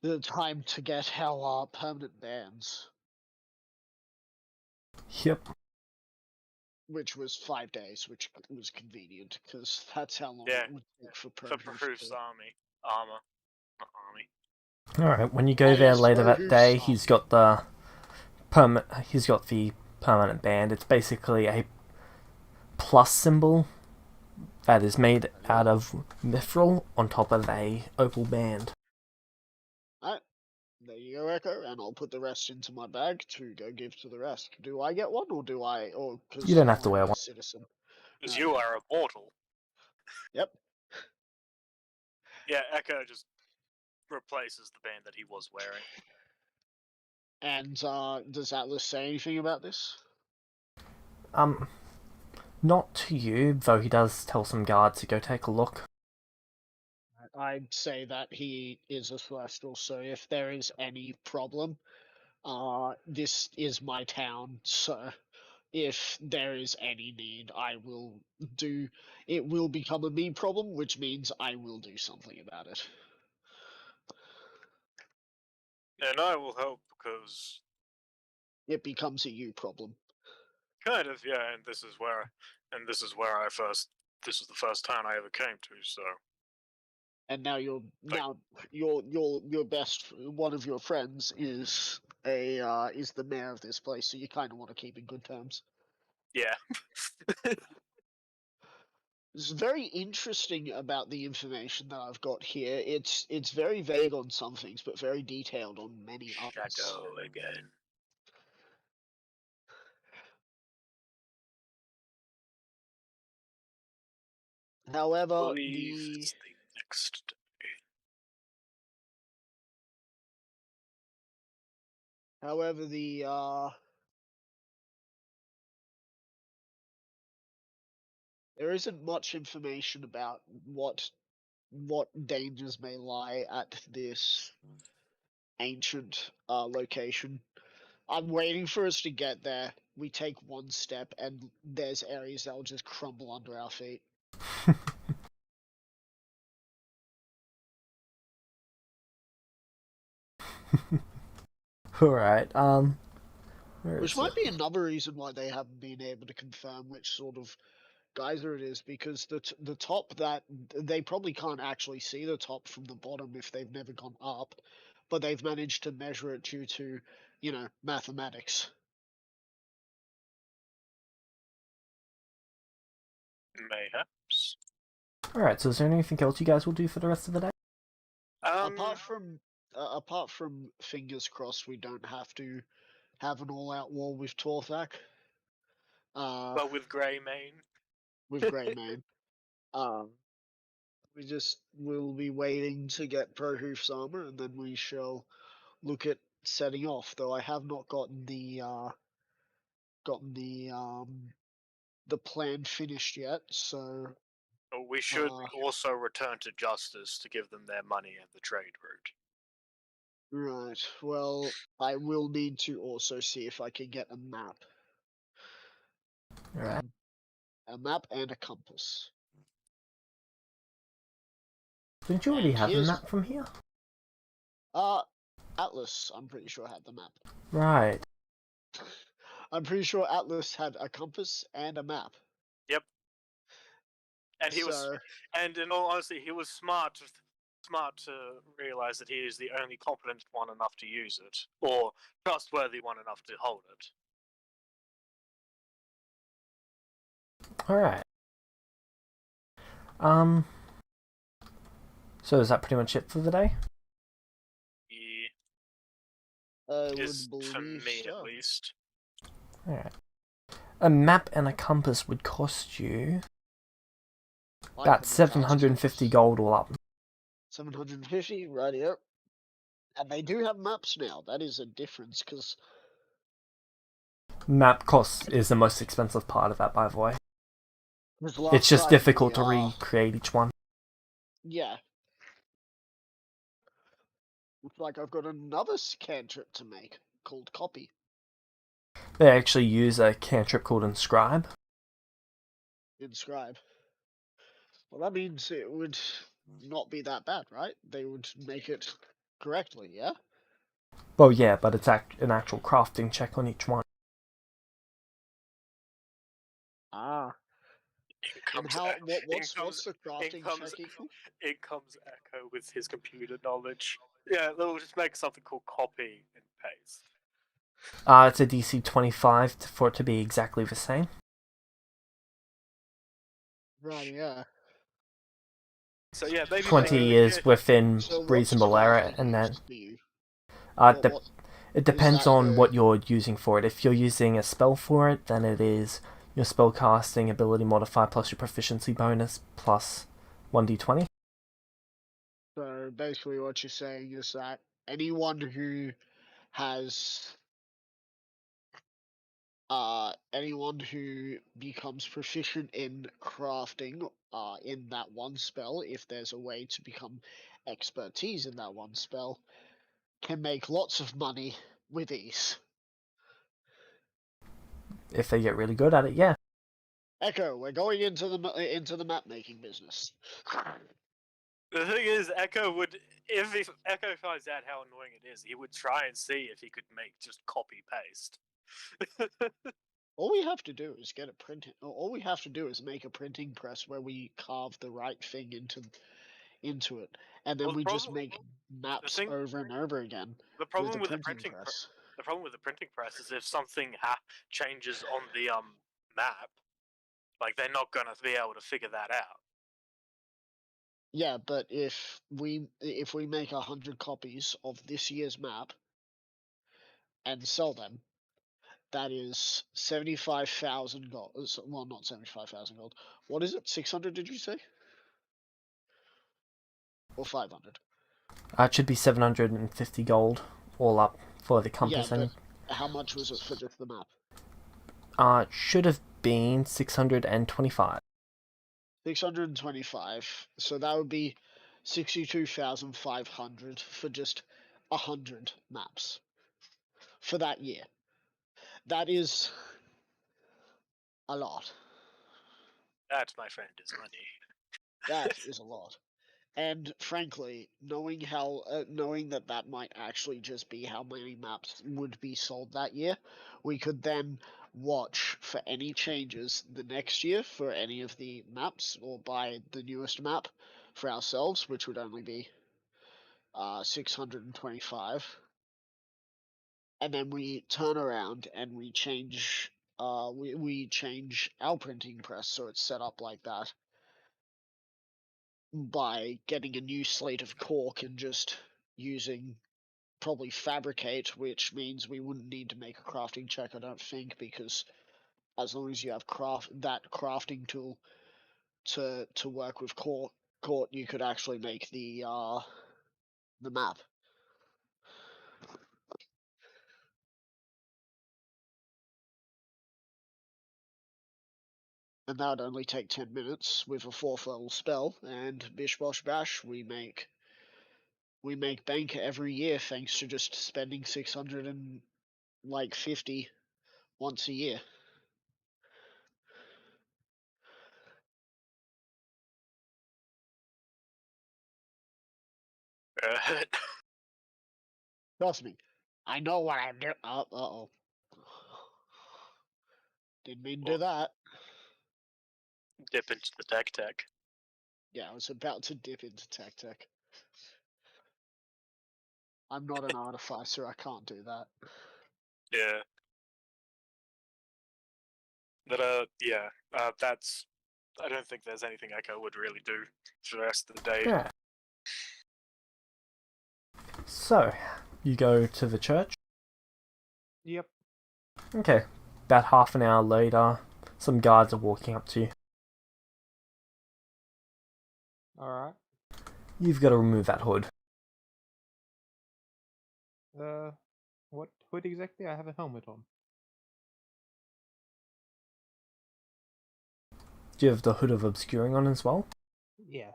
the time to get our permanent bans. Yep. Which was 5 days, which was convenient, because that's how long Yeah, it would take for For Prohoof Proof's to... armor, not army. Alright, when you go That there is later that Prohoof's day, army. he's got the permanent band. It's basically a plus symbol that is made out of mithril on top of a opal band. Alright, there you go, Echo, and I'll put the rest into my bag to go give to the rest. Do I get one, or do I... or because You don't have to I'm wear a one. citizen? Because Okay. you are immortal. Yep. Yeah, Echo just replaces the band that he was wearing. And does Atlas say anything about this? Not to you, though he does tell some guards to go take a look. I'd say that he is a Celestial, so if there is any problem, this is my town, so if there is any need, I will do... It will become a me problem, which means I will do something about it. And I will help because It becomes a you problem. kind of, yeah, and this is where this is the first town I ever came to, so And now your best one of your friends is the mayor of this place, so you kind of want to keep in good terms. yeah. It's very interesting about the information that I've got here. It's very vague on some things, but very detailed on many others. Shadow again. However, Believe it's the next day. however, there isn't much information about what dangers may lie at this ancient location. I'm waiting for us to get there. We take one step, and there's areas that will just crumble under our feet. Alright, Which might be another reason why they haven't been able to confirm which sort of geyser it is, because the top, that they probably can't actually see the top from the bottom if they've never gone up, but they've managed to measure it due to, mathematics. Mayhaps. Alright, so is there anything else you guys will do for the rest of the day? Apart from fingers crossed, we don't have to have an all-out war with Torthak. Well, with Greymane. With Greymane. We'll be waiting to get Prohoof's armor, and then we shall look at setting off. Though I have not gotten the plan finished yet, so We should also return to Justice to give them their money and the trade route. right. Well, I will need to also see if I can get a map. Alright. A map and a compass. Didn't you already And have a here's- map from here? Atlas, I'm pretty sure, had the map. Right. I'm pretty sure Atlas had a compass and a map. Yep. And he was, and in all honesty, he was smart to realize that he is the only competent one enough to use it, or trustworthy one enough to hold it. Alright. So is that pretty much it for the day? I Is would for believe me so. at least. Alright. A map and a compass would cost you about 750 gold all up. 750, rightio. And they do have maps now. That is a difference, because Map cost is the most expensive part of that, by the way. last It's just time difficult to we, recreate each one. Yeah. Looks like I've got another cantrip to make, called Copy. They actually use a cantrip called Inscribe. Inscribe. Well, that means it would not be that bad, right? They would make it correctly, yeah? Well, yeah, but it's an actual crafting check on each one. Ah. In And comes, how? in What's comes, the crafting comes, check equal? in comes Echo with his computer knowledge. Yeah, they'll just make something called copy and paste. It's a DC 25 for it to be exactly the same. Right, yeah. So yeah, maybe 20 is within So what's reasonable error, crafting and then use for you? it depends that on what you're using for it. If you're using a spell for it, then it is your spellcasting ability modifier plus your proficiency bonus plus 1d20. So basically what you're saying is that anyone who has anyone who becomes proficient in crafting in that one spell, if there's a way to become expertise in that one spell, can make lots of money with ease. If they get really good at it, yeah. Echo, we're going into the map making business. The thing is, Echo would, if Echo finds out how annoying it is, he would try and see if he could make just copy paste. All we have to do is get a printing. All we have to do is make a printing press where we carve the right thing into it, and then Well, the we just problem- make maps thing- over and over again The with problem a with the printing printing press. the problem with the printing press is if something changes on the map, like they're not gonna be able to figure that out. Yeah, but if we make 100 copies of this year's map and sell them, that is 75,000 gold. Well, not 75,000 gold. What is it? 600? Did you say? Or 500? It should be 750 gold all up for the compass. Yeah, but how much was it for just the map? It should have been 625. 625. So that would be 62,500 for just 100 maps for that year. That is a lot. That, my friend, is money. That is a lot. And frankly, knowing that might actually just be how many maps would be sold that year, we could then watch for any changes the next year for any of the maps, or buy the newest map for ourselves, which would only be 625. And then we turn around and we change we change our printing press so it's set up like that by getting a new slate of cork and just using probably fabricate, which means we wouldn't need to make a crafting check, I don't think, because as long as you have that crafting tool to work with cork, you could actually make the map. And that would only take 10 minutes with a 4th level spell, and bish bosh bash, we make bank every year thanks to just spending 650 once a year. Trust me, I know what I'm doing. Uh-oh. Didn't mean to do that. Dip into the tech. Yeah, I was about to dip into tech. I'm not an artificer, I can't do that. Yeah. But that's. I don't think there's anything Echo would really do for the rest of the day. Yeah. So, you go to the church. Yep. Okay. About half an hour later, some guards are walking up to you. Alright. You've got to remove that hood. What hood exactly? I have a helmet on. Do you have the hood of obscuring on as well? Yeah.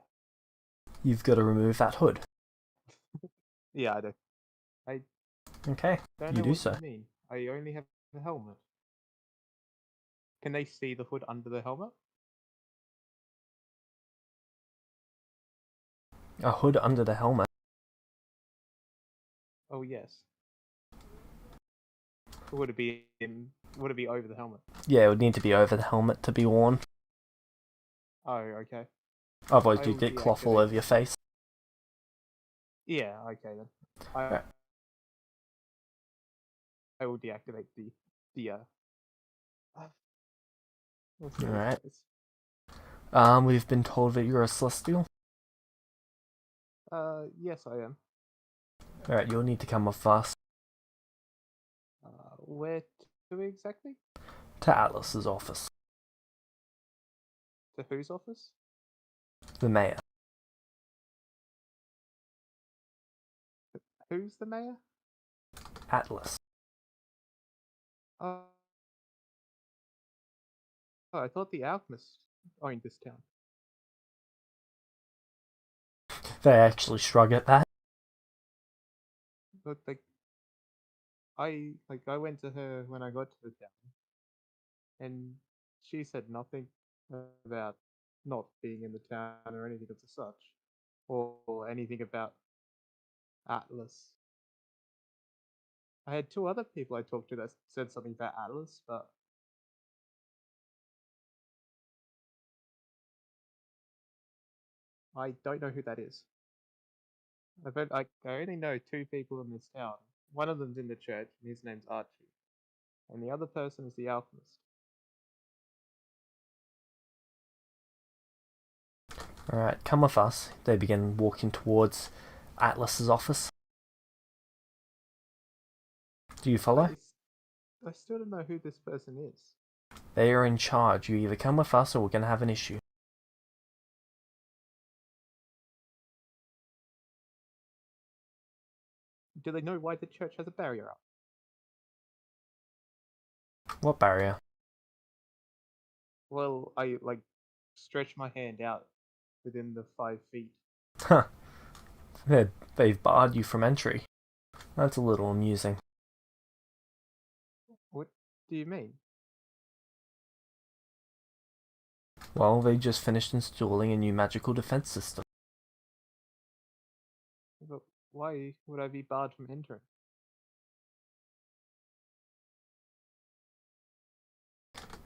You've got to remove that hood. Yeah, I do. I Okay, don't you know do what so. you mean. I only have the helmet. Can they see the hood under the helmet? A hood under the helmet. Oh yes. Or would it be would it be over the helmet? Yeah, it would need to be over the helmet to be worn. Oh, okay. Otherwise, I you'd will get cloth all deactivate over your face. Yeah, okay then. Right. I will deactivate the we'll see how Alright. it goes. We've been told that you're a Celestial. Yes I am. Alright, you'll need to come with us Where to exactly? to Atlas's office. To whose office? The mayor. Who's the mayor? Atlas. Oh, I thought the alchemists owned this town. They actually shrug at that. But I went to her when I got to the town, and she said nothing about not being in the town or anything of the such, or anything about Atlas. I had two other people I talked to that said something about Atlas, but I don't know who that is. I only know two people in this town. One of them's in the church, and his name's Archie, and the other person is the alchemist. Alright, come with us. They begin walking towards Atlas's office. Do you follow? I still don't know who this person is. They are in charge. You either come with us or we're going to have an issue. Do they know why the church has a barrier up? What barrier? Well, I stretch my hand out within the 5 feet. Huh. They've barred you from entry. That's a little amusing. What do you mean? Well, they just finished installing a new magical defense system. But why would I be barred from entering?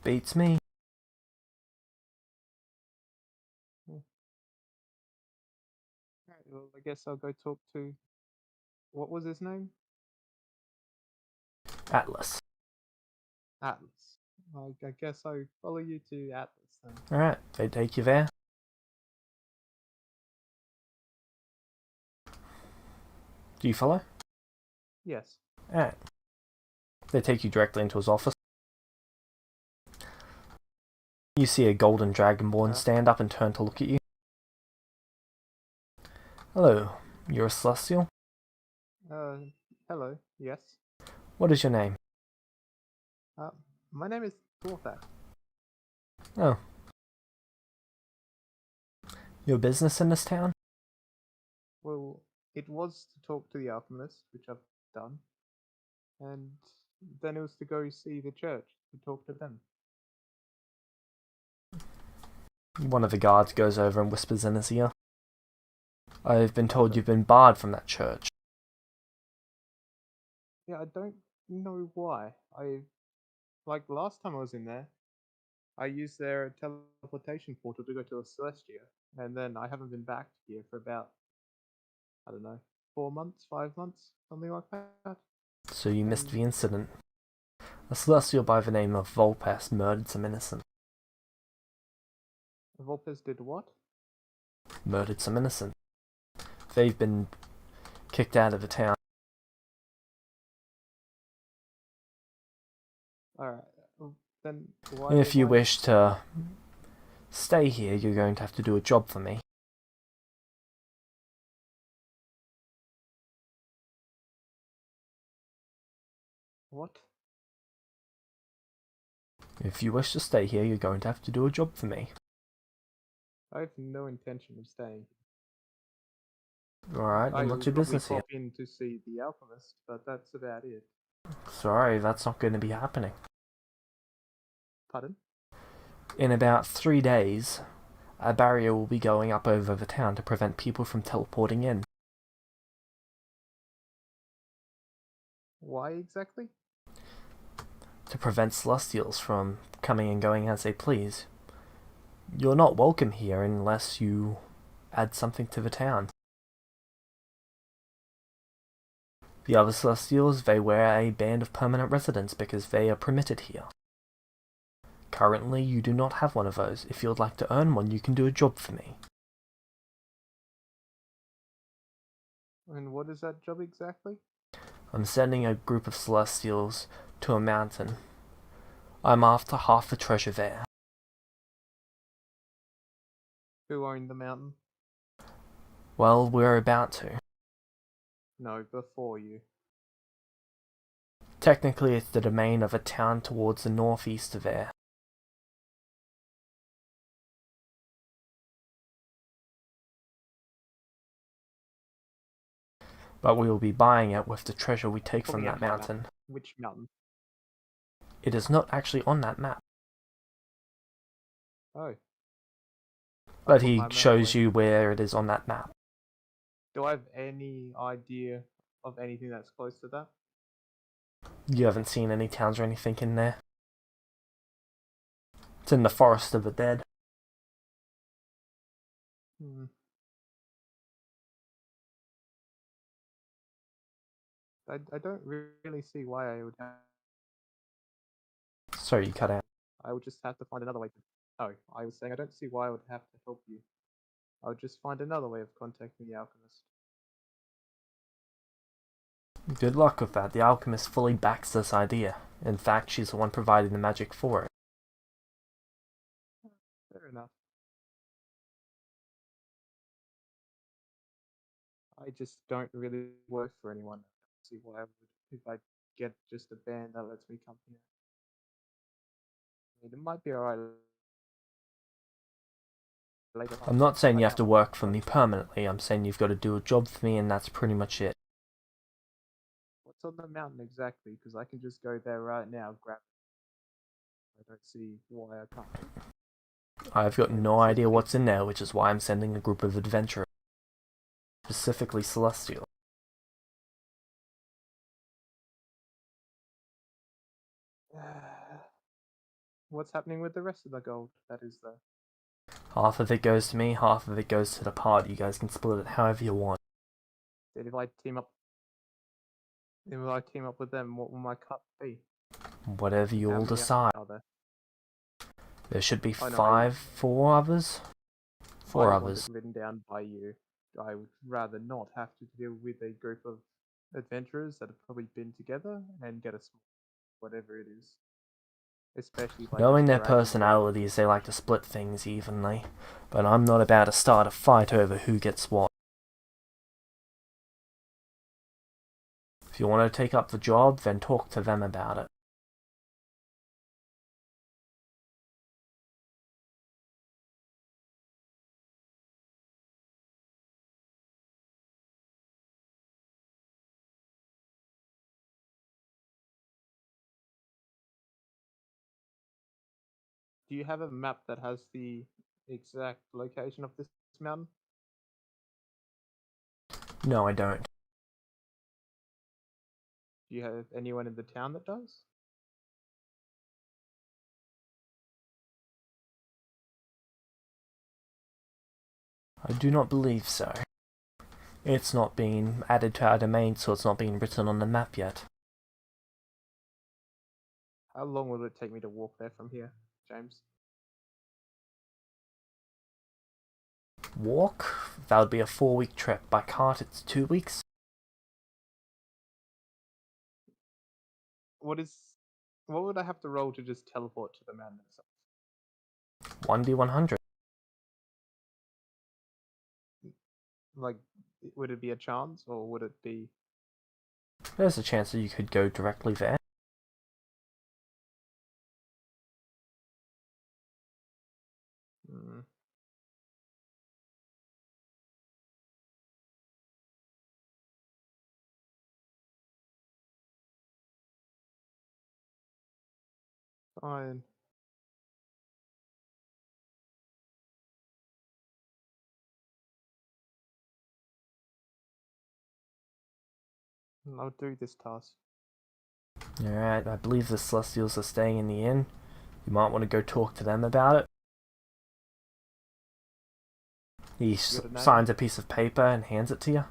Beats me. Alright, well, I guess I'll go talk to. What was his name? Atlas. Atlas. I guess I'll follow you to Atlas then. Alright, they take you there. Do you follow? Yes. Alright. They take you directly into his office. You see a golden dragonborn stand up and turn to look at you. Hello, you're a Celestial? Hello. Yes. What is your name? My name is Dwarfak. Oh. Your business in this town? Well, it was to talk to the alchemists, which I've done, and then it was to go see the church to talk to them. One of the guards goes over and whispers in his ear. I've been told you've been barred from that church. Yeah, I don't know why. Last time I was in there, I used their teleportation portal to go to Celestia, and then I haven't been back here for about, I don't know, 4 months, 5 months, something like that. So you missed the incident. A Celestial by the name of Volpes murdered some innocent. Volpes did what? Murdered some innocent. They've been kicked out of the town. Alright. Then why? If you why- wish to stay here, you're going to have to do a job for me. What? If you wish to stay here, you're going to have to do a job for me. I have no intention of staying. Alright, I then will what's your probably business here? pop in to see the alchemist, but that's about it. Sorry, that's not going to be happening. Pardon? In about 3 days, a barrier will be going up over the town to prevent people from teleporting in. Why exactly? To prevent Celestials from coming and going as they please. You're not welcome here unless you add something to the town. The other Celestials, they wear a band of permanent residents because they are permitted here. Currently, you do not have one of those. If you'd like to earn one, you can do a job for me. And what is that job exactly? I'm sending a group of Celestials to a mountain. I'm after half the treasure there. Who owned the mountain? Well, we're about to. No, before you. Technically, it's the domain of a town towards the northeast of there. But we will be buying it with the treasure we take from Pulling that out my map. mountain. Which mountain? It is not actually on that map, Oh. but put he my map shows away. you where it is on that map. Do I have any idea of anything that's close to that? You haven't seen any towns or anything in there. It's in the Forest of the Dead. Hmm. I don't really see why I would have. Sorry, you cut out. I would just have to find another way to. Oh, I was saying I don't see why I would have to help you. I would just find another way of contacting the alchemist. Good luck with that. The alchemist fully backs this idea. In fact, she's the one providing the magic for it. Fair enough. I just don't really work for anyone. I don't see why I would if I get just a band that lets me come here. I mean, it might be alright later on. I'm not saying you Right have to now, work for but me permanently. I'm saying you've got to do a job for me, and that's pretty much it. what's on the mountain exactly? Because I can just go there right now, grab it. I don't see why I can't. I've got no idea what's in there, which is why I'm sending a group of adventurers, specifically Celestial. What's happening with the rest of the gold? That is the. Half of it goes to me, half of it goes to the party. You guys can split it however you want. If I team up, with them, what will my cut be? Whatever you How all many decide. are there? There should be Oh, no, four others? Four I want others. it written down by you. I would rather not have to deal with a group of adventurers that have probably been together and get a small whatever it is. Especially by Knowing just their dragging them. personalities, they like to split things evenly. But I'm not about to start a fight over who gets what. If you want to take up the job, then talk to them about it. Do you have a map that has the exact location of this mountain? No, I don't. Do you have anyone in the town that does? I do not believe so. It's not been added to our domain, so it's not been written on the map yet. How long will it take me to walk there from here, James? Walk? That would be a 4-week trip. By cart, it's 2 weeks. What is What would I have to roll to just teleport to the man themselves? 1d100. Like, would it be a chance, or would it be... There's a chance that you could go directly there. Hmm. Fine. I'll do this task. Alright, I believe the Celestials are staying in the inn. You might want to go talk to them about it. He got a name? signs a piece of paper and hands it to you.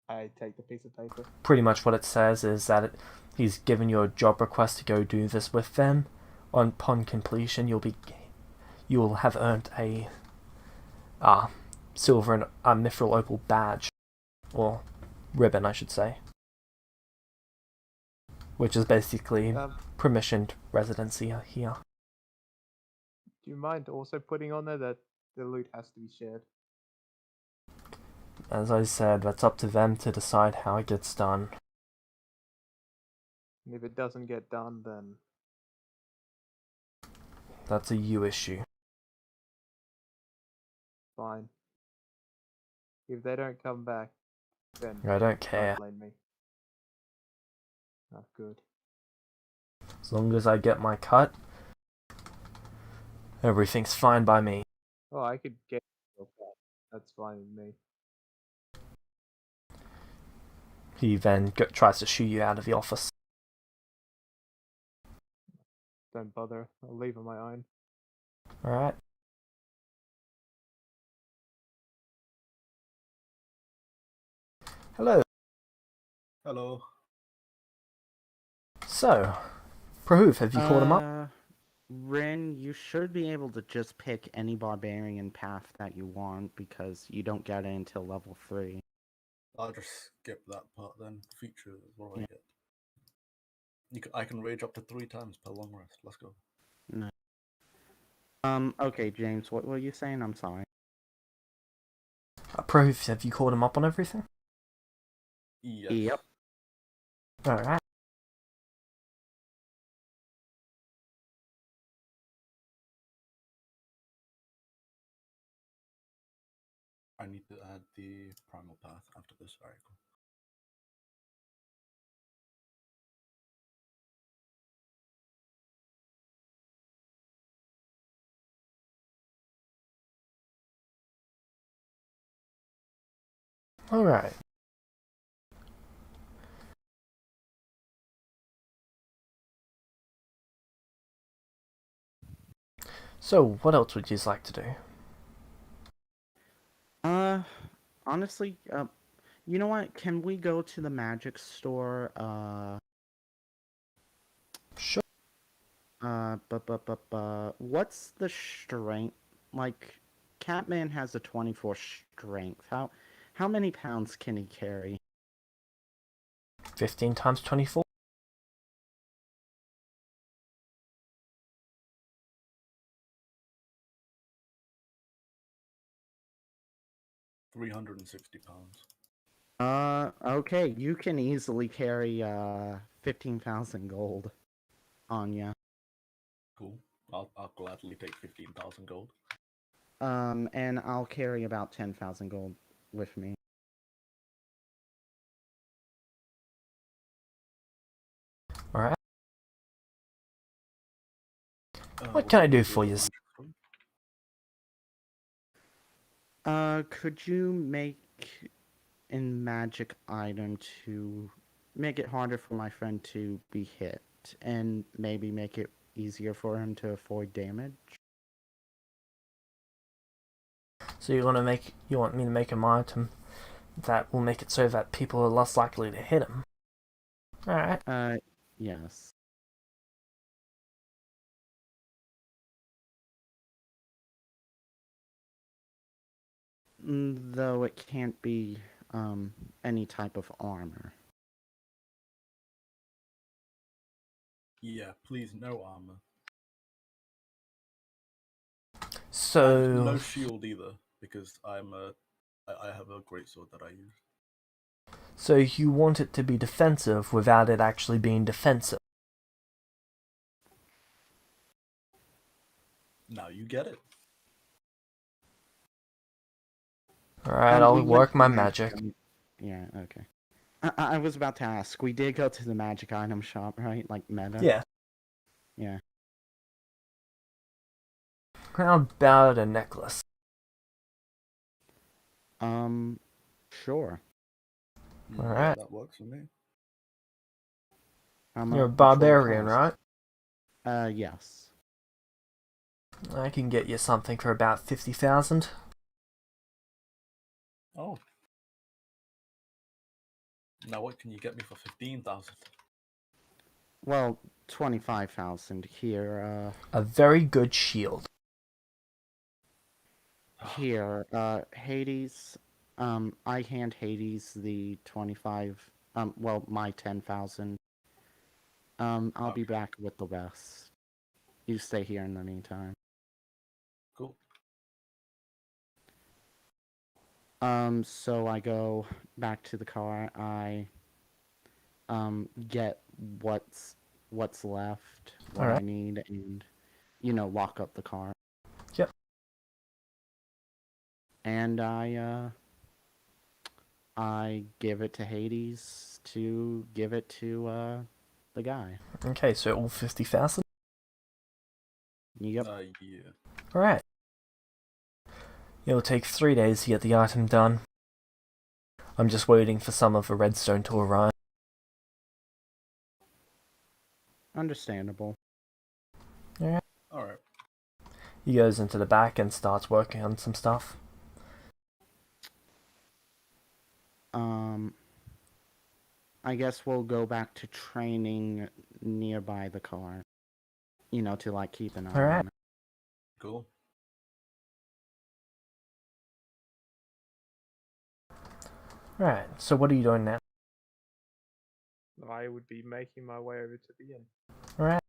I take the piece of paper. Pretty much what it says is that he's given you a job request to go do this with them. Upon completion, you'll have earned a silver and mithril opal badge, or ribbon, I should say, which is basically permissioned residency here. Do you mind also putting on there that the loot has to be shared? As I said, that's up to them to decide how it gets done. And if it doesn't get done, then... That's a you issue. fine. If they don't come back, then I don't care. don't blame me. Not good. As long as I get my cut, everything's fine by me. Oh, I could get your cut. That's fine with me. He then tries to shoo you out of the office. Don't bother. I'll leave on my own. Alright. Hello. Hello. So, Prahoof, have you called him up? Rin, you should be able to just pick any barbarian path that you want because you don't get it until level 3. I'll just skip that part then. Features, what do Yeah. I get? I can rage up to 3 times per long rest. Let's go. No. Okay, James, what were you saying? I'm sorry. Prahoof, have you called him up on everything? Yes. Yep. Alright. I need to add the primal path after this article. Alright. So, what else would you like to do? Honestly, you know what? Can we go to the magic store? Sure. What's the strength? Like, Catman has a 24 strength. How many pounds can he carry? 15 times 24? £360. Okay, you can easily carry 15,000 gold on ya. Cool. I'll gladly take 15,000 gold. And I'll carry about 10,000 gold with me. Alright. What can I do for you? Could you make a magic item to make it harder for my friend to be hit, and maybe make it easier for him to avoid damage? So you want me to make an item that will make it so that people are less likely to hit him? Alright. Yes. Though it can't be, any type of armor. Yeah, please, no armor. So, And no shield either, because I have a great sword that I use. so you want it to be defensive without it actually being defensive. Now you get it. Alright, We I'll went work to my the magic. Yeah, okay. I was about to ask. We did go to the magic item shop, right? Like meta. Yeah. Yeah. How about a necklace? Sure. Alright. That works for me. How You're a much will it barbarian, cost? right? Yes. I can get you something for about 50,000. Oh. Now what can you get me for 15,000? Well, 25,000 here. A very good shield. Here, Hades. I hand Hades the 25. Well, my 10,000. I'll be back with the rest. You stay here in the meantime. Cool. So I go back to the car. I get what's left, what I Alright. need, and lock up the car. Yep. And I give it to Hades to give it to the guy. Okay, so all 50,000? Yep. Yeah. Alright. It'll take 3 days to get the item done. I'm just waiting for some of the redstone to arrive. Understandable. Alright. Alright. He goes into the back and starts working on some stuff. I guess we'll go back to training nearby the car. To like keep an eye Alright. on it. Cool. Alright, so what are you doing now? I would be making my way over to the inn. Alright.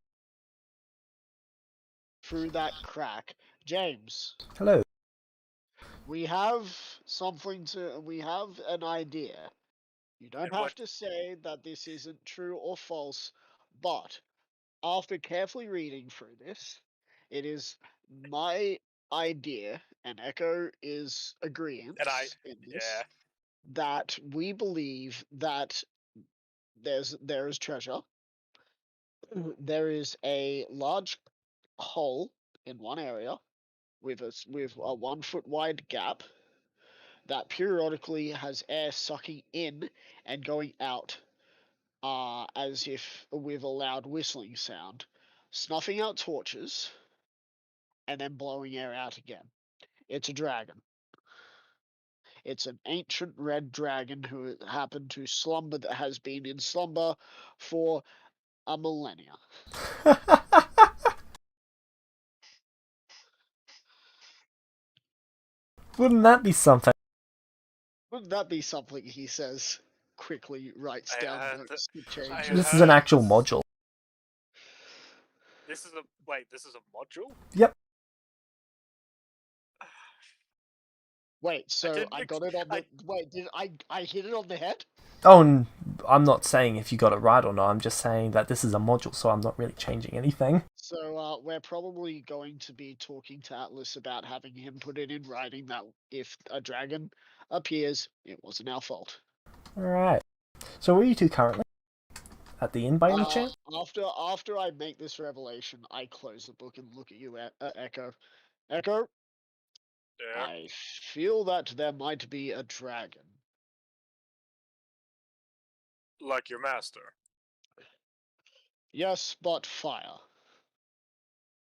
Through that crack. James, Hello. we have we have an idea. You don't And have what- to say that this isn't true or false, but after carefully reading through this, it is my idea, and Echo is agreeing in this, Yeah. that we believe that there is treasure. There is a large hole in one area with a 1 foot wide gap that periodically has air sucking in and going out, as if with a loud whistling sound, snuffing out torches, and then blowing air out again. It's a dragon. It's an ancient red dragon who happened to slumber, that has been in slumber for a millennia. Wouldn't that be something? Wouldn't that be something? He says, quickly writes I down heard notes to change I it. This is an heard actual this- module. This is a module? Yep. Wait, so didn't I ex- got it on the. I- Wait, did I hit it on the head? Oh, I'm not saying if you got it right or not. I'm just saying that this is a module, so I'm not really changing anything. So we're probably going to be talking to Atlas about having him put it in writing that if a dragon appears, it wasn't our fault. Alright. So where are you two currently? At the inn by any chance? After I make this revelation, I close the book and look at you, Echo. Echo, Yeah. I feel that there might be a dragon. Like your master. Yes, but fire.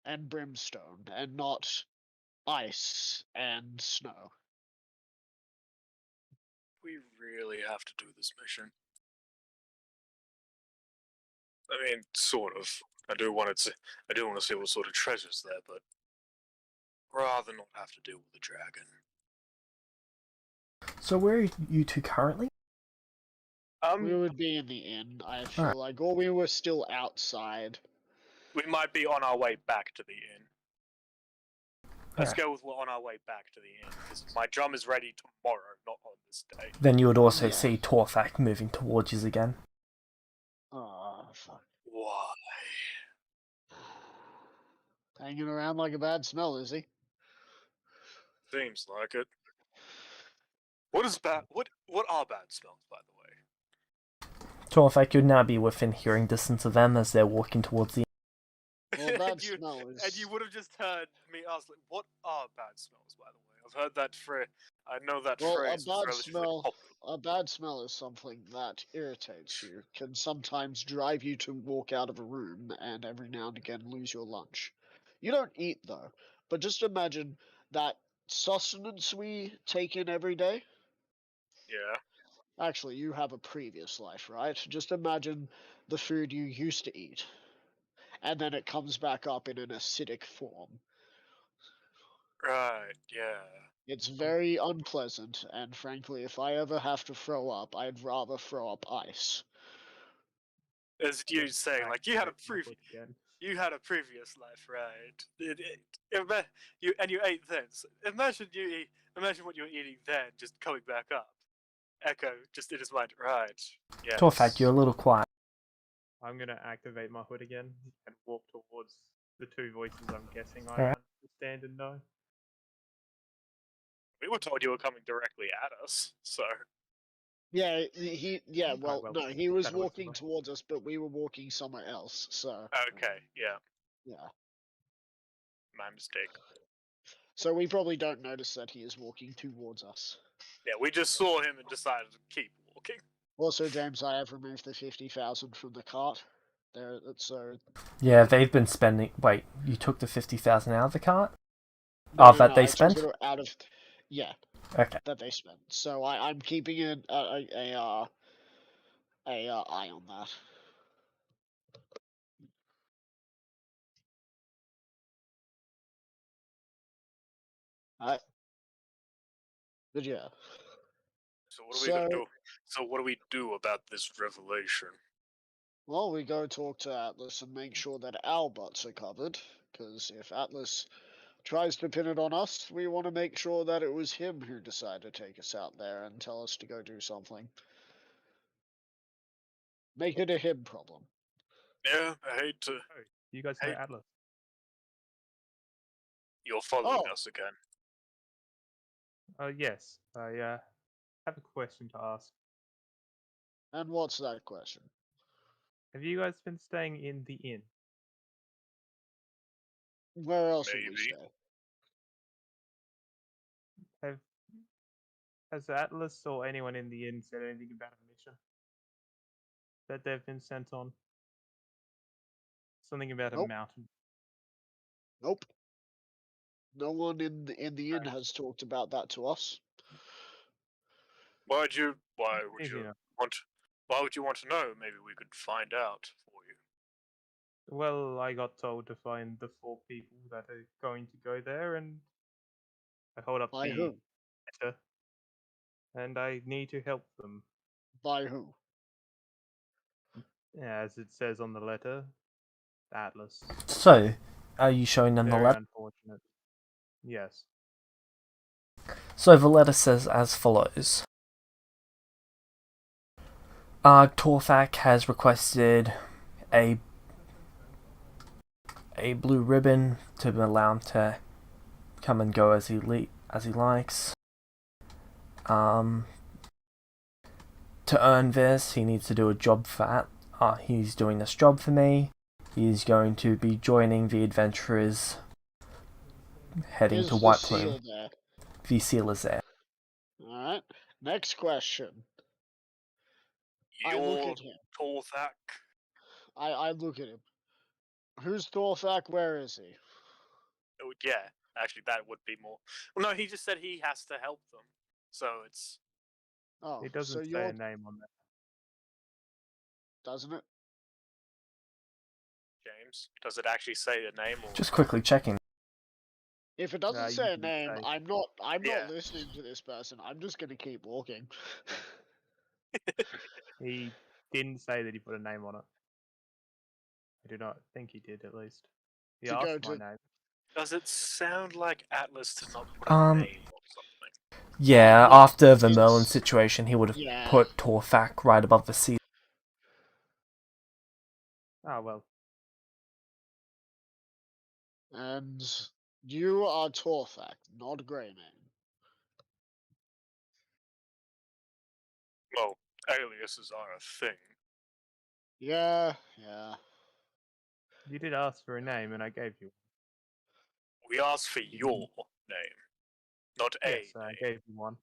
And brimstone, and not ice and snow. We really have to do this mission. I mean, sort of. I do want to see what sort of treasure's there, but rather not have to deal with the dragon. So where are you two currently? We would be in the inn, I feel Alright. like, or we were still outside. We might be on our way back to the inn. Let's Alright. go with on our way back to the inn, because my drum is ready tomorrow, not on this day. Then you would also Yeah. see Torfak moving towards you again. Oh, fuck. Why? Hanging around like a bad smell, is he? Seems like it. What is bad? What are bad smells, by the way? Torfak, you'd now be within hearing distance of them as they're walking towards the. Well, bad and, you, smell is. and you would have just heard me ask, like, what are bad smells, by the way? I've heard that phrase. I know that Well, phrase. a bad relatively smell. popular. A bad smell is something that irritates you, can sometimes drive you to walk out of a room, and every now and again lose your lunch. You don't eat though, but just imagine that sustenance we take in every day. Yeah. Actually, you have a previous life, right? Just imagine the food you used to eat, and then it comes back up in an acidic form. Right. Yeah. It's very unpleasant, and frankly, if I ever have to throw up, I'd rather throw up ice. As you saying, like you had a Activate my hood again. you had a previous life, right? You ate things. Imagine imagine what you were eating then, just coming back up. Echo just in his mind, right? Yeah. Torfak, you're a little quiet. I'm gonna activate my hood again and walk towards the two voices I'm guessing I Alright. understand and know. We were told you were coming directly at us, so Yeah, yeah, well, well, no, he was better listen walking to- towards us, but we were walking somewhere else, so, okay, yeah, yeah. my mistake. So we probably don't notice that he is walking towards us. Yeah, we just saw him and decided to keep walking. Also, James, I have removed the 50,000 from the cart. There, so... Yeah, they've been spending. Wait, you took the 50,000 out of the cart? No, Oh, no, that no, they I took spent? it out of... Yeah, Okay. that they spent. So I'm keeping an eye on that. But yeah. So what are we gonna do? So what do we do about this revelation? Well, we go talk to Atlas and make sure that our butts are covered. Because if Atlas tries to pin it on us, we want to make sure that it was him who decided to take us out there and tell us to go do something. Make it a him problem. Yeah, I hate to. Oh, you guys know Hey. Atlas? You're following Oh. us again. Yes. I have a question to ask. And what's that question? Have you guys been staying in the inn? Where else would we Maybe. stay? Has Atlas or anyone in the inn said anything about a mission that they've been sent on? Something about a Nope. mountain. Nope. No one in the inn has talked about that to us. Why would you Easy enough. Why would you want to know? Maybe we could find out for you. Well, I got told to find the 4 people that are going to go there, and I hold up By the who? letter, and I need to help them. By who? As it says on the letter, Atlas. So, are you showing them the Very letter? unfortunate. Yes. So the letter says as follows. Torfak has requested a blue ribbon to allow him to come and go as he likes. To earn this, he needs to do a job for he's doing this job for me. He's going to be joining the adventurers heading Is to the White seal Plume. there? The seal is there. Alright. Next question. I look You're at him. Torthak. I look at him. Who's Thorfak? Where is he? Oh, yeah, actually, that would be more. Well, no, he just said he has to help them, so it's Oh, It doesn't so say you're... a name on that. Doesn't it? James. Does it actually say the name? Or... Just quickly checking. If it doesn't you say a didn't name, say. I'm not Yeah. listening to this person. I'm just gonna keep walking. He didn't say that he put a name on it. I do not think he did, at least. He To go asked my to- name. Does it sound like Atlas did not put a name or something? Yeah, Well, after the Merlin it's- situation, he would have Yeah. put Torfak right above the sea. Ah, well. And you are Torfak, not Greymane. Well, aliases are a thing. Yeah, yeah. You did ask for a name, and I gave you. We asked for your name, not a Yes, I name. gave you one.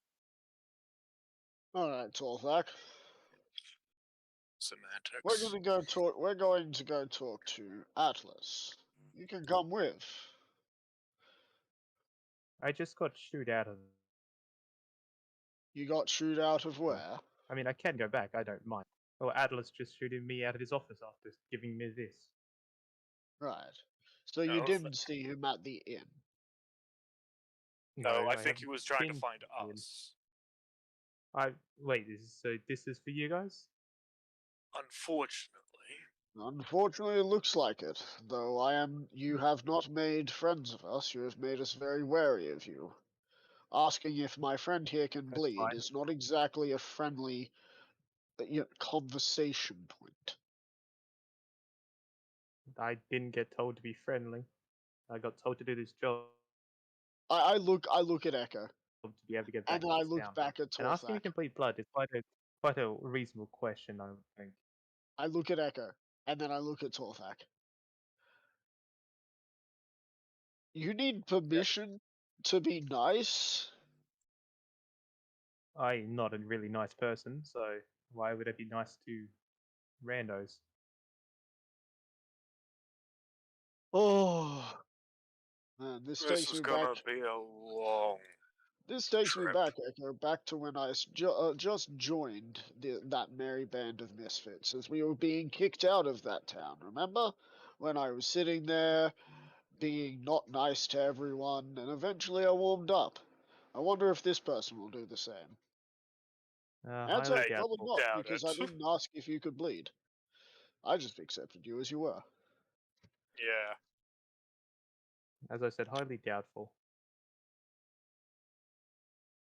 Alright, Torfak. Semantics. We're going to go talk to Atlas. You can come with. I just got shooed out of. You got shooed out of where? I mean, I can go back. I don't mind. Well, Atlas just shooting me out of his office after giving me this. Right. So you No, didn't see him at the inn. No, I think haven't he was trying to been find in. us. Wait. This is for you guys. Unfortunately. Unfortunately, it looks like it. Though you have not made friends of us. You have made us very wary of you. Asking if my friend here can That's bleed fine. is not exactly a friendly conversation point. I didn't get told to be friendly. I got told to do this job I look at Echo, to be able to get back and to then I this look town. back at And asking Torfak. to complete blood is quite a reasonable question, I would think. I look at Echo, and then I look at Torfak. You need permission to be nice? I'm not a really nice person, so why would I be nice to randos? Oh, man, this This takes is me back. gonna be a long. This takes me trip. back, Echo, back to when I just joined that merry band of misfits as we were being kicked out of that town. Remember? When I was sitting there, being not nice to everyone, and eventually I warmed up. I wonder if this person will do the same. Answer, Highly I probably doubtful. not, doubt because it. I didn't ask if you could bleed. I just accepted you as you were. Yeah. As I said, highly doubtful.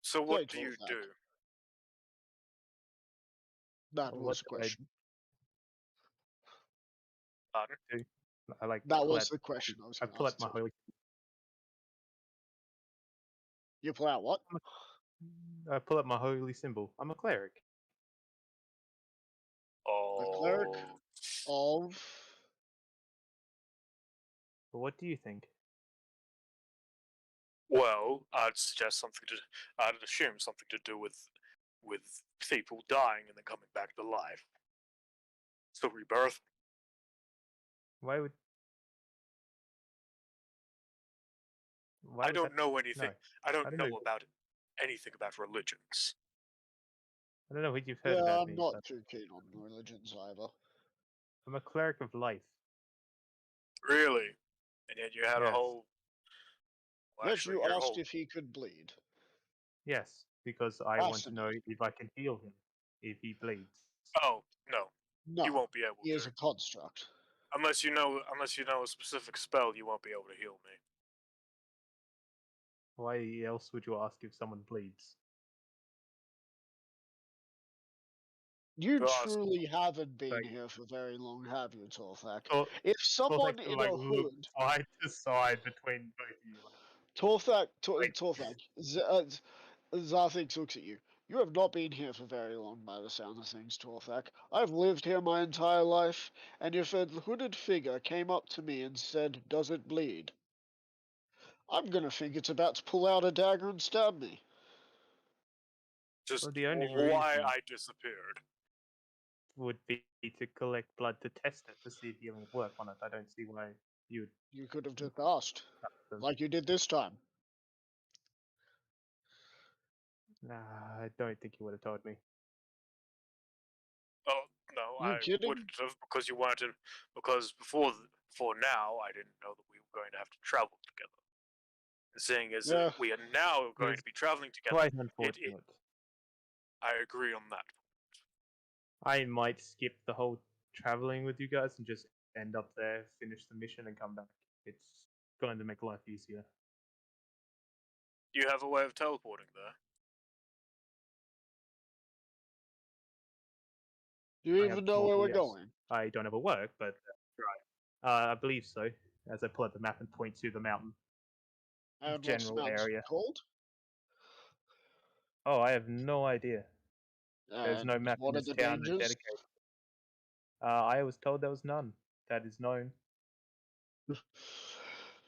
So what Okay, do you Torfak. do? That What was the do I question. Pardon? do? I like That pull was out, the question I was I going to pull ask. out my Too. holy. You pull out what? I pull out my holy symbol. I'm a cleric. A cleric Oh. of. But what do you think? Well, I'd suggest something to. I'd assume something to do with people dying and then coming back to life. So rebirth. Why would? Why I would don't that? know anything. No, I don't I don't know know. about anything about religions. I don't know what you've heard Yeah, about I'm me, not but too keen on religions either. I'm a cleric of life. Really? And yet you had a Yes. whole. Well, Yet actually, you your asked whole. if he could bleed. Yes, because I want to know Fascinating. if I can heal him if he bleeds. Oh no, you No, won't be able he is to. a construct. Unless you know a specific spell, you won't be able to heal me. Why else would you ask if someone bleeds? You To ask. truly haven't been Like, here for very long, have you, Torfak? Tor- If someone Torfak to in like a look hood, side to side between both of you. Like, Torfak, Zarthix looks at you. You have not been here for very long by the sound of things, Torfak. I've lived here my entire life, and if a hooded figure came up to me and said, "Does it bleed?" I'm gonna think it's about to pull out a dagger and stab me. Just well, the only why reason I disappeared. would be to collect blood to test it to see if healing would work on it. I don't see why you'd. You could have just asked, Them. like you did this time. Nah, I don't think you would have told me. Oh no, You I kidding? wouldn't have because you wanted. Because before now, I didn't know that we were going to have to travel together. And seeing as Yeah. we are now going It's to be traveling together, Quite unfortunate. I agree on that. I might skip the whole traveling with you guys and just end up there, finish the mission, and come back. It's going to make life easier. You have a way of teleporting there. Do you I have even know where multiple- we're yes. going? I don't have a work, but right. I believe so. As I pull out the map and point to the mountain. And what's the General mountain area. called? Oh, I have no idea. There's no And map what in are this the town that dangers? dedicated. I was told there was none. That is known.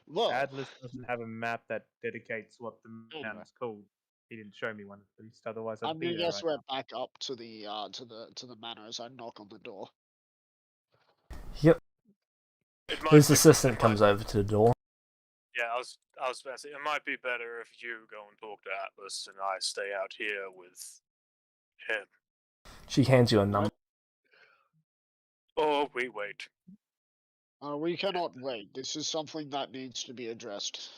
Well, Atlas doesn't have a map that dedicates what the Anyway. mountain's called. He didn't show me one at least. Otherwise, I'd I'm be gonna there guess right we're now. back up to the manor as I knock on the door. Yep. It might His be- assistant it comes might- over to the door. Yeah, I was about to say, it might be better if you go and talk to Atlas and I stay out here with him. She hands you a number. Or we wait. We cannot wait. This is something that needs to be addressed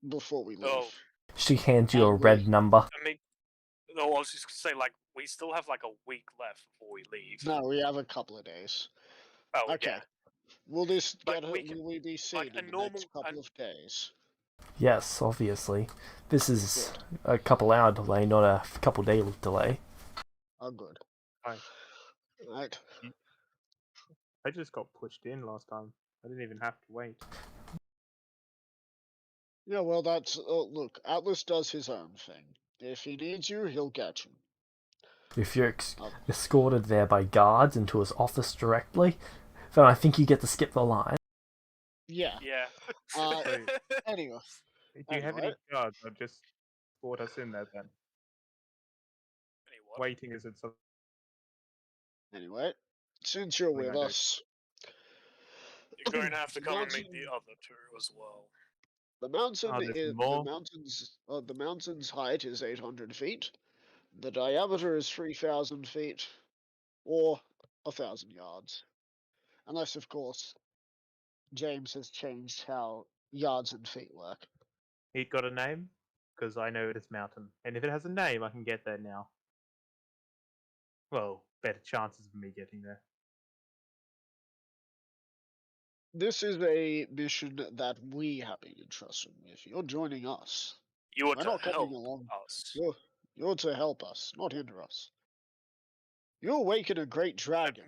before we leave. Oh, She hands you a And red number. I mean, no, I was just gonna say, like, we still have like a week left before we leave. No, we have a couple of days. Oh, Okay. yeah. Will this Like, get? we can- Will we be seen like a in the normal- next couple of days? Yes, obviously. This is Good. a couple hour delay, not a couple day delay. Oh, good. Fine. Right. I just got pushed in last time. I didn't even have to wait. Yeah, well, that's look. Atlas does his own thing. If he needs you, he'll get you. If you're Oh. escorted there by guards into his office directly, then I think you get to skip the line. Yeah. Yeah. Uh, Anyway, Do you have any Anyway. guards? Or just brought us in there then? Anyway, Waiting isn't something. anyway, since you're Something with I do. us, you're going to have to come and meet Mountain- the other two as well. the mountain there's is more? the mountain's height is 800 feet. The diameter is 3,000 feet, or 1,000 yards, unless of course James has changed how yards and feet work. It got a name? Because I know it is mountain. And if it has a name, I can get there now. Well, better chances of me getting there. This is a mission that we have been entrusted with. You're joining us. You are We're to not coming help along. us. You're to help us, not hinder us. You awaken a great dragon.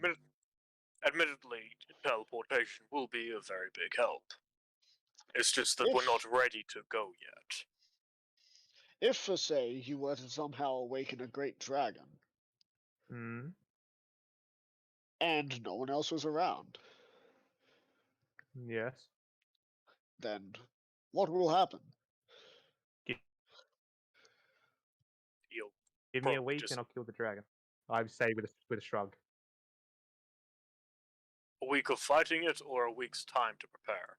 Admittedly, teleportation will be a very big help. It's just that we're If- not ready to go yet. If, for say, you were to somehow awaken a great dragon, Hmm. and no one else was around, Yes. then what will happen? You'll Give me a Probably week just- and I'll kill the dragon. I say with a shrug. a week of fighting it or a week's time to prepare.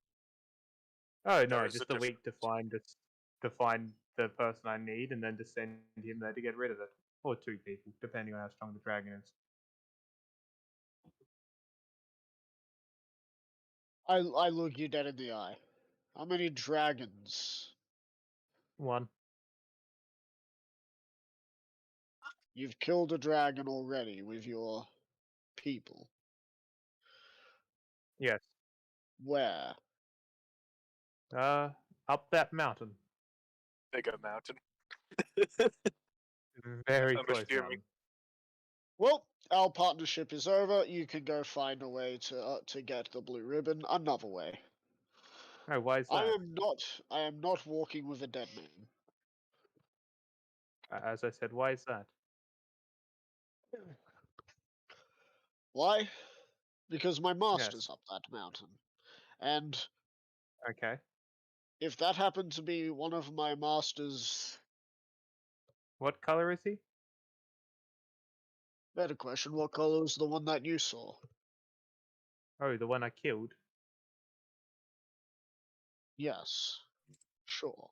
Oh no, There is a just a week to find the person I need, and then to send him there to get rid of it, or two people, depending on how strong the dragon is. I look you dead in the eye. How many dragons? One. You've killed a dragon already with your people. Yes. Where? Up that mountain. Bigger mountain. Very I'm close. assuming. Mountain. Well, our partnership is over. You can go find a way to get the blue ribbon another way. Oh, why is that? I am not walking with a dead man. As I said, why is that? Why? Because my master's up that mountain. And Okay. if that happened to be one of my master's... What color is he? Better question, what color is the one that you saw? Oh, the one I killed. Yes. Sure.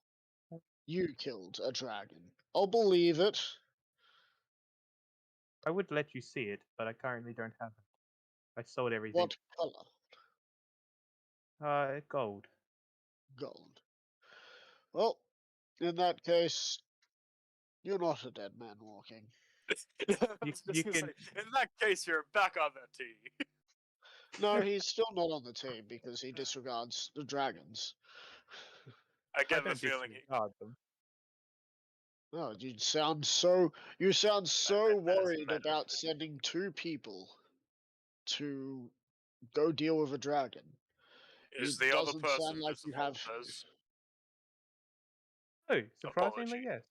You killed a dragon. I'll believe it. I would let you see it, but I currently don't have it. I sold everything. What color? Gold. Gold. Well, in that case, you're not a dead man walking. I was just you gonna can- say, in that case, you're back on that tee. No, he's still not on the team because he disregards the dragons. I I get the don't feeling he, disregard them. No, you sound so worried men. about sending 2 people to go deal with a dragon. Is It the other doesn't person sound like Mr. you have. Volpez? Oh, surprisingly, Apology. yes.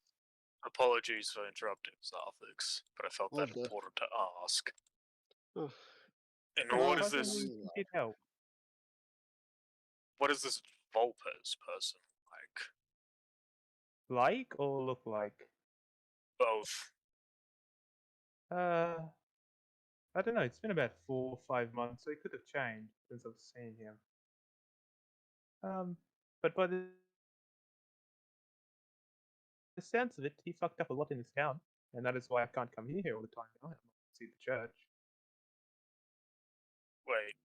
Apologies for interrupting, Zarthix, but I felt Oh, that dear. important to ask. Oh, And well, what is Surprisingly, this? you did help. What is this Volpez person like? Like or look like? Both. I don't know. It's been about 4 or 5 months, so it could have changed since I've seen him. But by the sounds of it, he fucked up a lot in this town, and that is why I can't come here all the time now. I have to see the church. Wait.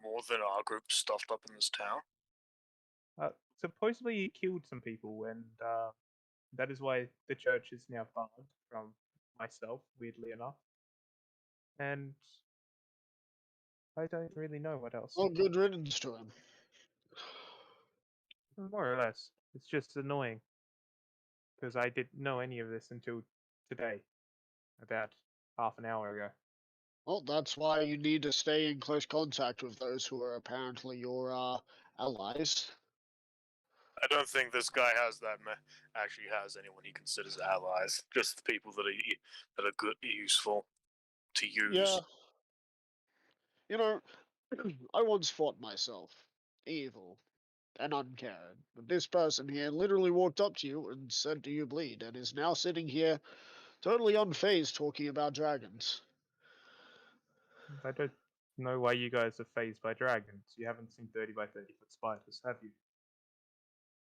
More than our group stuffed up in this town? Supposedly he killed some people, and that is why the church is now barred from myself, weirdly enough. And I don't really know what else. well, good riddance to him. More or less. It's just annoying. Because I didn't know any of this until today. About half an hour ago. Well, that's why you need to stay in close contact with those who are apparently your allies. I don't think this guy has actually has anyone he considers allies. Just the people that are good, useful to use. Yeah. You know, I once fought myself. Evil. And uncaring. But this person here literally walked up to you and said, "Do you bleed?" and is now sitting here totally unfazed talking about dragons. I don't know why you guys are phased by dragons. You haven't seen 30 by 30 foot spiders, have you?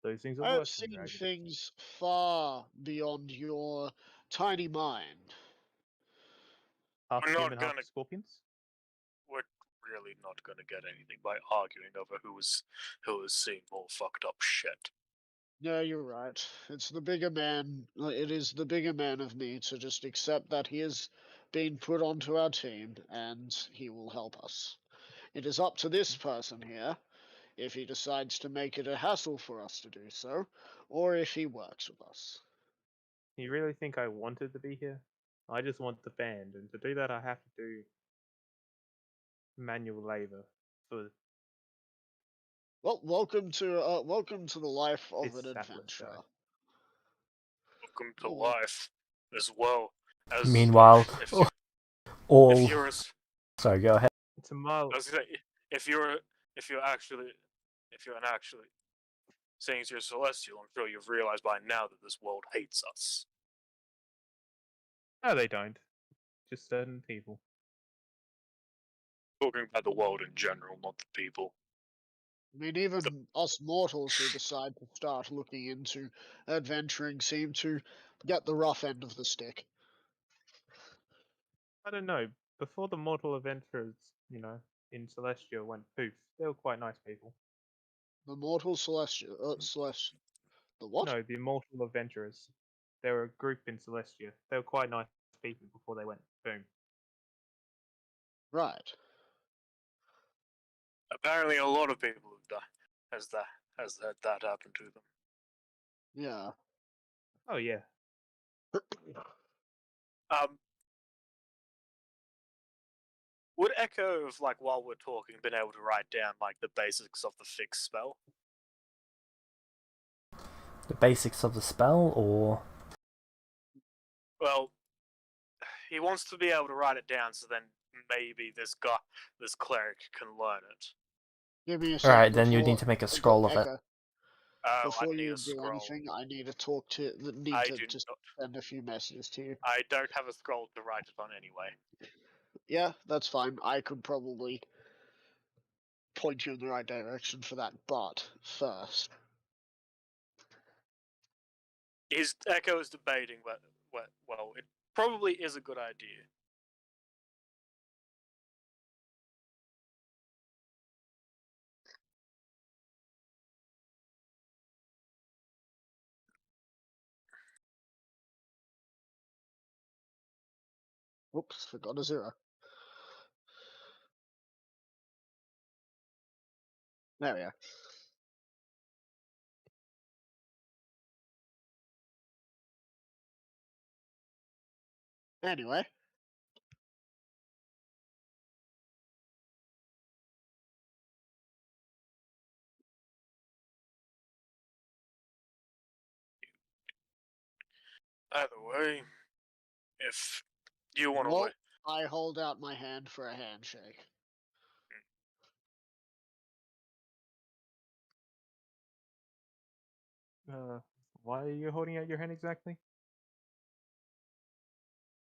Those things are I have worse than seen dragons. things far beyond your tiny mind. Half We're not human, half gonna- scorpions? We're really not going to get anything by arguing over who has seen more fucked up shit. Yeah, you're right. It's the bigger man. It is the bigger man of me to just accept that he has been put onto our team and he will help us. It is up to this person here if he decides to make it a hassle for us to do so, or if he works with us. You really think I wanted to be here? I just want the band, and to do that I have to do manual labor for Well, welcome to the life of this an satless guy. adventurer. Welcome to Oh, well. life, as well as. Meanwhile, if all. you're Sorry, go ahead. It's a mile. I was gonna say, if you're actually saying you're celestial, I'm sure you've realized by now that this world hates us. No, they don't. Just certain people. Talking about the world in general, not the people. I mean, even us mortals who decide to start looking into adventuring seem to get the rough end of the stick. I don't know. Before the mortal adventurers, in Celestia went poof, they were quite nice people. The mortal celestial, the what? No, the immortal adventurers. They were a group in Celestia. They were quite nice people before they went boom. Right. Apparently, a lot of people have died. Has that happened to them? Yeah. Oh yeah. Would Echo have, like, while we're talking, been able to write down, like, the basics of the fix spell? The basics of the spell, or Well, he wants to be able to write it down, so then maybe this cleric can learn it. Give me a all second. right, then you before- need to make a scroll of it. Echo, Before I need you a do scroll. anything, I need I to do just not. send a few messages to you. I don't have a scroll to write it on anyway. Yeah, that's fine. I could probably point you in the right direction for that, but first. His Echo is debating, but well, it probably is a good idea. Whoops, forgot a zero. There we are. Anyway. Either way, if you want to Well, wait, I hold out my hand for a handshake. Why are you holding out your hand exactly?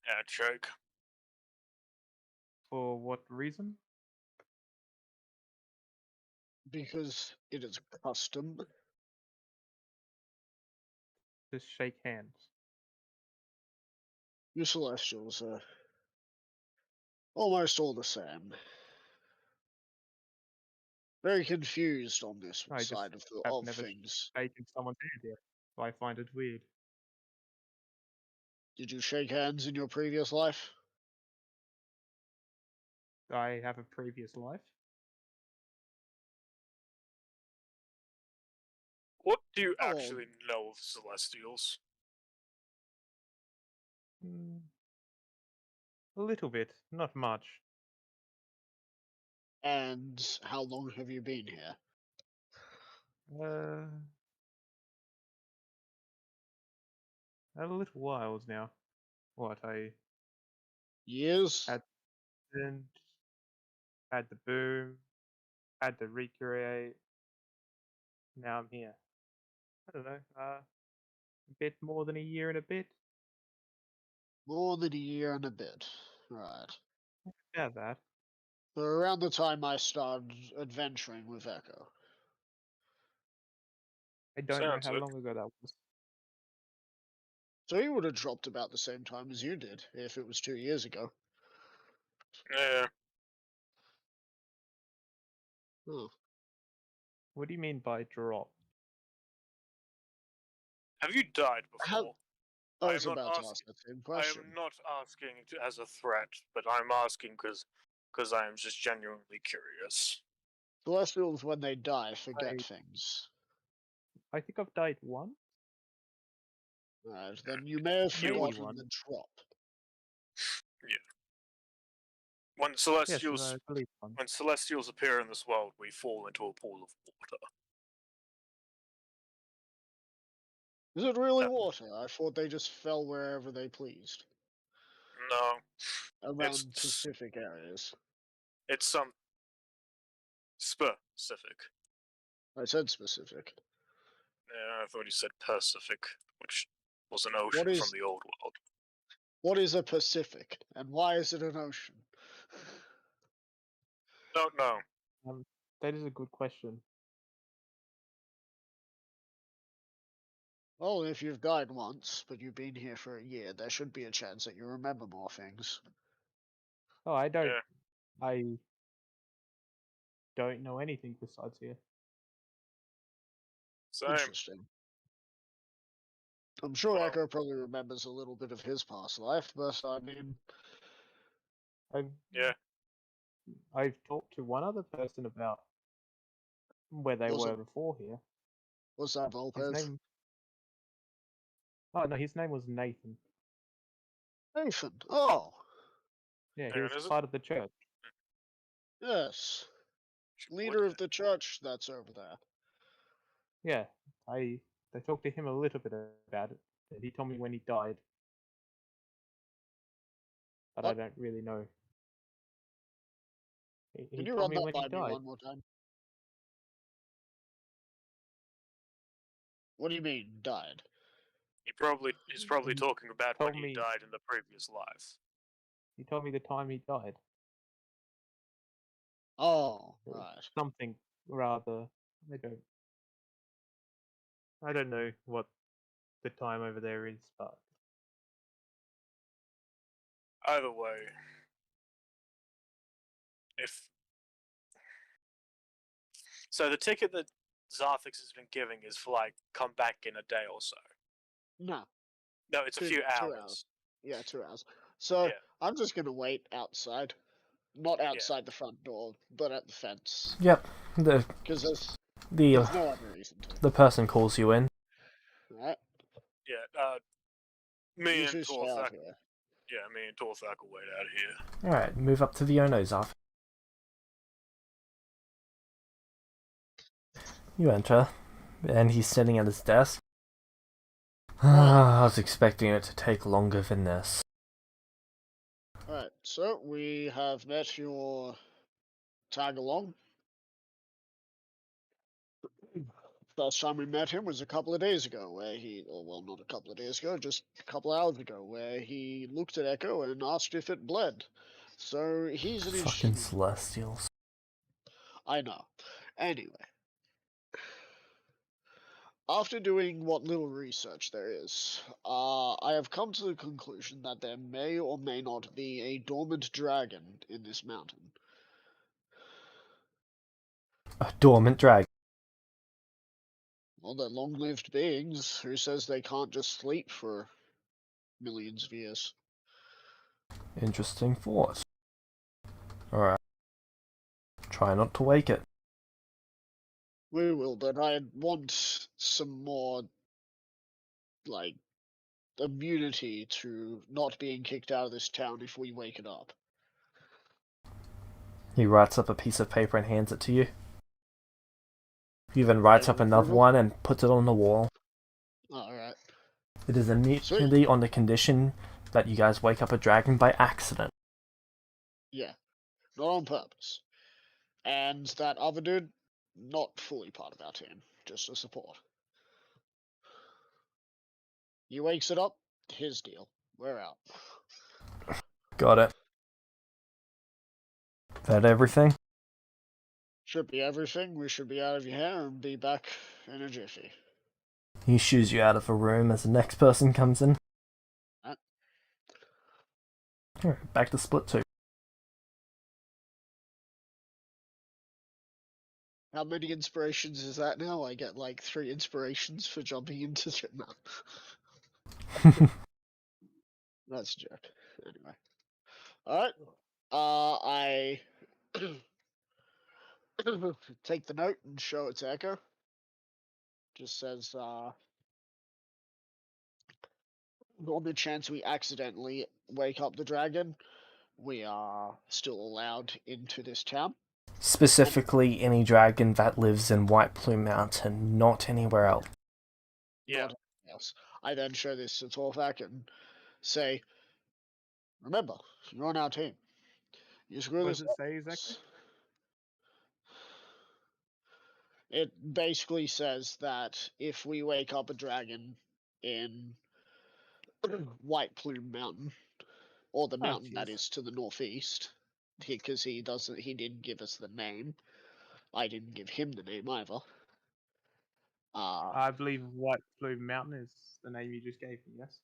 handshake. For what reason? Because it is custom. Just shake hands. You Celestials are almost all the same. Very confused on this I just side have of never things. shaken someone's hand yet, so I find it weird. Did you shake hands in your previous life? I have a previous life. What do you Oh. actually know of Celestials? Mm, a little bit, not much. And how long have you been here? A little whiles now. What Years? had had the boom, had the recreate. Now I'm here. I don't know. A bit more than a year and a bit. More than a year and a bit. Right. Yeah, that. So around the time I started adventuring with Echo. I don't know Sounds how it. long ago that was. So he would have dropped about the same time as you did, if it was 2 years ago. Yeah. Oh. What do you mean by drop? Have you died before? I I was am not about to asking. ask that same I question. am not asking as a threat, but I'm asking because I am just genuinely curious. Celestials, when they die, forget I- things. I think I've died once. Right, then you may have Maybe forgotten one. the drop. When Yes, Celestials I believe one. when Celestials appear in this world, we fall into a pool of water. Is it really That- water? I thought they just fell wherever they pleased. No, Around It's- specific areas. it's some specific. I said specific. Yeah, I thought you said Pacific, which was an ocean What is- from the old world. What is a Pacific, and why is it an ocean? Don't know. That is a good question. Well, if you've died once, but you've been here for a year, there should be a chance that you remember more things. Oh, I don't. Yeah. I don't know anything besides here. Same. Interesting. I'm sure Well- Echo probably remembers a little bit of his past life, but I mean, Yeah. I've talked to one other person about where they Was were it- before here. what's that, His Volpez? name. Oh no, his name was Nathan. Nathan. Oh, Yeah, he There was it is. part of the church. yes. Would- Leader of the church that's over there. Yeah, I talked to him a little bit about it. And he told me when he died, but I What? don't really know. He Can you told run me that when by he me died. one more time? What do you mean, died? he's probably He talking about when told he me- died in the previous life. He told me the time he died. Oh, Or right. something rather. I don't know what the time over there is, but Either way, if so, the ticket that Zarthix has been giving is for like come back in a day or so. No. No, it's a few 2 hours. hours. Yeah, 2 hours. So Yeah. I'm just gonna wait outside Not outside the front door, but at the fence. Yep. The Because there's the no other reason to. the person calls you in. Right? Yeah, me You and two stay out Torthak. here. Yeah, me and Torthak will wait out here. All right, move up to the Ono's office. You enter, and he's sitting at his desk. I was expecting it to take longer than this. Alright, so we have met your tag along. First time we met him was a couple of days ago, where well, not a couple of days ago, just a couple of hours ago, where he looked at Echo and asked if it bled. So he's an Fucking interesting. Celestials. I know. Anyway. After doing what little research there is, I have come to the conclusion that there may or may not be a dormant dragon in this mountain. A dormant dragon. Well, they're long-lived beings. Who says they can't just sleep for millions of years? Interesting thought. Alright. Try not to wake it. We will, but I want some more, like, immunity to not being kicked out of this town if we wake it up. He writes up a piece of paper and hands it to you. He then writes up another Approval? one and puts it on the wall. Alright. It is immunity on the condition that you guys wake up a dragon by accident. Yeah. Not on purpose. And that other dude, not fully part of our team, just a support. He wakes it up, his deal. We're out. Got it. That everything? Should be everything. We should be out of your hair and be back in a jiffy. He shoos you out of the room as the next person comes in. Alright, back to split 2. How many inspirations is that now? I get like 3 inspirations for jumping into no. That's a joke. Anyway. Alright. I take the note and show it to Echo. Just says, on the chance we accidentally wake up the dragon, we are still allowed into this town. Specifically, any dragon that lives in White Plume Mountain, not anywhere else. Yeah. Not anything else. I then show this to Torfak and say, remember, you're on our team. You screw What this does it up. say exactly? It basically says that if we wake up a dragon in White Plume Mountain, or the mountain that jeez. is to the northeast, because he didn't give us the name. I didn't give him the name either. I believe White Plume Mountain is the name you just gave me, yes?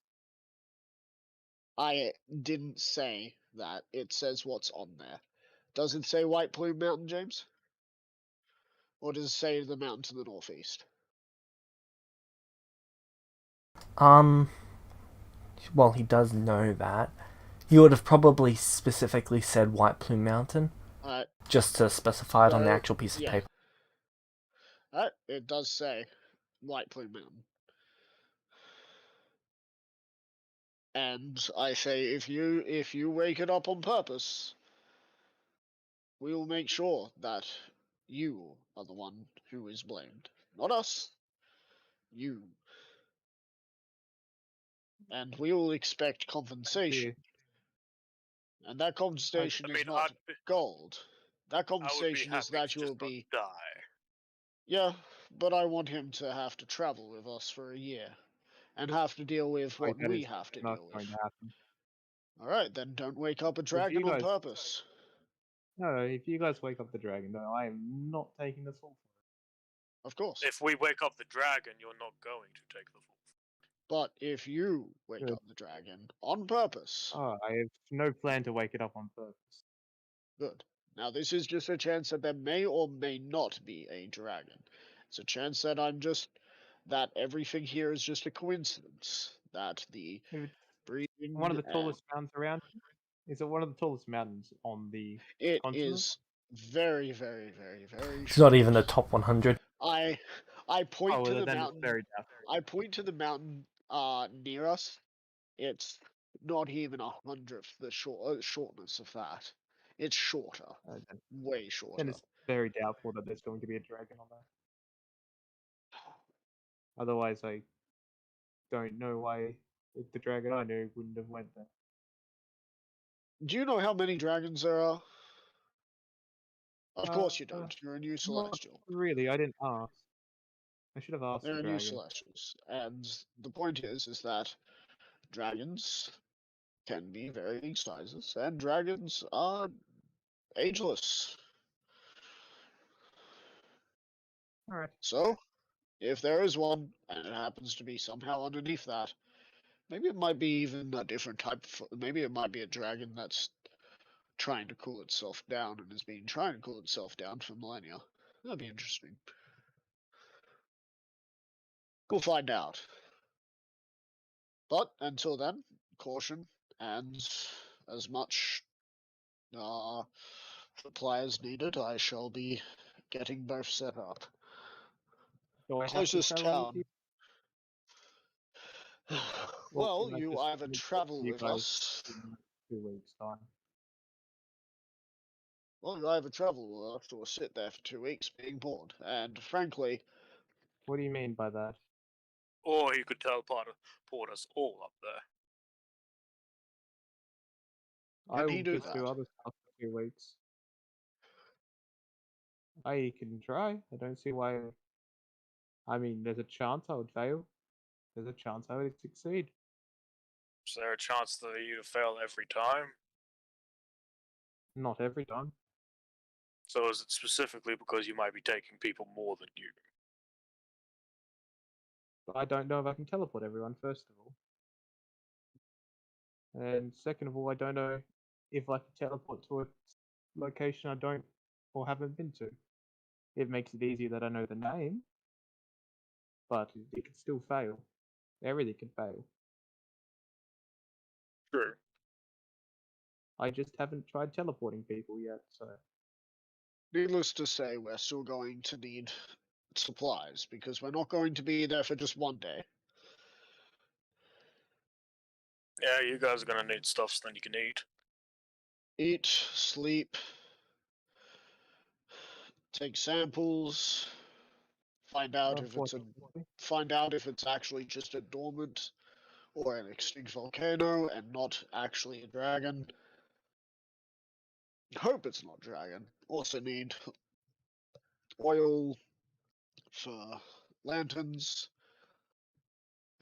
I didn't say that. It says what's on there. Does it say White Plume Mountain, James? Or does it say the mountain to the northeast? Well, he does know that. He would have probably specifically said White Plume Mountain, just to specify it on the actual piece of paper. It does say White Plume Mountain. And I say, if you wake it up on purpose, we will make sure that you are the one who is blamed. Not us. You. And we will expect compensation. And that compensation is not gold. That compensation is that you will be... die. Yeah, but I want him to have to travel with us for a year. And have to deal with what we have to deal with. Alright, then don't wake up a dragon on purpose. No, if you guys wake up the dragon, no, I am not taking the fall for it. Of course. If we wake up the dragon, you're not going to take the fall. But if you wake up the dragon on purpose... Oh, I have no plan to wake it up on purpose. Good. Now this is just a chance that there may or may not be a dragon. It's a chance that that everything here is just a coincidence. That the breathing... One of the tallest mountains around here, Is it one of the tallest mountains on the It continent? is very, very, very, very. It's not short. even the top 100. I point Oh, to well, the then it's mountain. very doubtful. I point to the mountain near us. It's not even 100th the shortness of that. It's shorter, Then, way shorter. then it's very doubtful that there's going to be a dragon on there. Otherwise, I don't know why the dragon I knew wouldn't have went there. Do you know how many dragons there are? Of course you don't. You're a new Not celestial. really, I didn't ask. I should have asked They're the a new dragon. celestials, and the point is that dragons can be varying sizes, and dragons are ageless. Alright. So, if there is one, and it happens to be somehow underneath that, maybe it might be even a different type. Maybe it might be a dragon that's trying to cool itself down and has been trying to cool itself down for millennia. That'd be interesting. We'll find out. But until then, caution and as much supply as needed. I shall be getting both set up. Do I have to Closest travel with you? town. Or Well, can I you just either meet travel you with guys us. in 2 weeks' time? Well, you either travel with us or sit there for 2 weeks being bored. And frankly, What do you mean by that? Or he could teleport us all up there. I Can will he do just do that? other stuff for 2 weeks. I can try. I don't see why. I mean, there's a chance I would fail. There's a chance I would succeed. Is there a chance that you fail every time? Not every time. So is it specifically because you might be taking people more than you? But I don't know if I can teleport everyone, first of all. And second of all, I don't know if I can teleport to a location I don't or haven't been to. It makes it easier that I know the name, but it can still fail. Everything can fail. True. I just haven't tried teleporting people yet, so needless to say, we're still going to need supplies because we're not going to be there for just one day. Yeah, you guys are gonna need stuff so then you can eat. Eat, sleep, take samples, find out if it's actually just a dormant or an extinct volcano and not actually a dragon. Hope it's not dragon. Also need oil for lanterns,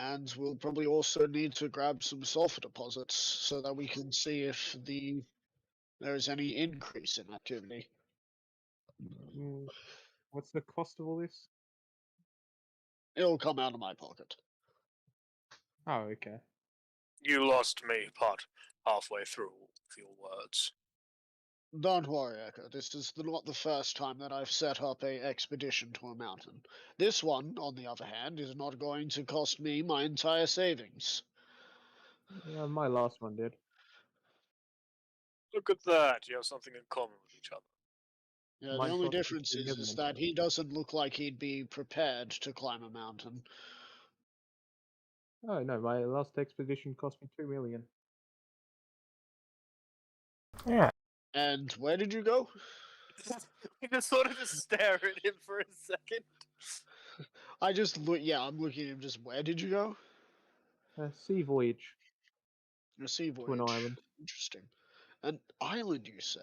and we'll probably also need to grab some sulfur deposits so that we can see if there is any increase in activity. what's the cost of all this? It'll come out of my pocket. Oh, okay. You lost me part halfway through with your words. Don't worry, Echo. This is not the first time that I've set up a expedition to a mountain. This one, on the other hand, is not going to cost me my entire savings. Yeah, my last one did. Look at that, you have something in common with each other. Yeah, the Mine only cost me difference 2 is million. that he doesn't look like he'd be prepared to climb a mountain. Oh no, my last expedition cost me 2 million. Yeah. And where did you go? We just sort of just stare at him for a second. I just look. Yeah, I'm looking at him. Just where did you go? Sea voyage A sea to an voyage. island. Interesting. An island, you say?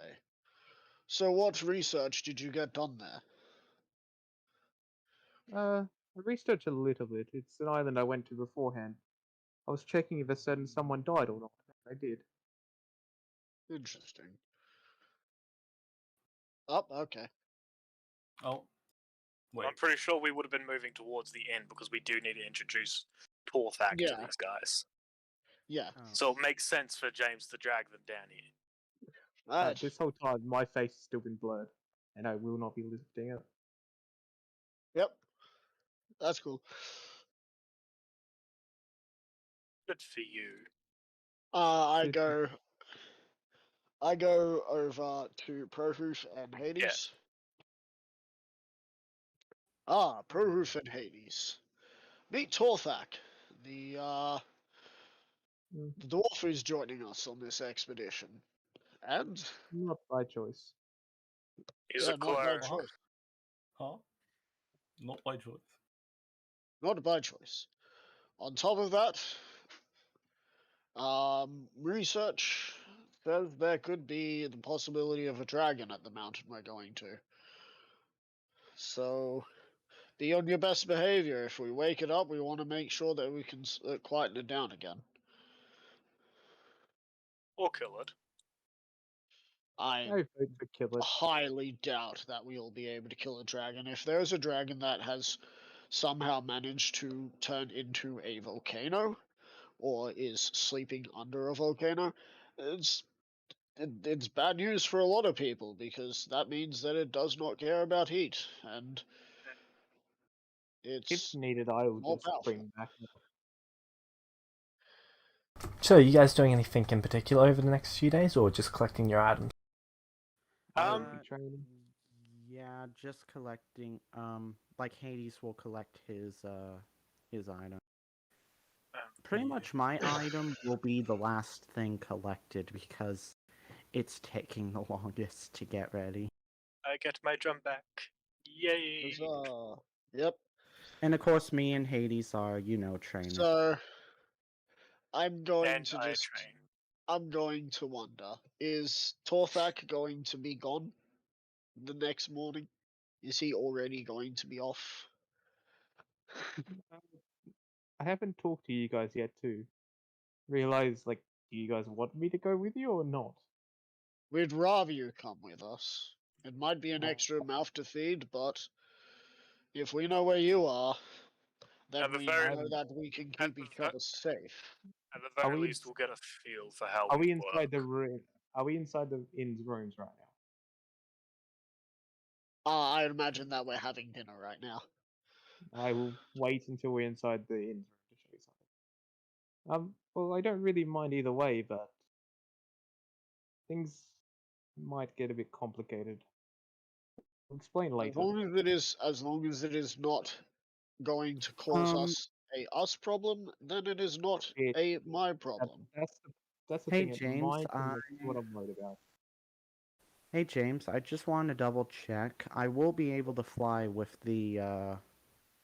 So, what research did you get done there? I researched a little bit. It's an island I went to beforehand. I was checking if someone died or not. I did. Interesting. Oh, okay. Oh, wait. I'm pretty sure we would have been moving towards the end because we do need to introduce Torthak to Yeah. these guys. Yeah. Oh. So it makes sense for James to drag them down here. Alright. This whole time, my face has still been blurred, and I will not be lifting it. Yep. That's cool. Good for you. I Did- go. I go over to Prohoof and Hades. Ah, Prohoof and Hades. Meet Torthak, the the dwarf who's joining us on this expedition. And Not by choice. He's yeah, a not by cleric. choice. Huh? Not by choice. Not by choice. On top of that, research says there could be the possibility of a dragon at the mountain we're going to. So, be on your best behavior. If we wake it up, we want to make sure that we can quieten it down again. Or kill it. I I vote for kill it. highly doubt that we'll be able to kill a dragon. If there's a dragon that has somehow managed to turn into a volcano, or is sleeping under a volcano, it's bad news for a lot of people because that means that it does not care about heat and If it's needed, I will more just powerful. bring back. So, are you guys doing anything in particular over the next few days, or just collecting your items? Training. Yeah, just collecting. Like Hades will collect his item. Pretty much my item will be the last thing collected because it's taking the longest to get ready. I get my drum back. Yay! Huzzah. Yep. And of course, me and Hades are, trainers. So I'm going And to I just train. I'm going to wonder, is Torthak going to be gone the next morning? Is he already going to be off? I haven't talked to you guys yet to realize, like, do you guys want me to go with you or not? We'd rather you come with us. It might be an Uh, extra mouth to feed, but if we know where you are, then At the we very- know that we can keep each other safe. At the very we least, we'll get a feel for how Are we we inside the work. room? Are we inside the inn's rooms right now? I imagine that we're having dinner right now. I will wait until we're inside the inn's room to show you something. Well, I don't really mind either way, but things might get a bit complicated. I'll explain As later. long as it is not going to cause Um, us a us problem, then it is not It- a my That, problem. that's the Hey, thing. It James, might, and that's what I'm worried about. Hey James, I just want to double check. I will be able to fly with the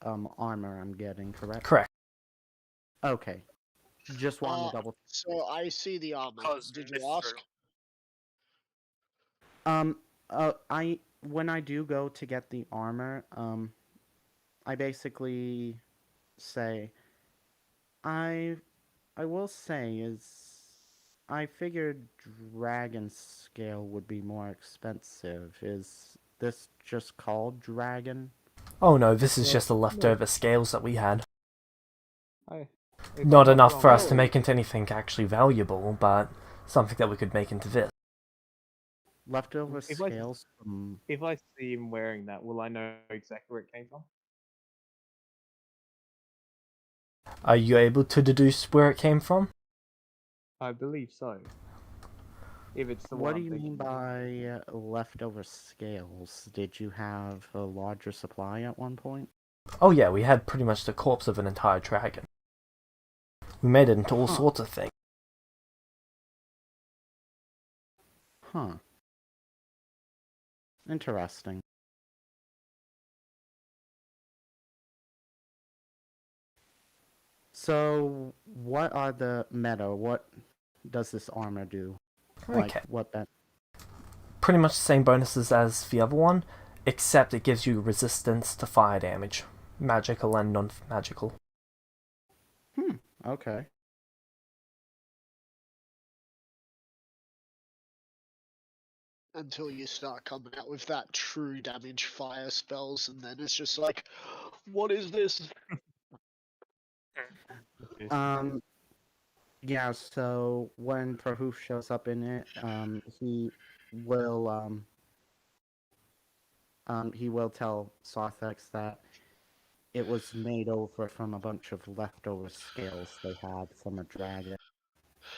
armor I'm getting, correct? Correct. Okay. Just wanted to double. So I see the armor. Cause Did you mithril. ask? When I do go to get the armor, I basically say, I will say I figured dragon scale would be more expensive. Is this just called dragon? Oh no, this is Well, just the no. leftover scales that we had. If Not I'm enough for wrong, us to make into anything actually valuable, but something that we could make into this. Leftover If I- scales from. If I see him wearing that, will I know exactly where it came from? Are you able to deduce where it came from? I believe so. If it's the What one do I'm you mean thinking of. by leftover scales? Did you have a larger supply at one point? Oh yeah, we had pretty much the corpse of an entire dragon. We made it into all Huh. sorts of things. Huh. Interesting. So, what are the meta? What does this armor do? Like, Okay. what that? Pretty much the same bonuses as the other one, except it gives you resistance to fire damage. Magical and non-magical. Okay. Until you start coming out with that true damage fire spells, and then it's just like, what is this? Yeah, so when Prahoof shows up in it, he will tell Sarthex that it was made over from a bunch of leftover scales they had from a dragon,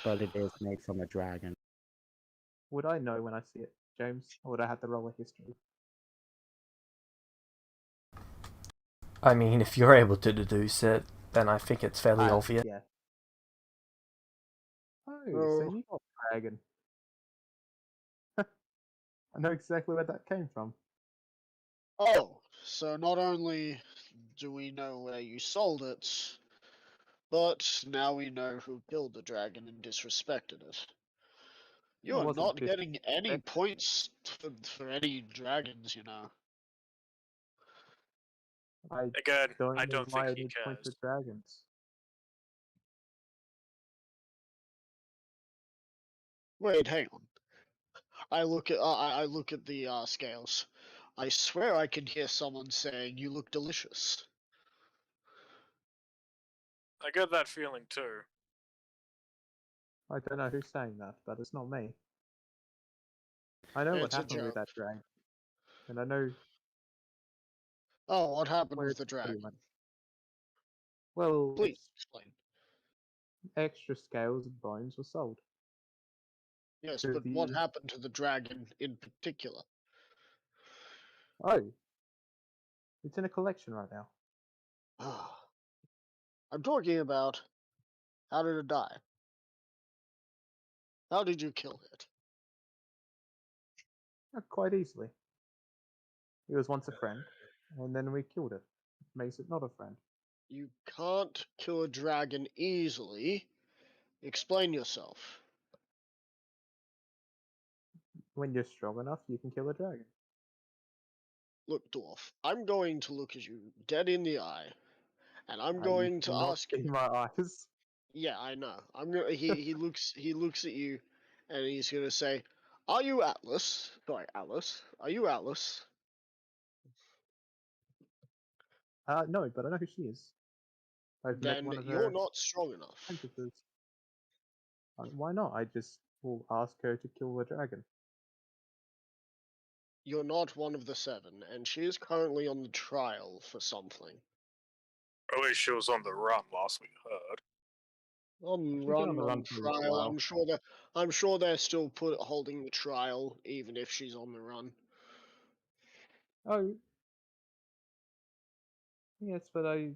but it is made from a dragon. Would I know when I see it, James? Or would I have to roll a history? I mean, if you're able to deduce it, then I think it's fairly obvious. Yeah. Oh, so Oh. you got dragon. I know exactly where that came from. Oh, so not only do we know where you sold it, but now we know who killed the dragon and disrespected it. You It are wasn't not getting any disrespect. points for any dragons, you know. Again, don't I don't think admire he any points cares. for dragons. Wait, hang on. I look at the scales. I swear I can hear someone saying you look delicious. I get that feeling too. I don't know who's saying that, but it's not me. I know what It's a happened with joke. that dragon, and I know Oh, what happened where with the its body dragon? went. Well, Please its explain. extra scales and bones were sold. Yes, To but what the... happened to the dragon in particular? Oh, it's in a collection right now. I'm talking about how did it die? How did you kill it? Quite easily. It was once a friend, and then we killed it. Makes it not a friend. You can't kill a dragon easily. Explain yourself. When you're strong enough, you can kill a dragon. Look, dwarf, I'm going to look at you dead in the eye, and I'm You going to cannot ask see you. my eyes. Yeah, I know. I'm gonna. He looks at you, and he's gonna say, "Are you Atlas? Sorry, Atlas. Are you Atlas?" No, but I know who she is. I've met Then one of you're her not strong enough. apprentices. Why not? I just will ask her to kill the dragon. You're not one of the seven, and she is currently on the trial for something. At least she was on the run last we heard. On She's been run, on the on run for a little trial. while. I'm sure they're still holding the trial, even if she's on the run. Oh, yes, but I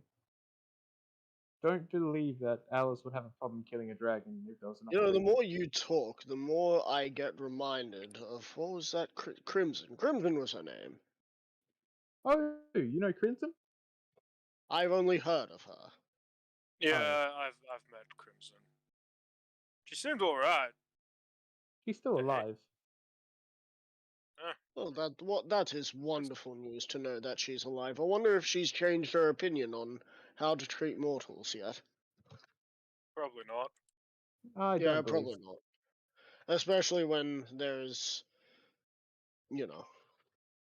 don't believe that Alice would have a problem killing a dragon if there was enough You know, the reason. more you talk, the more I get reminded of what was that? Crimson. Crimson was her name. Oh, you know Crimson? I've only heard of her. Yeah, Oh. I've met Crimson. She seemed alright. She's still Hey. alive. Well, that is wonderful news to know that she's alive. I wonder if she's changed her opinion on how to treat mortals yet. Probably not. I Yeah, don't believe probably not. Especially when there's, you know,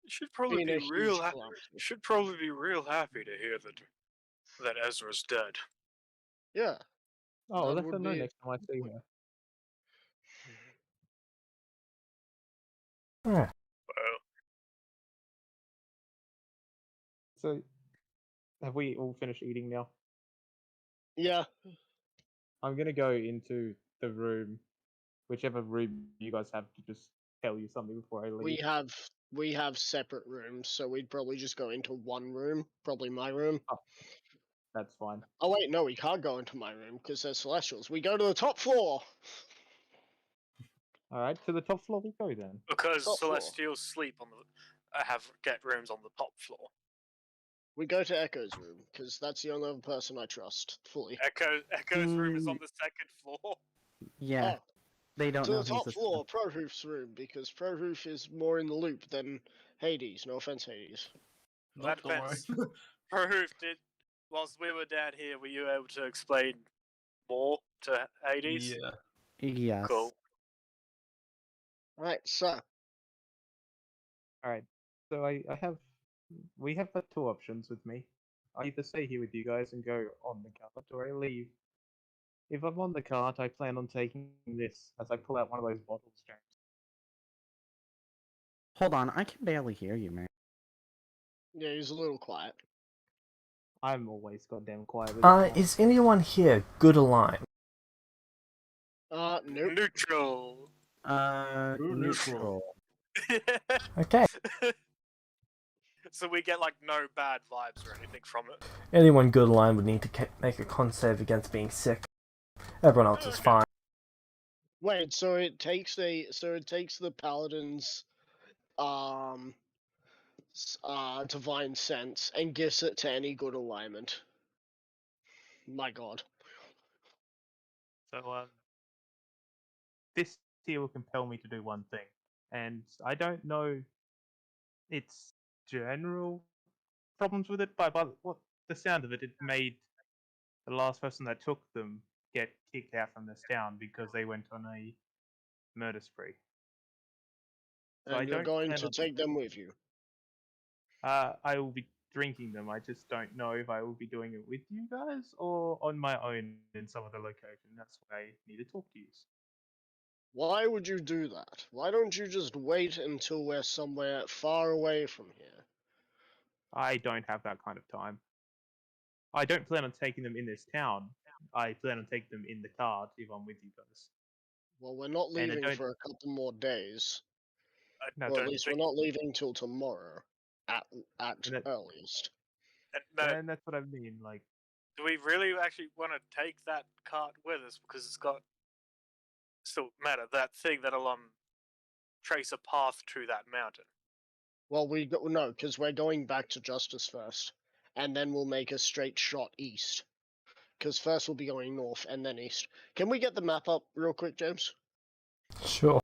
Should probably been be a huge real. calamity. Should probably be real happy to hear that Ezra's dead. Yeah. Oh, I'll that let her would know be. next time I see her. Yeah. Well, So, have we all finished eating now? Yeah. I'm gonna go into the room, whichever room you guys have, to just tell you something before I leave. We have separate rooms, so we'd probably just go into one room, probably my room. That's fine. Oh wait, no, we can't go into my room because there's celestials. We go to the top floor. Alright, to the top floor we go then. because Top floor. Celestials sleep on the get rooms on the top floor. We go to Echo's room because that's the only other person I trust fully. Echo's room is on the second floor. Yeah, Oh, they don't to know the he's top a floor, Prohoof's room, because Prohoof is more in the loop than Hades. No offense, Hades. That Don't worry. depends. Proof did. Whilst we were down here, were you able to explain more to Hades? Yeah. Yes. Cool. Right, so Alright, so we have two options with me. I either stay here with you guys and go on the cart, or I leave. If I'm on the cart, I plan on taking this as I pull out one of those bottles, James. Hold on, I can barely hear you, man. yeah, he's a little quiet. I'm always goddamn quiet with this. Is anyone here good aligned? Nope. Neutral. Neutral. Okay. So we get like no bad vibes or anything from it. Anyone good aligned would need to make a con save against being sick. Everyone else is Okay. fine. Wait, so it takes the paladin's divine sense and gives it to any good alignment. My god. So this here will compel me to do one thing, and I don't know its general problems with it, but by what the sound of it, it made the last person that took them get kicked out from this town because they went on a murder spree. So I And you're don't going plan to on. take them with you. I will be drinking them. I just don't know if I will be doing it with you guys or on my own in some other location. That's why I need to talk to you. Why would you do that? Why don't you just wait until we're somewhere far away from here? I don't have that kind of time. I don't plan on taking them in this town. I plan on taking them in the car if I'm with you guys. Well, we're not And I leaving don't. for a couple more days. I Or at don't least think. we're not leaving till tomorrow. At And that, earliest. and that's what I mean. Like, Do we really actually want to take that cart with us because it's got still matter that thing that'll trace a path to that mountain? Well, no, because we're going back to Justice first, and then we'll make a straight shot east. Because first we'll be going north and then east. Can we get the map up real quick, James? Sure.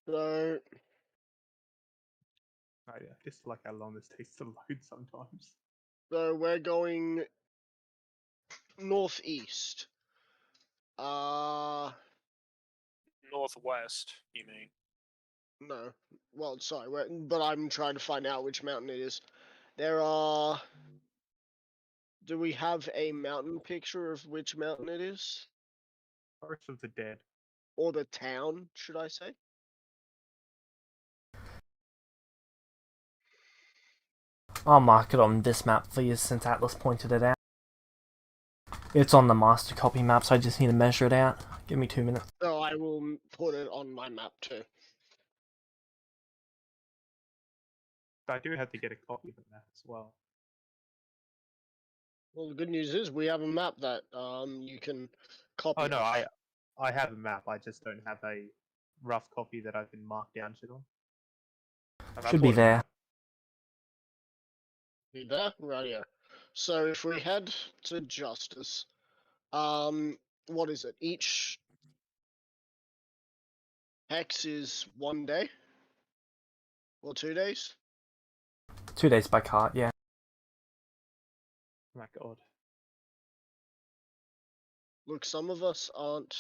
So, I just like how long this takes to load sometimes. we're going northeast. Northwest, you mean? No. Well, sorry, but I'm trying to find out which mountain it is. There are. Do we have a mountain picture of which mountain it is? Forest of the Dead. Or the town, should I say? I'll mark it on this map for you since Atlas pointed it out. It's on the master copy map, so I just need to measure it out. Give me 2 minutes. So I will put it on my map too. I do have to get a copy of that as well. Well, the good news is we have a map that you can copy. Oh no, of. I have a map. I just don't have a rough copy that I can mark down shit on. Like, I Should be bought a there. map. Be there, right here. So if we head to Justice, what is it? Each hex is 1 day or 2 days. 2 days by cart, yeah. Oh my god. Look, some of us aren't.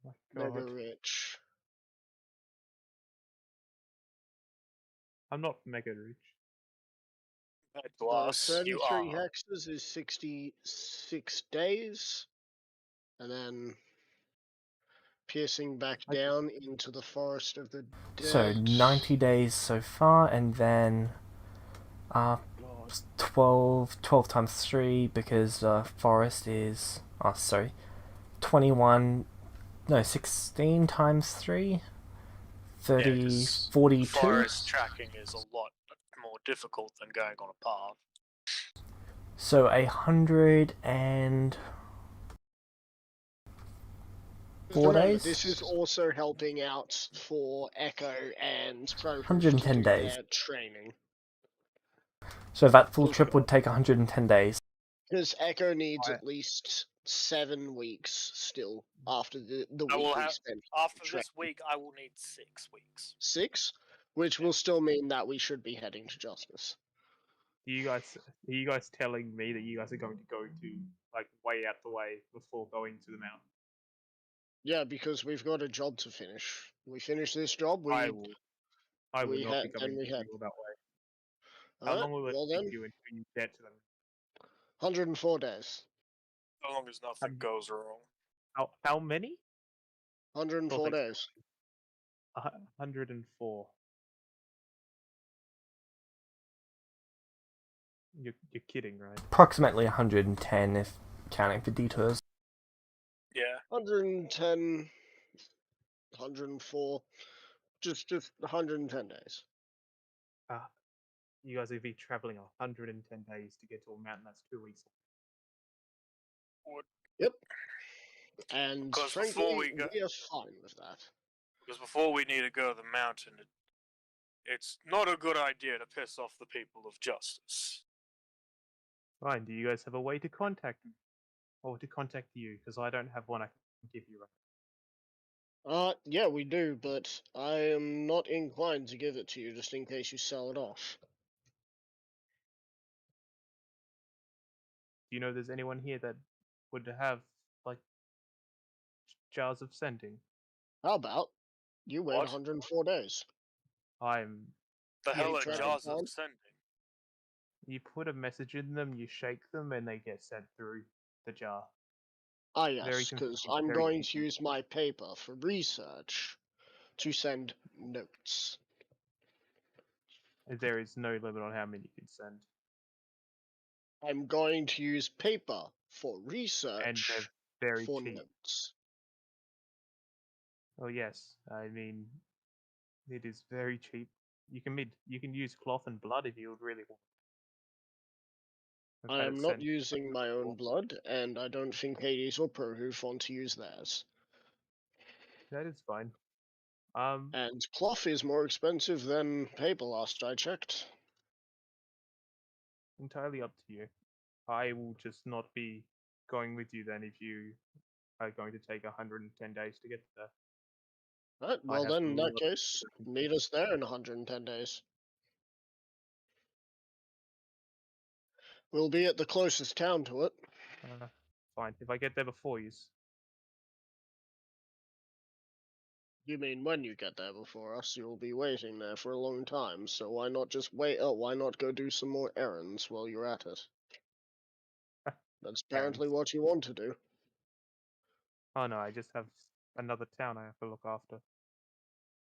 Oh my Mega god. rich. I'm not mega rich. To So us, you 33 are. hexes is 66 days. And then piercing back I- down into the forest of the dead. So 90 days so far, and then God. 12 times 3 because forest is 21, no, 16 times 3, 30, Yeah, 'cause 42. Forest tracking is a lot more difficult than going on a path. So 100 and Just 4 remember, days. this is also helping out for Echo and Prohoof 110 to do days. their training. So that full trip would take 110 days. Because Echo needs I- at least 7 weeks still after the I week will we have spent. after training. this week. I will need 6 weeks. 6, which will still mean that we should be heading to Justice. Are you guys telling me that you guys are going to go to like way out the way before going to the mountain? Yeah, because we've got a job to finish. We finish this job, I will not we be head- coming and we with head. you all that way. How Alright, long will it well take then, you until you get to them? 104 days. As long as nothing goes wrong. How many? 104 thanks. days. 104. You're kidding, right? Approximately 110 if counting for detours. Yeah. 110, 104, just 110 days. You guys would be traveling 110 days to get to a mountain that's 2 weeks. Yep. And Because frankly, before we go, we are fine with that. because before we need to go to the mountain, it's not a good idea to piss off the people of justice. Fine. Do you guys have a way to contact me, or to contact you? Because I don't have one I can give you right. Yeah, we do, but I am not inclined to give it to you just in case you sell it off. Do you know there's anyone here that would have like jars of sending? How about you wait What? 104 days? I'm. The Yeah, hell you are tried it jars on? of sending? You put a message in them, you shake them, and they get sent through the jar. Ah, Very yes, because convenient, I'm very going to easy. use my paper for research to send notes. There is no limit on how many you can send, I'm going to use paper for and research they're very for cheap. notes. Oh yes, I mean it is very cheap. You can use cloth and blood if you would really want. I've I had am it not sent using my own before. blood, and I don't think Hades or Prohoof want to use theirs. That is fine. And cloth is more expensive than paper last I checked. Entirely up to you. I will just not be going with you then if you are going to take 110 days to get there. Right, I well have then, a in that lot case, of meet us there in 110 days. We'll be at the closest town to it. Fine. If I get there before you, You mean when you get there before us, you'll be waiting there for a long time, so why not just wait? Oh, why not go do some more errands while you're at it? That's apparently errands. what you want to do. Oh no, I just have another town I have to look after.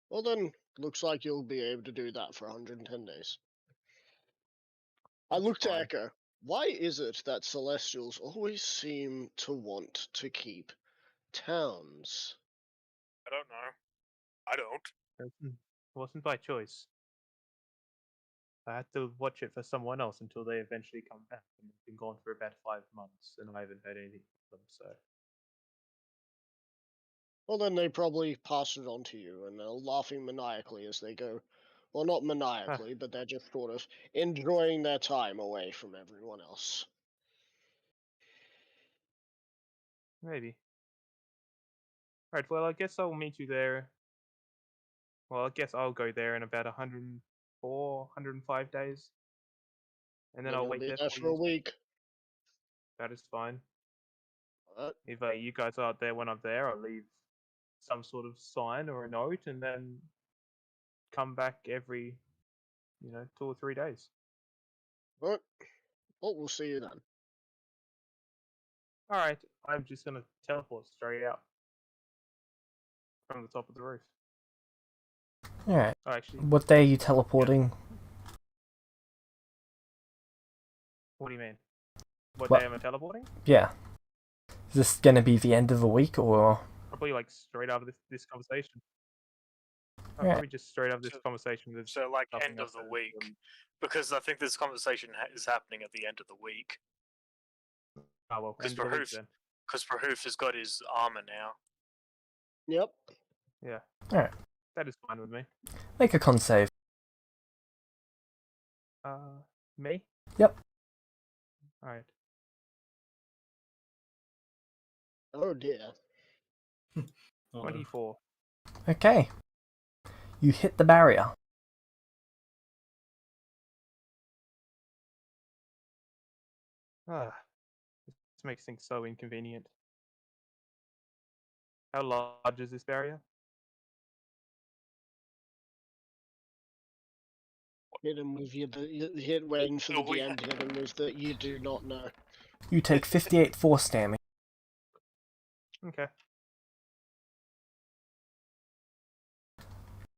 Well then, looks like you'll be able to do that for 110 days. I That's looked at fine. Echo. Why is it that Celestials always seem to want to keep towns? I don't know. I don't. It wasn't by choice. I had to watch it for someone else until they eventually come back, and they've been gone for about 5 months, and I haven't heard anything from them. So Well, then they probably pass it on to you, and they're laughing maniacally as they go. Well, not maniacally, but they're just sort of enjoying their time away from everyone else. maybe. Right. Well, I guess I'll meet you there. Well, I guess I'll go there in about 104, 105 days, and then Then I'll you'll wait be there there for for a you. week. That is fine. Alright. If you guys aren't there when I'm there, I'll leave some sort of sign or a note, and then come back every, 2 or 3 days. Alright. Well, we'll see you then. All right, I'm just gonna teleport straight out from the top of the roof. Alright. Oh, actually, What day are you teleporting? what do you mean? What What? day am I teleporting? Yeah. Is this gonna be the end of the week or? Probably like straight after this conversation. Yeah. Probably just straight after this So- conversation. There's So, like, nothing end else of the that is week. important. Because I think this conversation is happening at the end of the week. Oh well, Because end of the week Prahoof, then. because Prahoof has got his armor now. Yep. Yeah. Alright. That is fine with me. Make a con save. Me? Yep. All right. Oh dear. Oh, no. 24. Okay. You hit the barrier. This makes things so inconvenient. How large is this barrier? Hit him with hit waiting for the Oh, yeah. DM to hit him with that you do not know. You take 58 force damage. Okay.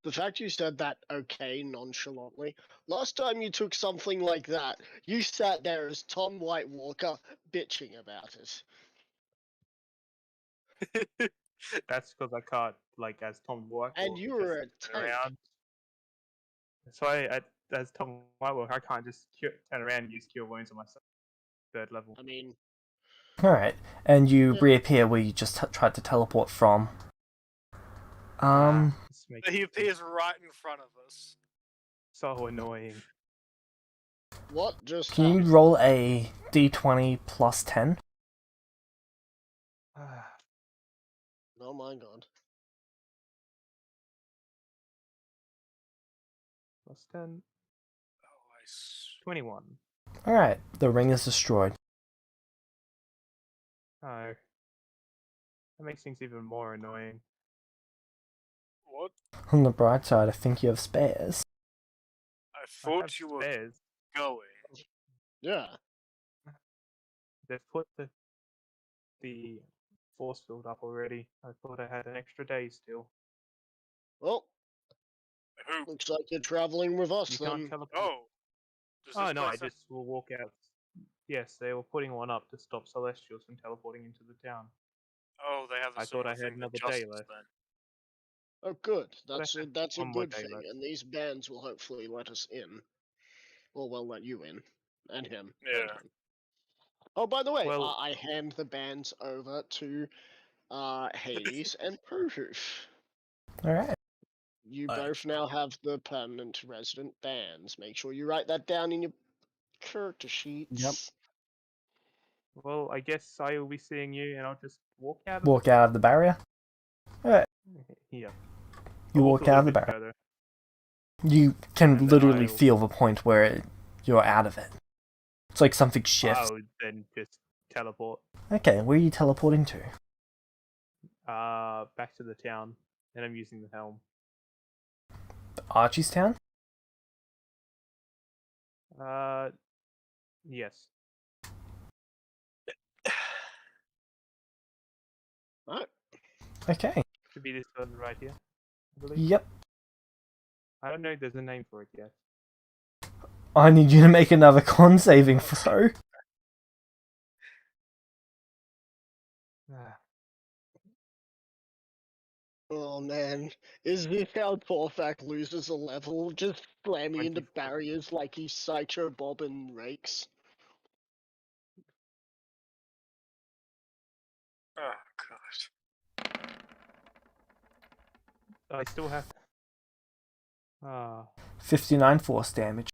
The fact you said that okay nonchalantly. Last time you took something like that, you sat there as Tom White Walker bitching about it. That's because I can't, like, as Tom White And Walker, you were a just turn tank. around. So as Tom White Walker, I can't just turn around and use cure wounds on myself. 3rd level. I mean, Alright, and you Yeah. reappear where you just tried to teleport from. This makes He it appears right in front of us. so annoying. what just Can you happened? roll a d20 plus 10? Oh my god. Plus 10, Oh, 21. Alright, the ring is destroyed. Oh. That makes things even more annoying. what? On the bright side, I think you have spares. I I have thought you were spares. going. Yeah. They've put the force field up already. I thought I had an extra day still. Well, Who? looks like you're traveling with us You then. can't teleport. Oh. Does Oh this no, I place have- just will walk out. Yes, they were putting one up to stop Celestials from teleporting into the town. Oh, they have a I thought I similar had thing with another day justice left. then. Oh, good. But I That's a, had that's a one more good day thing, left. and these bands will hopefully let us in. Or will let you in. And him. And Yeah. him. Oh, by the way, Well- I hand the bands over to Hades and Proof. Alright. You I- both now have the permanent resident bands. Make sure you write that down in your character sheets. Yep. Well, I guess I will be seeing you, and I'll just walk out. Walk out of the barrier. Yeah. You I'll walk a out of little the bit barrier. further. You can And then literally I'll- feel the point where you're out of it. It's like something shifts. I would then just teleport. Okay, where are you teleporting to? Back to the town, and I'm using the helm. Archie's town? Yes. Right. Okay. Should be this one right here, I believe. Yep. I don't know if there's a name for it yet. I need you to make another con saving throw. Oh man, is this how Torfak loses a level? Just slamming into 24. barriers like he's Sideshow Bob and Rakes? Oh god. I still have. Ah. 59 force damage.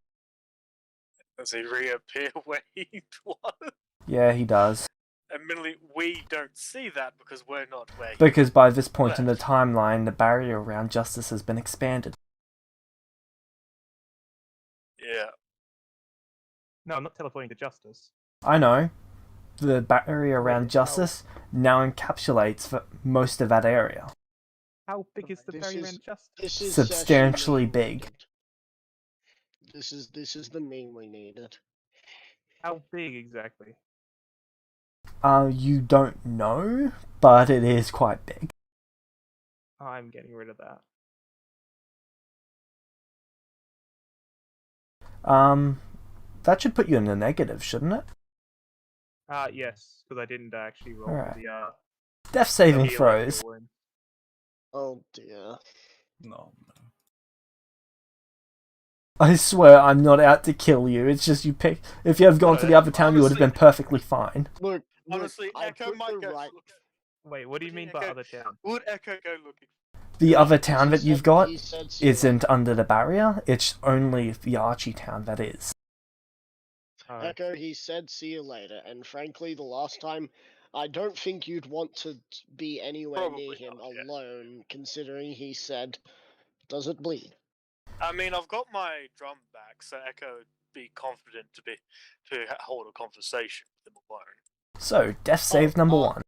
Does he reappear where he was? Yeah, he does. Admittedly, we don't see that because we're not where he Because by this point in the left. timeline, the barrier around Justice has been expanded. Yeah. No, I'm not teleporting to Justice. I know. The barrier Wait, around how- Justice now encapsulates for most of that area. How big is the This barrier is- around Justice? This is Substantially session big. needed. This is the meme we needed. How big exactly? You don't know, but it is quite big. I'm getting rid of that. That should put you in the negative, shouldn't it? Yes, because I didn't actually roll Alright. the Death saving heal throws. after one. Oh dear. No. I swear I'm not out to kill you. It's just you pick. If you had gone to the other town, you would have been Honestly- perfectly fine. Look, Honestly, I Echo put might the go right. look. Wait, what do you Would mean Echo- by other town? Would Echo go looking? The other town He that you've said- got he said see you isn't later. under the barrier. It's only the Archie town that is. Oh, Echo, he said see you later, and frankly, the last time, I don't think you'd want to be anywhere near Probably him not, yeah. alone, considering he said, "Does it bleed?" I mean, I've got my drum back, so Echo would be confident to hold a conversation with him alone. So, death save number 1.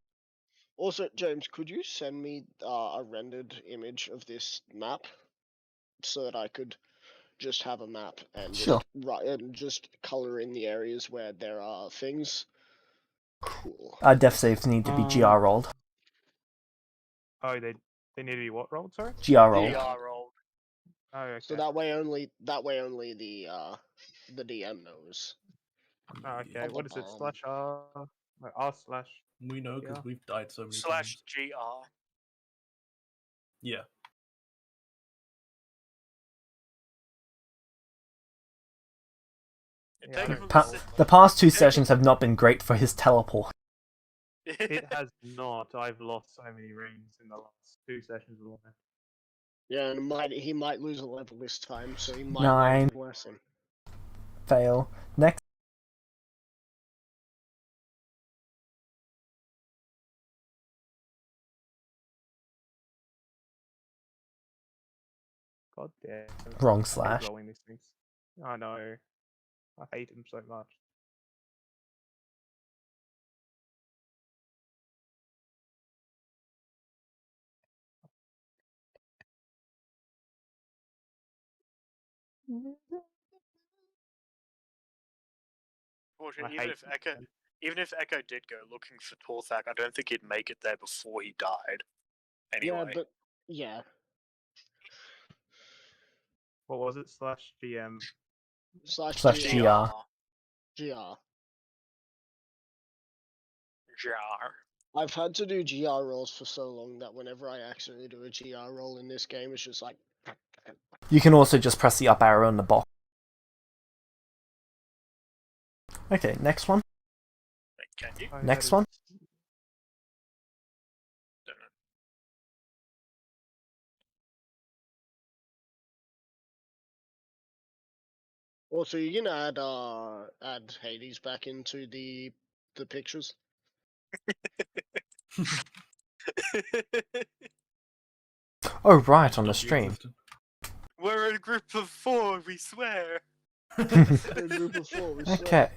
Also, James, could you send me a rendered image of this map so that I could just have a map and just Sure. write and just color in the areas where there are things? Cool. Death saves need to be GR rolled. oh, they need to be what rolled? Sorry. GR rolled. Yeah. GR rolled. Oh, okay. So that way only the DM knows. Oh, okay. Of the What is it? bomb. Slash R? Like R slash. We know because Yeah. we've died so many Slash times. GR. Yeah. It Yeah, take I him don't a Pa- minute. the past two sessions have not been great for his teleport. It has not. I've lost so many rings in the last 2 sessions alone. Yeah, and he might lose a level this time, so he might 9. learn his lesson. Fail. Next. God damn. Wrong I hate slash. rolling these things. I know. I hate them so much. Fortunately, I hate them. even if Echo did go looking for Torthak, I don't think he'd make it there before he died. Anyway, Yeah, but yeah, What was it? Slash GM. slash Slash GR. GR. GR. Jar. I've had to do GR rolls for so long that whenever I accidentally do a GR roll in this game, it's just like. You can also just press the up arrow in the box. Okay, next one. Can you? Oh, Next that one. is- Don't know. Also, you can add Hades back into the pictures. Oh, right, on the Don't be stream. existent. We're a group of 4, we swear. A group of 4. We swear. Okay.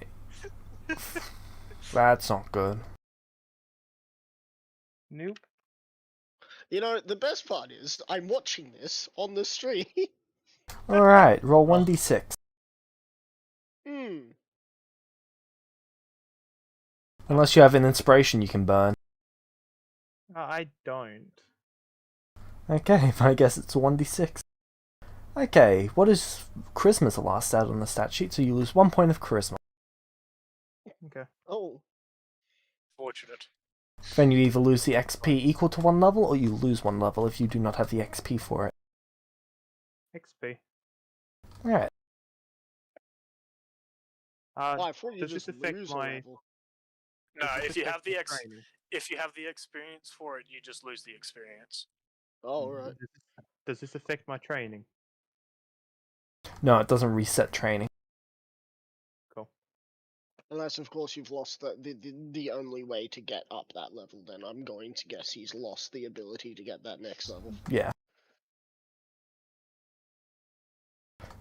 That's not good. Nope. You know, the best part is I'm watching this on the stream. Alright, roll 1d6. Unless you have an inspiration you can burn. I don't. Okay, I guess it's 1d6. Okay, what is charisma's the last stat on the stat sheet, so you lose 1 point of charisma. Okay. Oh, Fortunate. Then you either lose the XP equal to 1 level, or you lose 1 level if you do not have the XP for it. XP. Alright. I thought you Does just this affect lose my? a level. No, does this if you have affect my the training? if you have the experience for it, you just lose the experience. Oh, right. Does this affect my training? No, it doesn't reset training. Cool. Unless, of course, you've lost the only way to get up that level, then I'm going to guess he's lost the ability to get that next level. Yeah.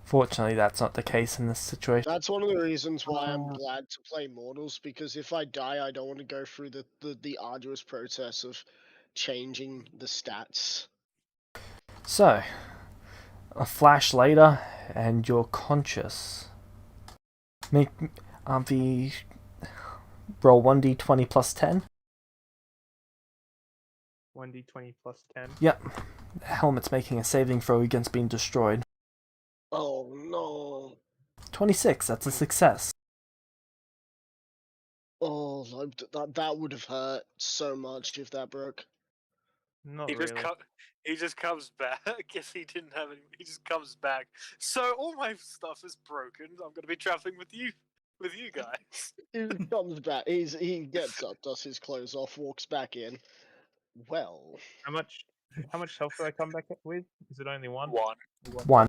Fortunately, that's not the case in this situation. That's one of the reasons why I'm glad to play Mortals, because if I die, I don't want to go through the arduous process of changing the stats. So, a flash later, and you're conscious. Make the roll 1d20 plus 10. 1d20 plus 10. Yep. Helmet's making a saving throw against being destroyed. Oh no! 26, that's a success. Oh, that would have hurt so much if that broke. Not He really. he just comes back. If he didn't have any, he just comes back. So all my stuff is broken. I'm gonna be traveling with you guys. He comes back. He gets up, does his clothes off, walks back in. Well, How much health do I come back with? Is it only one? One. One.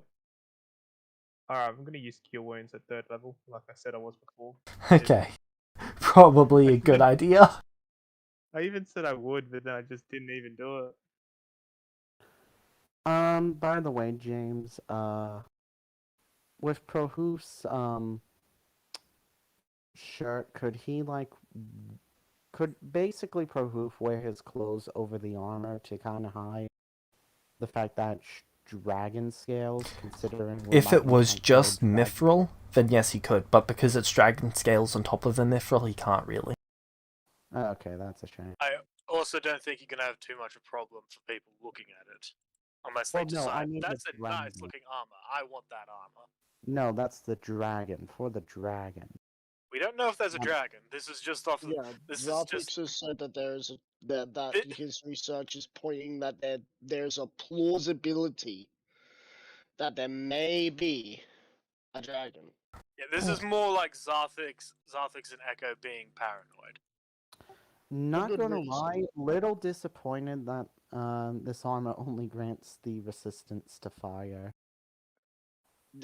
Alright, I'm gonna use cure wounds at 3rd level, like I said I was before. Okay. Probably a good idea. I even said I would, but then I just didn't even do it. By the way, James, with Prohoof's, shirt, could basically Prohoof wear his clothes over the armor to kind of hide the fact that dragon scales, considering If it was just mithril, then yes he could, but because it's dragon scales on top of the mithril, he can't really. Okay, that's a shame. I also don't think you're gonna have too much of a problem for people looking at it. Unless Well, they no, I decide mean that's the a nice dragon. looking armor. I want that armor. No, that's the dragon. For the dragon. We don't know if there's a Um, dragon. This is just off. Yeah, This is Zartix just. has said that that Thi- his research is pointing that there's a plausibility that there may be a dragon. Yeah, this is more like Zarthix and Echo being paranoid. Not good gonna reason. lie, little disappointed that this armor only grants the resistance to fire.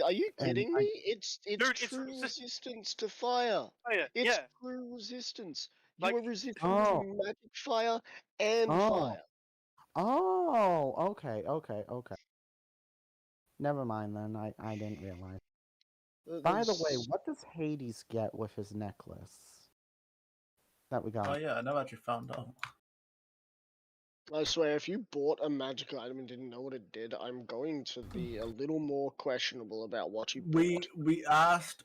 Are you And kidding I- me? It's Dude, it's true resist- resistance to fire. Oh yeah, It's yeah. true resistance. Like- You are resistant Oh. to magic fire and Oh. fire. Oh, okay. Never mind then. I didn't realize. By the way, There's- what does Hades get with his necklace that we Oh got? yeah, I never actually found out. I swear, if you bought a magic item and didn't know what it did, I'm going to be a little more questionable about what you bought. We asked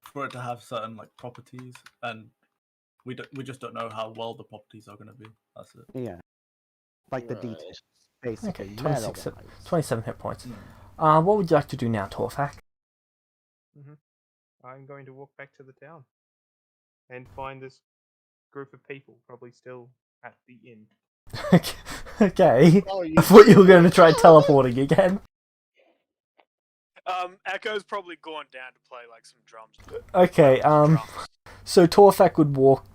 for it to have certain like properties, and we just don't know how well the properties are going to be. That's it. Yeah, like the Right. details, basically. Okay, 26 meta-wise. 27 hit points. Mm. What would you like to do now, Torfak? I'm going to walk back to the town and find this group of people, probably still at the inn. Okay. Oh, you I thought you were going to try teleporting again. Echo's probably gone down to play like some drums. Okay, Drums. so Torfak would walk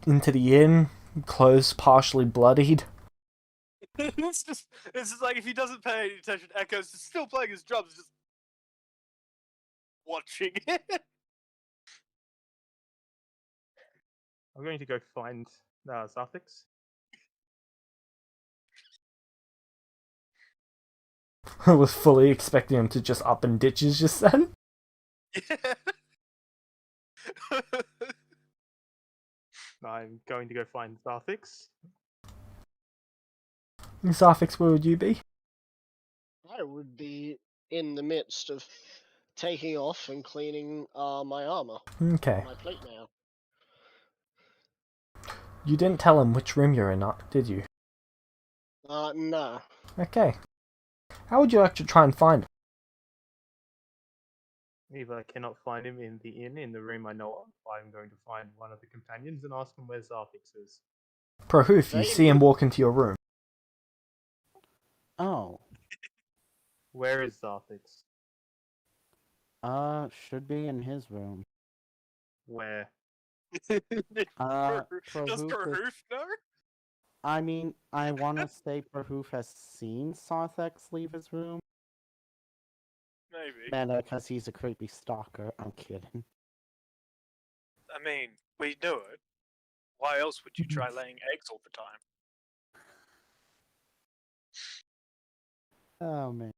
into the inn, clothes partially bloodied. it's just like if he doesn't pay any attention, Echo's just still playing his drums, just watching it. I'm going to go find Zarthix. I was fully expecting him to just up and ditches just then. I'm going to go find Zarthix. Zarfix, where would you be? I would be in the midst of taking off and cleaning my armor, Okay. my plate mail. You didn't tell him which room you're in, did you? No. Okay. How would you like to try and find him? If I cannot find him in the inn, in the room I know of, I'm going to find one of the companions and ask him where Zarthix is. Prohoof, you They see him walk into your room. Oh, Where is Zarthix? should be in his room. Where? Does Prohoof is- Karhoof know? I mean, I want to say Prahoof has seen Sarthex leave his room. Maybe. Meta, because he's a creepy stalker. I'm kidding. I mean, we knew it. Why else would you try laying eggs all the time? Oh man.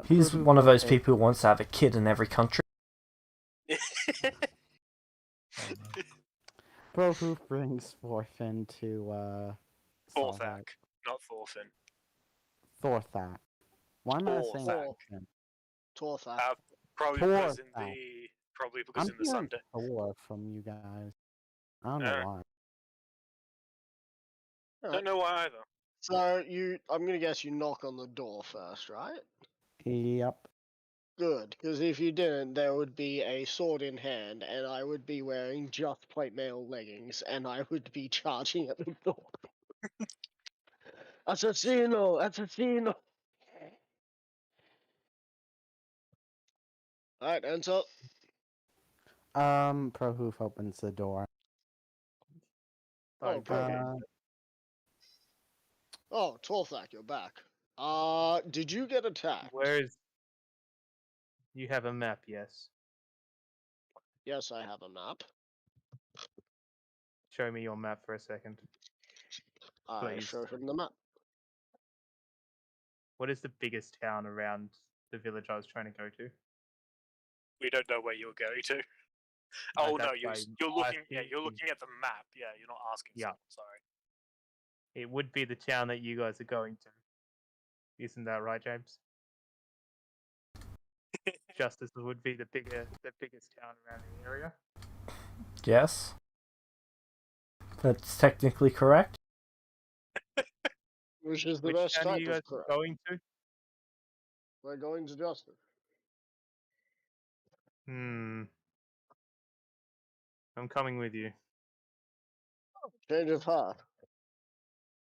He's Prahoof, one of those okay. people who wants to have a kid in every country. Prahoof brings Thorfinn to Thorthak, not Thorfinn. Thorthak. Why am I saying Thorthak. Thorfinn? Torthak. Probably because Thorthak. in the hearing Sunday. Thor from you guys. I don't Yeah. know why. Don't know why either. So I'm gonna guess you knock on the door first, right? Yep. Good, because if you didn't, there would be a sword in hand, and I would be wearing just plate mail leggings, and I would be charging at the door. Assassino! Assassino! Alright, enter. Prahoof opens the door. Oh, I'm going- Oh, Torthak, you're back. Did you get attacked? Where is? You have a map, yes. Yes, I have a map. Show me your map for a second. I Please. show him the map. What is the biggest town around the village I was trying to go to? We don't know where you're going to. Oh no, that's you're why you're I'm looking. Yeah, asking you're you. looking at the map. Yeah, you're not asking. Yeah. Someone, sorry. It would be the town that you guys are going to. Isn't that right, James? Justice would be the biggest town around the area. Yes. That's technically correct. Which is the Which best town are type you guys of crime. going to? We're going to justice. I'm coming with you. Change of heart.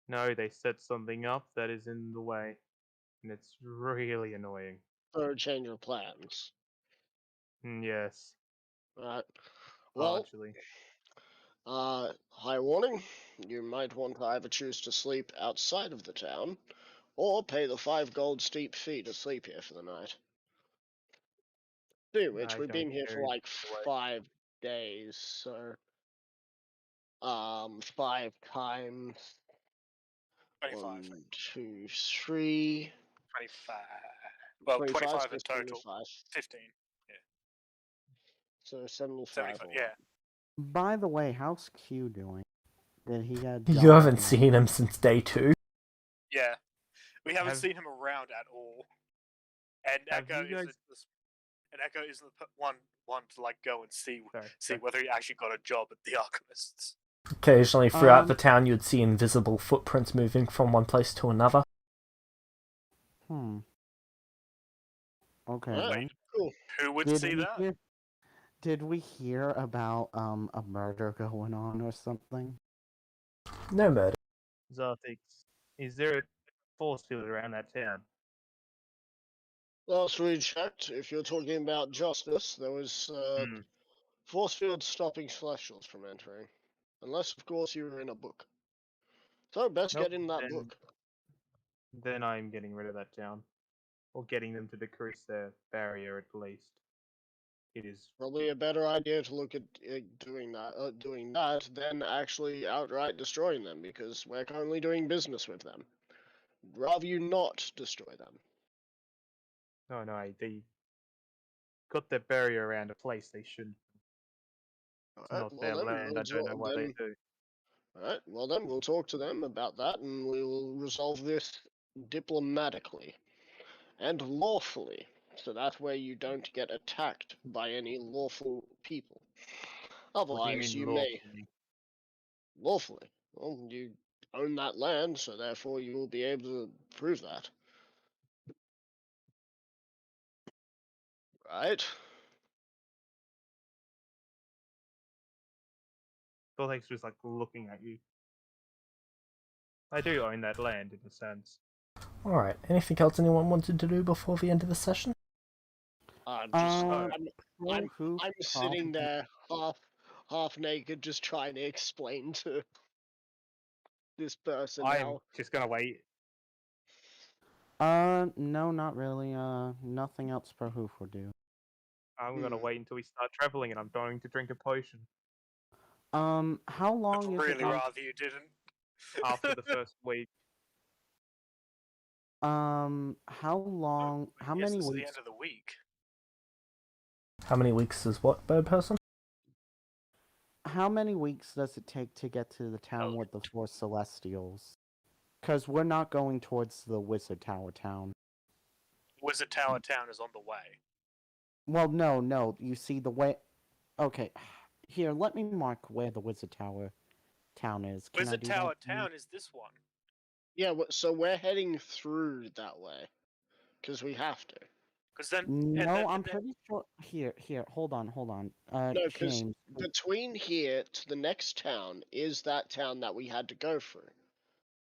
No, they set something up that is in the way, and it's really annoying. Or change of plans. Yes, Right. Well, partially. high warning. You might want to either choose to sleep outside of the town, or pay the 5 gold steep fee to sleep here for the night. Do which I we've been don't here for care like either way. 5 days, so 5 times 25. 1, 2, 3, 25. Well, 25, 25 so in total. 75. 15. So 75. 75. all Yeah. right. By the way, how's Q doing? Did he get? You haven't seen him since day 2. Yeah. We haven't Have- seen him around at all. And Have Echo you is guys- and Echo is the one to like go and see Sorry. whether he actually got a job at the Alchemists. Occasionally throughout the Um, town you'd see invisible footprints moving from one place to another. Okay. Alright, then. cool. Who would Did see we that? hear- Did we hear about a murder going on or something? No murder. Zarthix, is there a force field around that town? Last we checked, if you're talking about justice, there was force field stopping celestials from entering. Unless, of course, you were in a book. So, best Nope, get in that then- book. Then I'm getting rid of that town. Or getting them to decrease their barrier at least. It is Probably a better idea to look at doing that than actually outright destroying them, because we're currently doing business with them. Rather you not destroy them. no, they got their barrier around a place they shouldn't. It's Alright, not their land. I don't know what they do. Alright, well then we'll talk to them about that and we will resolve this diplomatically and lawfully, so that way you don't get attacked by any lawful people. What do you Otherwise, mean you may lawfully? lawfully. Well, you own that land, so therefore you will be able to prove that. Right? Zarthix was like looking at you. I do own that land in a sense. Alright, anything else anyone wanted to do before the end of the session? I'm Who sitting probably- there half naked, just trying to explain to this person I'm now. just gonna wait. No, not really. Nothing else Prahoof would do. I'm gonna wait until we start traveling, and I'm going to drink a potion How long I'd is really it? rather you didn't. after the first week. How long? How Yes, many this is the weeks? end of the week. How many weeks is what, bird person? How many weeks does it take to get to the town with the 4 Celestials? Because we're not going towards the Wizard Tower town. Wizard Tower Town is on the way. Well, no. You see the way. Okay, here. Let me mark where the Wizard Tower town is. Can I Wizard do that, Tower please? Town is this one. Yeah, so we're heading through that way. Because we have to. Because then, No, I'm pretty sure. Here. Hold on. No, because James. between here to the next town is that town that we had to go through.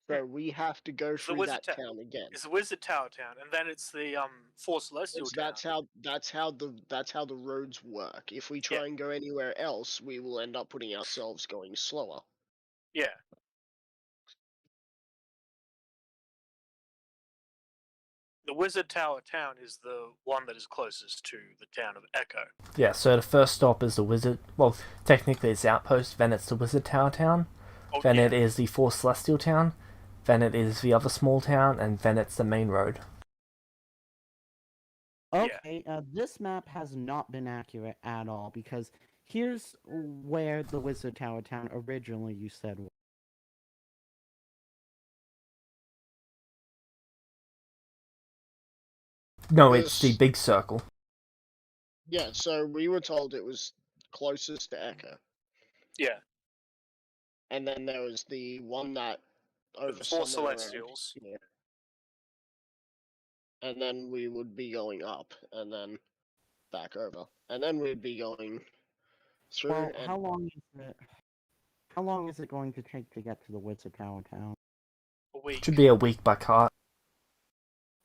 So we have to go through Wizard that town again. it's the Wizard Tower Town, and then it's the Four Celestial Town. That's how the roads work. If we try and go anywhere else, we will end up putting ourselves going slower. Yeah. The Wizard Tower Town is the one that is closest to the town of Echo. Yeah, so the first stop is the Wizard... Well, technically it's the Outpost, then it's the Wizard Tower town, then it is the 4 Celestial town, then it is the other small town, and then it's the main road. Okay, this map has not been accurate at all, because here's where the Wizard Tower town originally you said was. No, it's the big circle. Yeah, so we were told it was closest to Echo. Yeah. And then there was the one that over For somewhere around Celestials. here. And then we would be going up, and then back over. And then we'd be going through, Well, and how long is it? How long is it going to take to get to the Wizard Tower town? A week. Should be a week by cart.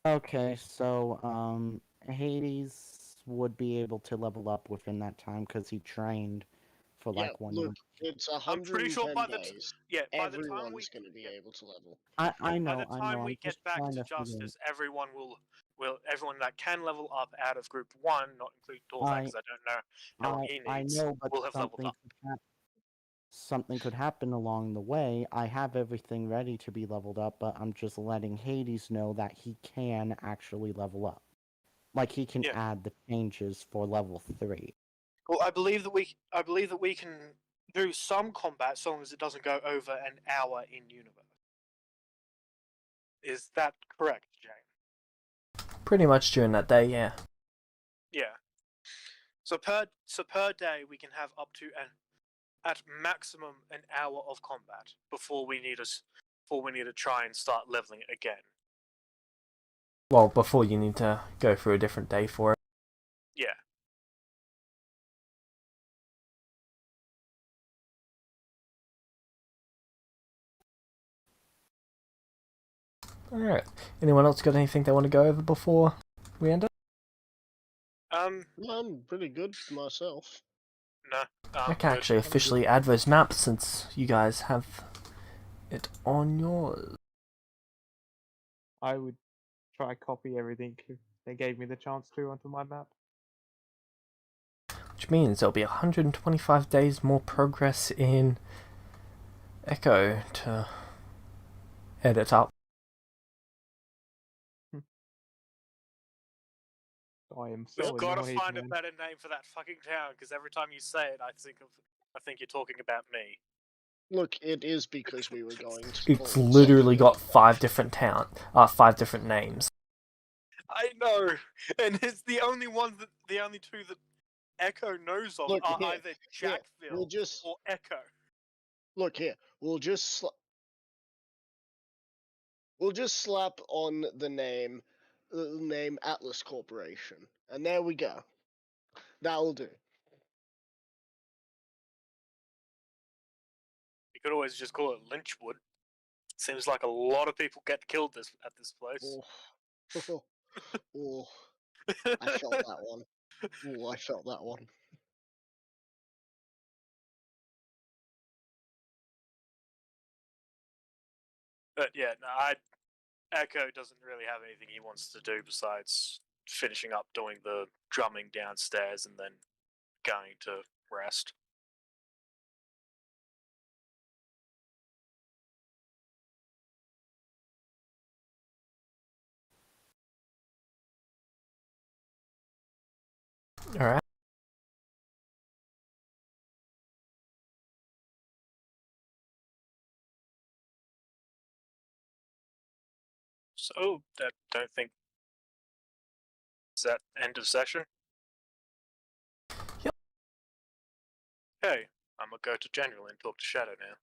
Okay, so Hades would be able to level up within that time because he trained for yeah, like 1 look, week. it's I'm pretty 110 sure by the days. by the time we Everyone's going to be able to level. I by know, the I time know. we I'm get just back trying to to figure. Justice, everyone everyone that can level up out of Group 1, not including Torvak, because I don't know how long he I needs, know, but will have leveled up. something could happen along the way. I have everything ready to be leveled up, but I'm just letting Hades know that he can actually level up. Like he can Yeah. add the changes for level 3. Well, I believe that we can do some combat so long as it doesn't go over an hour in universe. Is that correct, Jane? Pretty much during that day, yeah. Yeah. So per day we can have up to at maximum an hour of combat before we need to try and start leveling it again. Well, before you need to go through a different day for it. Yeah. Alright. Anyone else got anything they want to go over before we end it? Well, I'm pretty good myself. No. I can actually officially add those maps since you guys have it on yours. I would try copy everything if they gave me the chance to onto my map. Which means there'll be 125 days more progress in Echo to edit up. I am so We've got to annoyed, find a man. better name for that fucking town, because every time you say it, I think you're talking about me. Look, it is because we were going to. It's call it literally got something. 5 different names. I know, and it's the only two that Echo knows of Look, are here, either Jackville we'll just or Echo. look here. We'll just slap on the name Atlas Corporation, and there we go. That'll do. You could always just call it Lynchwood. Seems like a lot of people get killed at this place. Oh, oh, I felt that one. Oh, I felt that one. But yeah, no, Echo doesn't really have anything he wants to do besides finishing up doing the drumming downstairs and then going to rest. Alright. So, I don't think. Is that end of session? Yep. Hey, I'm gonna go to General and talk to Shadow now.